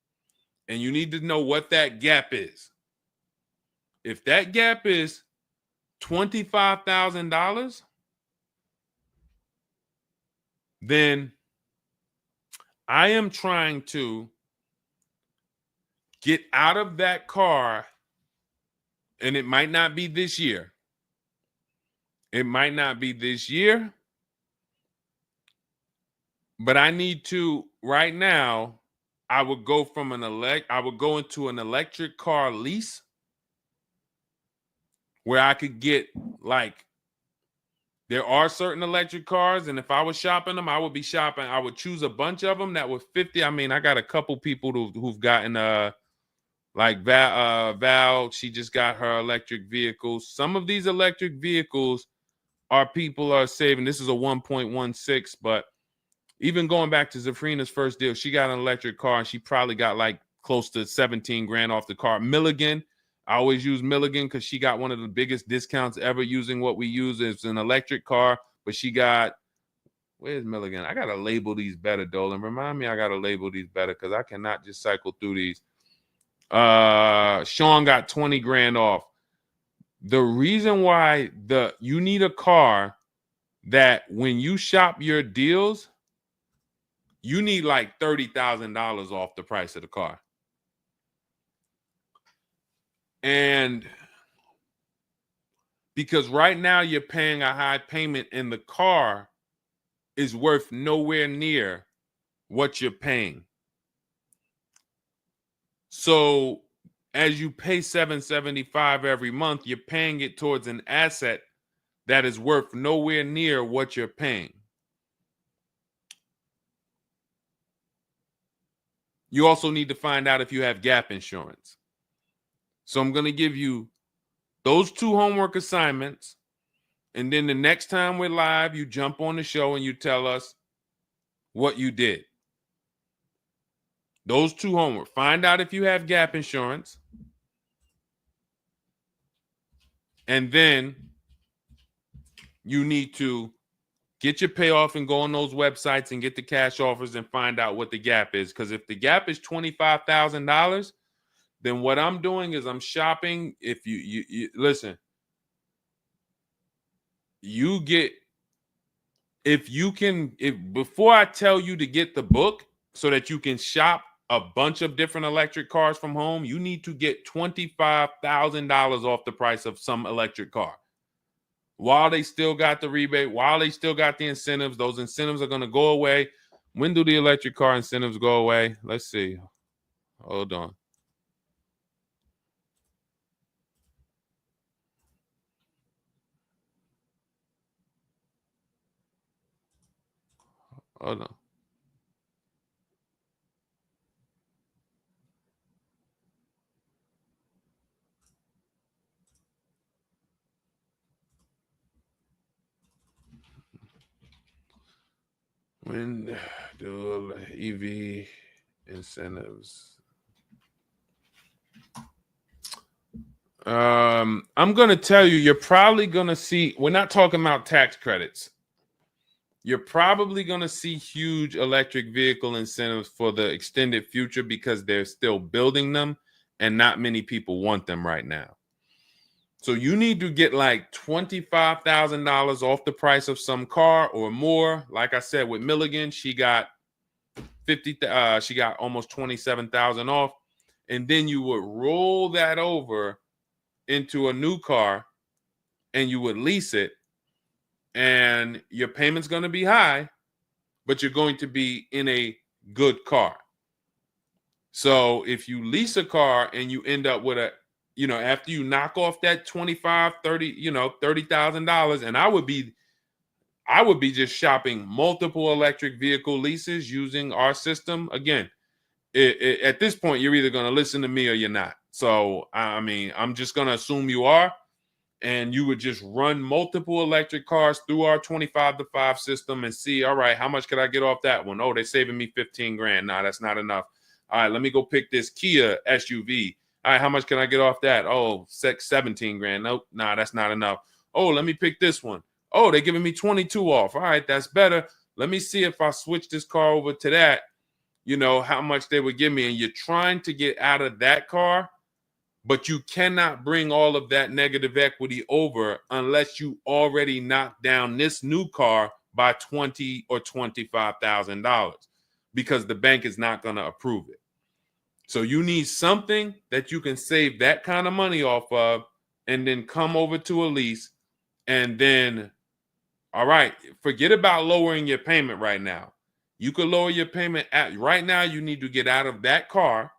And you need to know what that gap is. If that gap is $25,000, then I am trying to get out of that car, and it might not be this year. It might not be this year, but I need to right now. I would go into an electric car lease where I could get, like, there are certain electric cars, and if I was shopping them, I would choose a bunch of them that were 50. I mean, I got a couple people who've gotten Like Val, she just got her electric vehicle. Some of these electric vehicles people are saving. This is a 1.16, but even going back to Zafrina's first deal, she got an electric car and she probably got like close to 17 grand off the car. Milligan, I always use Milligan because she got one of the biggest discounts ever using what we use. It's an electric car, but she got, where's Milligan? I got to label these better, Dolan. Remind me I got to label these better because I cannot just cycle through these. Sean got 20 grand off. The reason why you need a car that when you shop your deals, you need like $30,000 off the price of the car. And because right now you're paying a high payment and the car is worth nowhere near what you're paying. So as you pay $775 every month, you're paying it towards an asset that is worth nowhere near what you're paying. You also need to find out if you have gap insurance. So I'm going to give you those 2 homework assignments. And then the next time we're live, you jump on the show and you tell us what you did. Those 2 homework. Find out if you have gap insurance. And then you need to get your payoff and go on those websites and get the cash offers and find out what the gap is. Because if the gap is $25,000, then what I'm doing is I'm shopping. If you listen, you get, if before I tell you to get the book so that you can shop a bunch of different electric cars from home, you need to get $25,000 off the price of some electric car. While they still got the rebate, while they still got the incentives, those incentives are going to go away. When do the electric car incentives go away? Let's see. Hold on. Hold on. When do EV incentives? I'm going to tell you, you're probably going to see, we're not talking about tax credits. You're probably going to see huge electric vehicle incentives for the extended future because they're still building them and not many people want them right now. So you need to get like $25,000 off the price of some car or more. Like I said, with Milligan, she got she got almost 27,000 off. And then you would roll that over into a new car and you would lease it. And your payment's going to be high, but you're going to be in a good car. So if you lease a car and you end up with after you knock off that 25, 30, $30,000, and I would be just shopping multiple electric vehicle leases using our system. Again, at this point, you're either going to listen to me or you're not. So, I mean, I'm just going to assume you are. And you would just run multiple electric cars through our 25-to-5 system and see, all right, how much could I get off that one? Oh, they're saving me 15 grand. Nah, that's not enough. All right, let me go pick this Kia SUV. All right, how much can I get off that? Oh, 17 grand. Nope, nah, that's not enough. Oh, let me pick this one. Oh, they're giving me 22 off. All right, that's better. Let me see if I switch this car over to that, how much they would give me. And you're trying to get out of that car, but you cannot bring all of that negative equity over unless you already knock down this new car by $20,000 or $25,000 because the bank is not going to approve it. So you need something that you can save that kind of money off of and then come over to a lease and then, all right, forget about lowering your payment right now. You could lower your payment right now. You need to get out of that car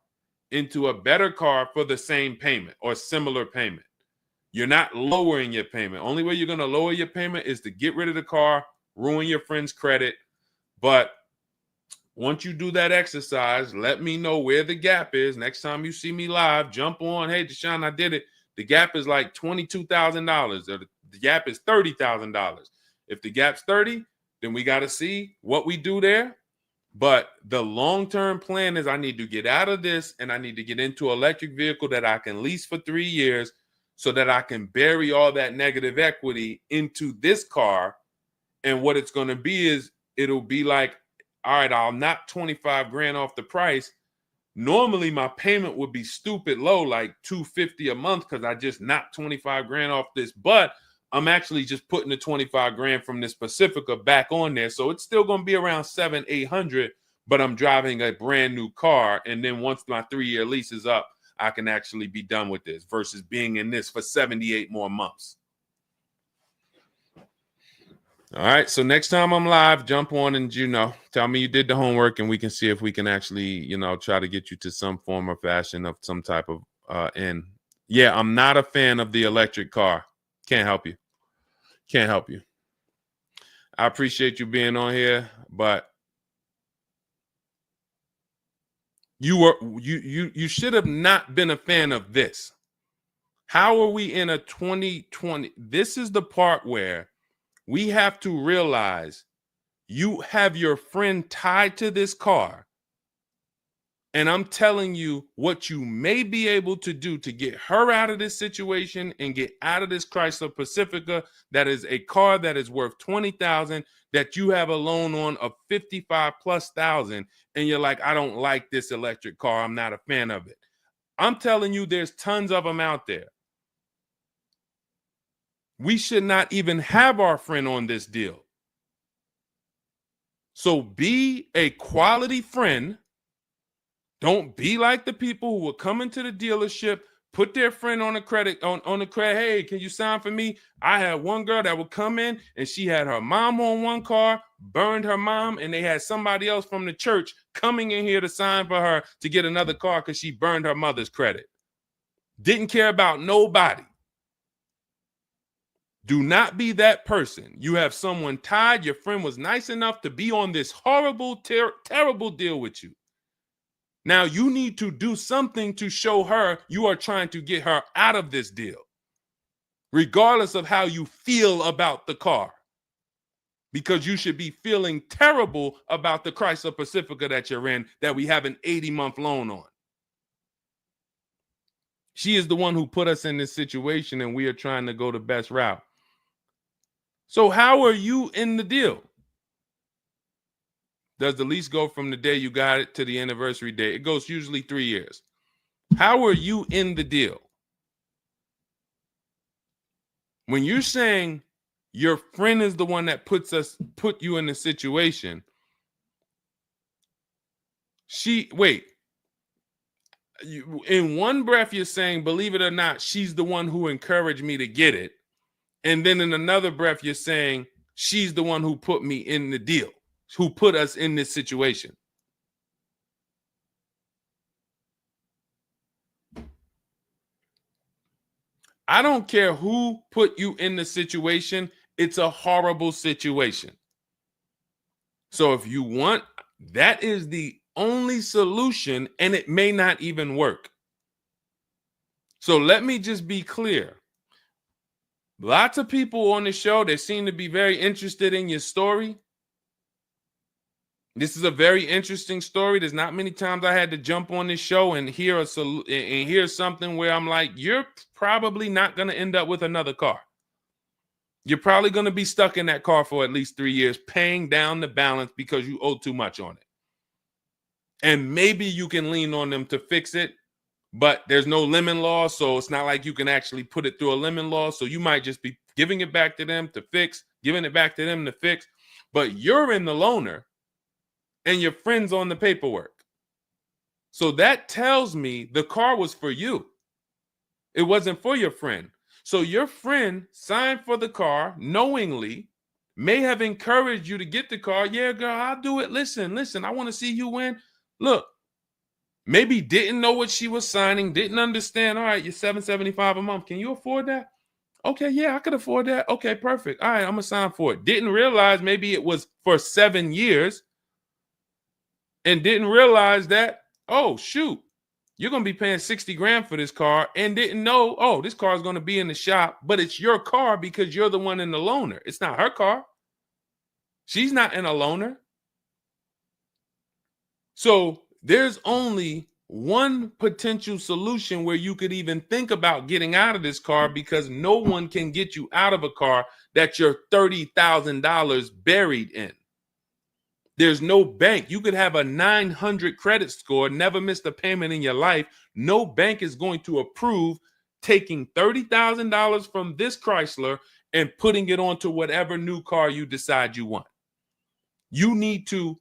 into a better car for the same payment or similar payment. You're not lowering your payment. Only way you're going to lower your payment is to get rid of the car, ruin your friend's credit. But once you do that exercise, let me know where the gap is. Next time you see me live, jump on. Hey, Deshone, I did it. The gap is like $22,000, or the gap is $30,000. If the gap's 30, then we got to see what we do there. But the long-term plan is I need to get out of this and I need to get into an electric vehicle that I can lease for 3 years so that I can bury all that negative equity into this car. And what it's going to be is it'll be like, all right, I'll knock 25 grand off the price. Normally my payment would be stupid low, like $250 a month, because I just knocked 25 grand off this. But I'm actually just putting the 25 grand from this Pacifica back on there. So it's still going to be around 700-800, but I'm driving a brand new car. And then once my 3-year lease is up, I can actually be done with this versus being in this for 78 more months. All right. So next time I'm live, jump on and, tell me you did the homework and we can see if we can actually, try to get you to some form or fashion of some type of end. Yeah, I'm not a fan of the electric car. Can't help you. Can't help you. I appreciate you being on here, but you should have not been a fan of this. How are we in a 2020? This is the part where we have to realize you have your friend tied to this car. And I'm telling you what you may be able to do to get her out of this situation and get out of this Chrysler Pacifica. That is a car that is worth $20,000 that you have a loan on of $55,000+. And you're like, I don't like this electric car. I'm not a fan of it. I'm telling you, there's tons of them out there. We should not even have our friend on this deal. So be a quality friend. Don't be like the people who will come into the dealership, put their friend on the credit, on the credit. Hey, can you sign for me? I had one girl that would come in and she had her mom on one car, burned her mom, and they had somebody else from the church coming in here to sign for her to get another car because she burned her mother's credit. Didn't care about nobody. Do not be that person. You have someone tied. Your friend was nice enough to be on this horrible, terrible deal with you. Now you need to do something to show her you are trying to get her out of this deal, regardless of how you feel about the car, because you should be feeling terrible about the Chrysler Pacifica that you're in that we have an 80-month loan on. She is the one who put us in this situation and we are trying to go the best route. So how are you in the deal? Does the lease go from the day you got it to the anniversary day? It goes usually 3 years. How are you in the deal? When you're saying your friend is the one that put you in the situation, in one breath you're saying, believe it or not, she's the one who encouraged me to get it. And then in another breath, you're saying she's the one who put me in the deal, who put us in this situation. I don't care who put you in the situation. It's a horrible situation. So if you want, that is the only solution, and it may not even work. So let me just be clear. Lots of people on the show, they seem to be very interested in your story. This is a very interesting story. There's not many times I had to jump on this show and hear something where I'm like, you're probably not going to end up with another car. You're probably going to be stuck in that car for at least 3 years, paying down the balance because you owe too much on it. And maybe you can lean on them to fix it, but there's no lemon law, so it's not like you can actually put it through a lemon law. So you might just be giving it back to them to fix, giving it back to them to fix. But you're in the loaner and your friend's on the paperwork. So that tells me the car was for you. It wasn't for your friend. So your friend signed for the car knowingly, may have encouraged you to get the car. Yeah, girl, I'll do it. Listen, I want to see you win. Look, maybe didn't know what she was signing, didn't understand. All right, you're $775 a month. Can you afford that? Okay, yeah, I could afford that. Okay, perfect. All right, I'm going to sign for it. Didn't realize maybe it was for 7 years. and didn't realize that, oh, shoot, you're going to be paying 60 grand for this car, and didn't know, oh, this car is going to be in the shop, but it's your car because you're the one in the loaner. It's not her car. She's not in a loaner. So there's only one potential solution where you could even think about getting out of this car, because no one can get you out of a car that you're $30,000 buried in. There's no bank. You could have a 900 credit score, never missed a payment in your life. No bank is going to approve taking $30,000 from this Chrysler and putting it onto whatever new car you decide you want. You need to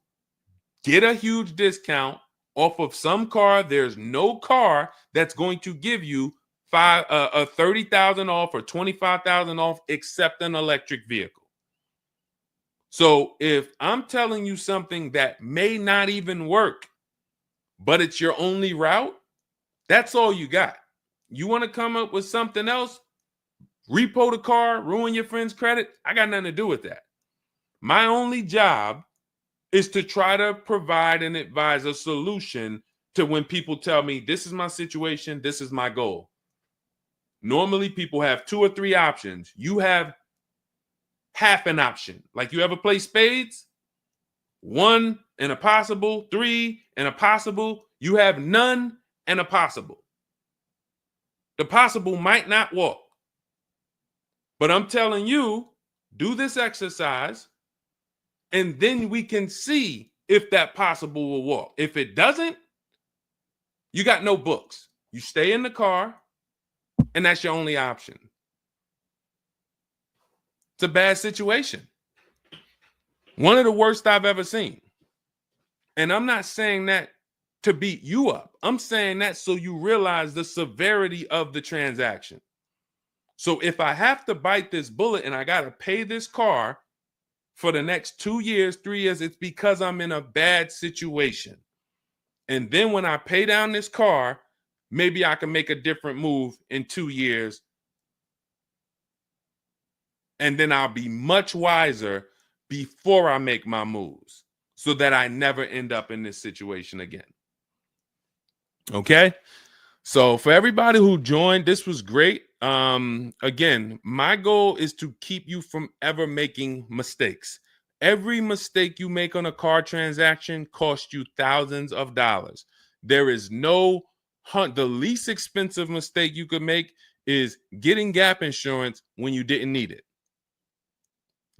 get a huge discount off of some car. There's no car that's going to give you 30,000 off or 25,000 off except an electric vehicle. So if I'm telling you something that may not even work, but it's your only route, that's all you got. You want to come up with something else, repo the car, ruin your friend's credit, I got nothing to do with that. My only job is to try to provide and advise a solution to when people tell me, this is my situation, this is my goal. Normally people have 2 or 3 options. You have half an option. Like, you ever play spades? 1 and a possible, 3 and a possible. You have none and a possible. The possible might not walk. But I'm telling you, do this exercise, and then we can see if that possible will walk. If it doesn't, you got no books. You stay in the car, and that's your only option. It's a bad situation. One of the worst I've ever seen. And I'm not saying that to beat you up. I'm saying that so you realize the severity of the transaction. So if I have to bite this bullet and I got to pay this car for the next 2 years, 3 years, it's because I'm in a bad situation. And then when I pay down this car, maybe I can make a different move in 2 years. And then I'll be much wiser before I make my moves, so that I never end up in this situation again. Okay? So for everybody who joined, this was great. Again, my goal is to keep you from ever making mistakes. Every mistake you make on a car transaction costs you thousands of dollars. There is no the least expensive mistake you could make is getting gap insurance when you didn't need it.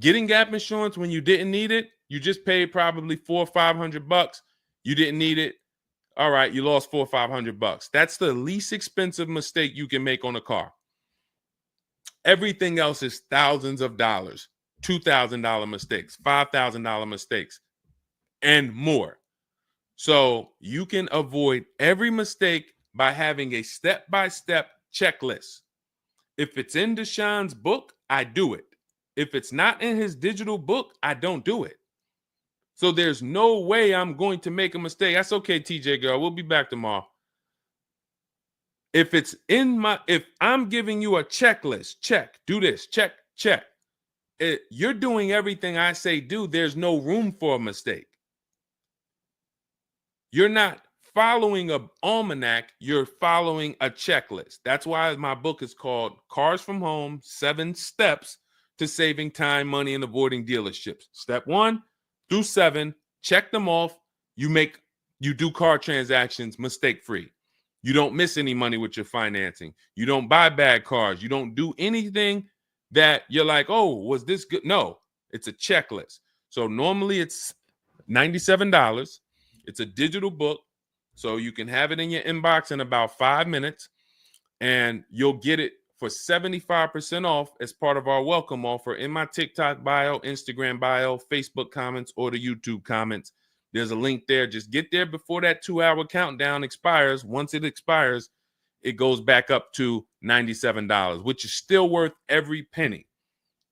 Getting gap insurance when you didn't need it, you just paid probably $400 or $500. You didn't need it. All right, you lost $400 or $500. That's the least expensive mistake you can make on a car. Everything else is thousands of dollars, $2,000 mistakes, $5,000 mistakes, and more. So you can avoid every mistake by having a step-by-step checklist. If it's in Deshone's book, I do it. If it's not in his digital book, I don't do it. So there's no way I'm going to make a mistake. That's okay, TJ girl. We'll be back tomorrow. If I'm giving you a checklist, check, do this, check, check. You're doing everything I say do. There's no room for a mistake. You're not following an almanac. You're following a checklist. That's why my book is called Cars from Home, 7 Steps to Saving Time, Money, and Avoiding Dealerships. Step 1 through 7, check them off. You do car transactions mistake-free. You don't miss any money with your financing. You don't buy bad cars. You don't do anything that you're like, oh, was this good? No, it's a checklist. So normally it's $97. It's a digital book. So you can have it in your inbox in about 5 minutes, and you'll get it for 75% off as part of our welcome offer in my TikTok bio, Instagram bio, Facebook comments, or the YouTube comments. There's a link there. Just get there before that 2-hour countdown expires. Once it expires, it goes back up to $97, which is still worth every penny.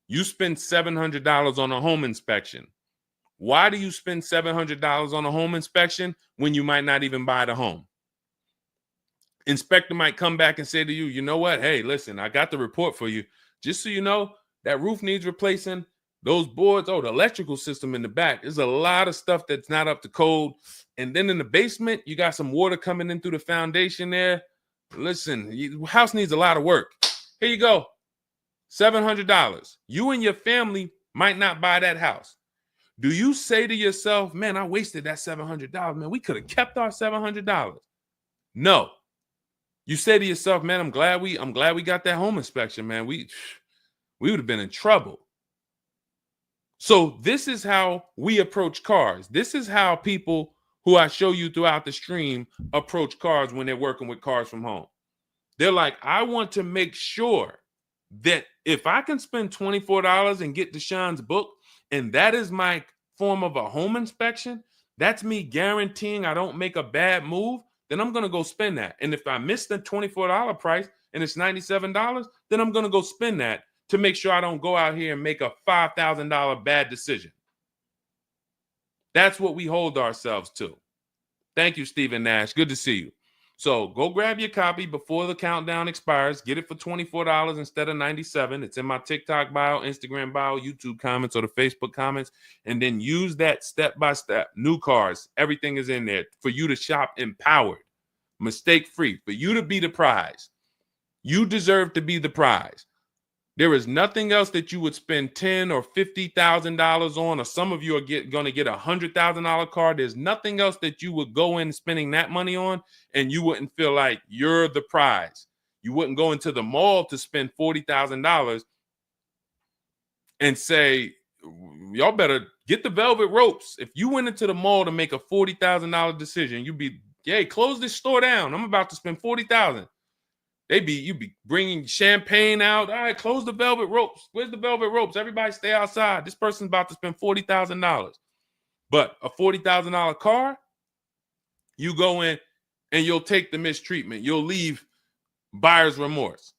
You spend $700 on a home inspection. Why do you spend $700 on a home inspection when you might not even buy the home? Inspector might come back and say to you, you know what? Hey, listen, I got the report for you. Just so you know, that roof needs replacing. Those boards, the electrical system in the back, there's a lot of stuff that's not up to code. And then in the basement, you got some water coming in through the foundation there. Listen, house needs a lot of work. Here you go, $700. You and your family might not buy that house. Do you say to yourself, man, I wasted that $700, man, we could have kept our $700? No. You say to yourself, man, I'm glad we got that home inspection, man. We would have been in trouble. So this is how we approach cars. This is how people who I show you throughout the stream approach cars when they're working with cars from home. They're like, I want to make sure that if I can spend $24 and get Deshone's book, and that is my form of a home inspection, that's me guaranteeing I don't make a bad move, then I'm going to go spend that. And if I miss the $24 price and it's $97, then I'm going to go spend that to make sure I don't go out here and make a $5,000 bad decision. That's what we hold ourselves to. Thank you, Stephen Nash. Good to see you. So go grab your copy before the countdown expires. Get it for $24 instead of $97. It's in my TikTok bio, Instagram bio, YouTube comments, or the Facebook comments. And then use that step-by-step. New cars. Everything is in there for you to shop empowered, mistake-free, for you to be the prize. You deserve to be the prize. There is nothing else that you would spend $10,000 or $50,000 on, or some of you are going to get a $100,000 car. There's nothing else that you would go in spending that money on, and you wouldn't feel like you're the prize. You wouldn't go into the mall to spend $40,000 and say, y'all better get the velvet ropes. If you went into the mall to make a $40,000 decision, you'd be, hey, close this store down. I'm about to spend $40,000. You'd be bringing champagne out. All right, close the velvet ropes. Where's the velvet ropes? Everybody stay outside. This person's about to spend $40,000. But a $40,000 car, you go in and you'll take the mistreatment. You'll leave buyer's remorse.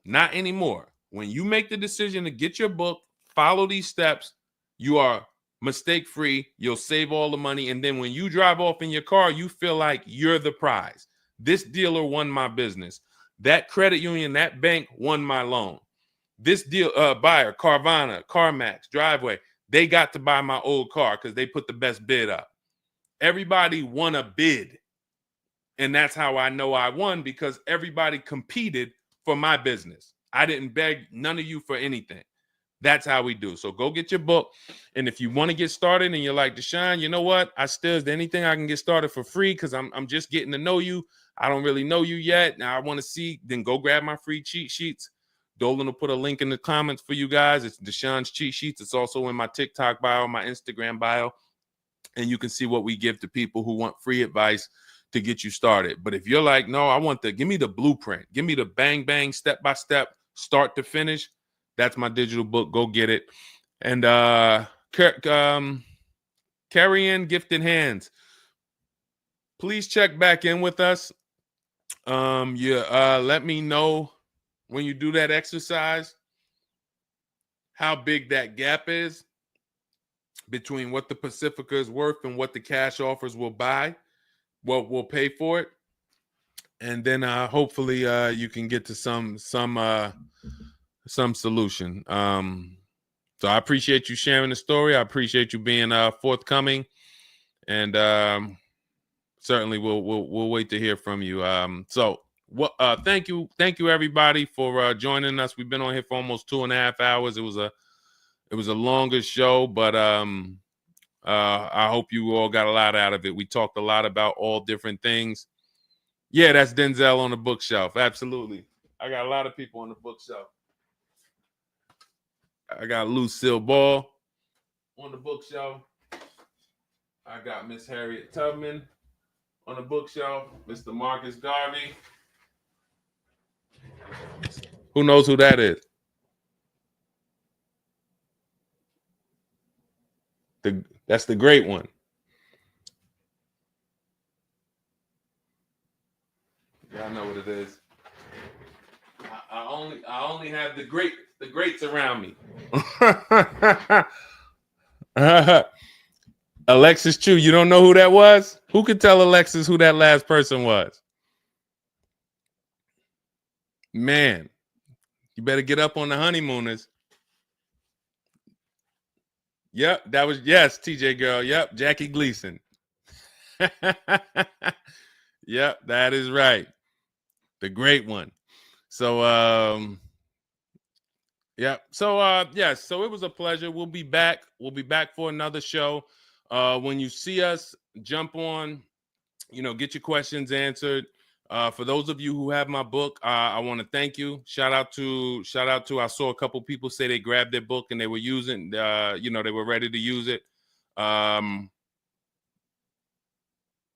Not anymore. When you make the decision to get your book, follow these steps, you are mistake-free. You'll save all the money. And then when you drive off in your car, you feel like you're the prize. This dealer won my business. That credit union, that bank won my loan. This deal, buyer, Carvana, CarMax, Driveway, they got to buy my old car because they put the best bid up. Everybody won a bid. And that's how I know I won, because everybody competed for my business. I didn't beg none of you for anything. That's how we do. So go get your book. And if you want to get started and you're like, Deshone, you know what? Is there anything I can get started for free? Because I'm just getting to know you. I don't really know you yet. Now I want to see, then go grab my free cheat sheets. Dolan will put a link in the comments for you guys. It's Deshone's cheat sheets. It's also in my TikTok bio, my Instagram bio. And you can see what we give to people who want free advice to get you started. But if you're like, no, give me the blueprint. Give me the bang, bang, step-by-step, start to finish. That's my digital book. Go get it. And carry in gifted hands. Please check back in with us. Let me know when you do that exercise how big that gap is between what the Pacifica is worth and what the cash offers will buy, what will pay for it. And then hopefully you can get to some solution. So I appreciate you sharing the story. I appreciate you being forthcoming, and certainly we'll wait to hear from you. Thank you everybody for joining us. We've been on here for almost 2.5 hours. It was a longer show, but I hope you all got a lot out of it. We talked a lot about all different things. Yeah, that's Denzel on the bookshelf. Absolutely. I got a lot of people on the bookshelf. I got Lucille Ball on the bookshelf. I got Miss Harriet Tubman on the bookshelf. Mr. Marcus Garvey. Who knows who that is? That's the great one. Y'all know what it is. I only have the greats around me. Alexis Chu, you don't know who that was? Who could tell Alexis who that last person was? Man, you better get up on the honeymooners. Yep, that was, yes, TJ girl. Yep, Jackie Gleason. Yep, that is right. The great one. So yeah. So yes, so it was a pleasure. We'll be back. We'll be back for another show. When you see us, jump on, get your questions answered. For those of you who have my book, I want to thank you. Shout out to I saw a couple people say they grabbed their book and they were using they were ready to use it.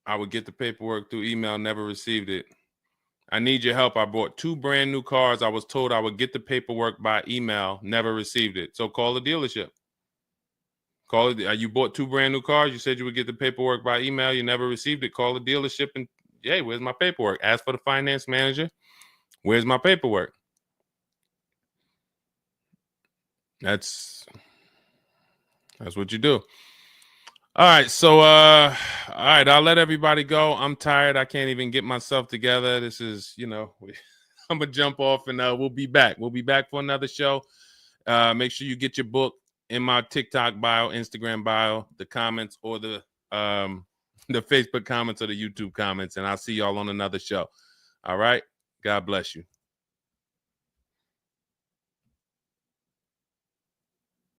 I would get the paperwork through email, never received it. I need your help. I bought 2 brand new cars. I was told I would get the paperwork by email, never received it. So call the dealership. Call it. You bought 2 brand new cars. You said you would get the paperwork by email. You never received it. Call the dealership and, hey, where's my paperwork? Ask for the finance manager. Where's my paperwork? That's what you do. All right. So, all right. I'll let everybody go. I'm tired. I can't even get myself together. This is, I'm gonna jump off and we'll be back. We'll be back for another show. Make sure you get your book in my TikTok bio, Instagram bio, the comments, or the Facebook comments or the YouTube comments, and I'll see y'all on another show. All right. God bless you.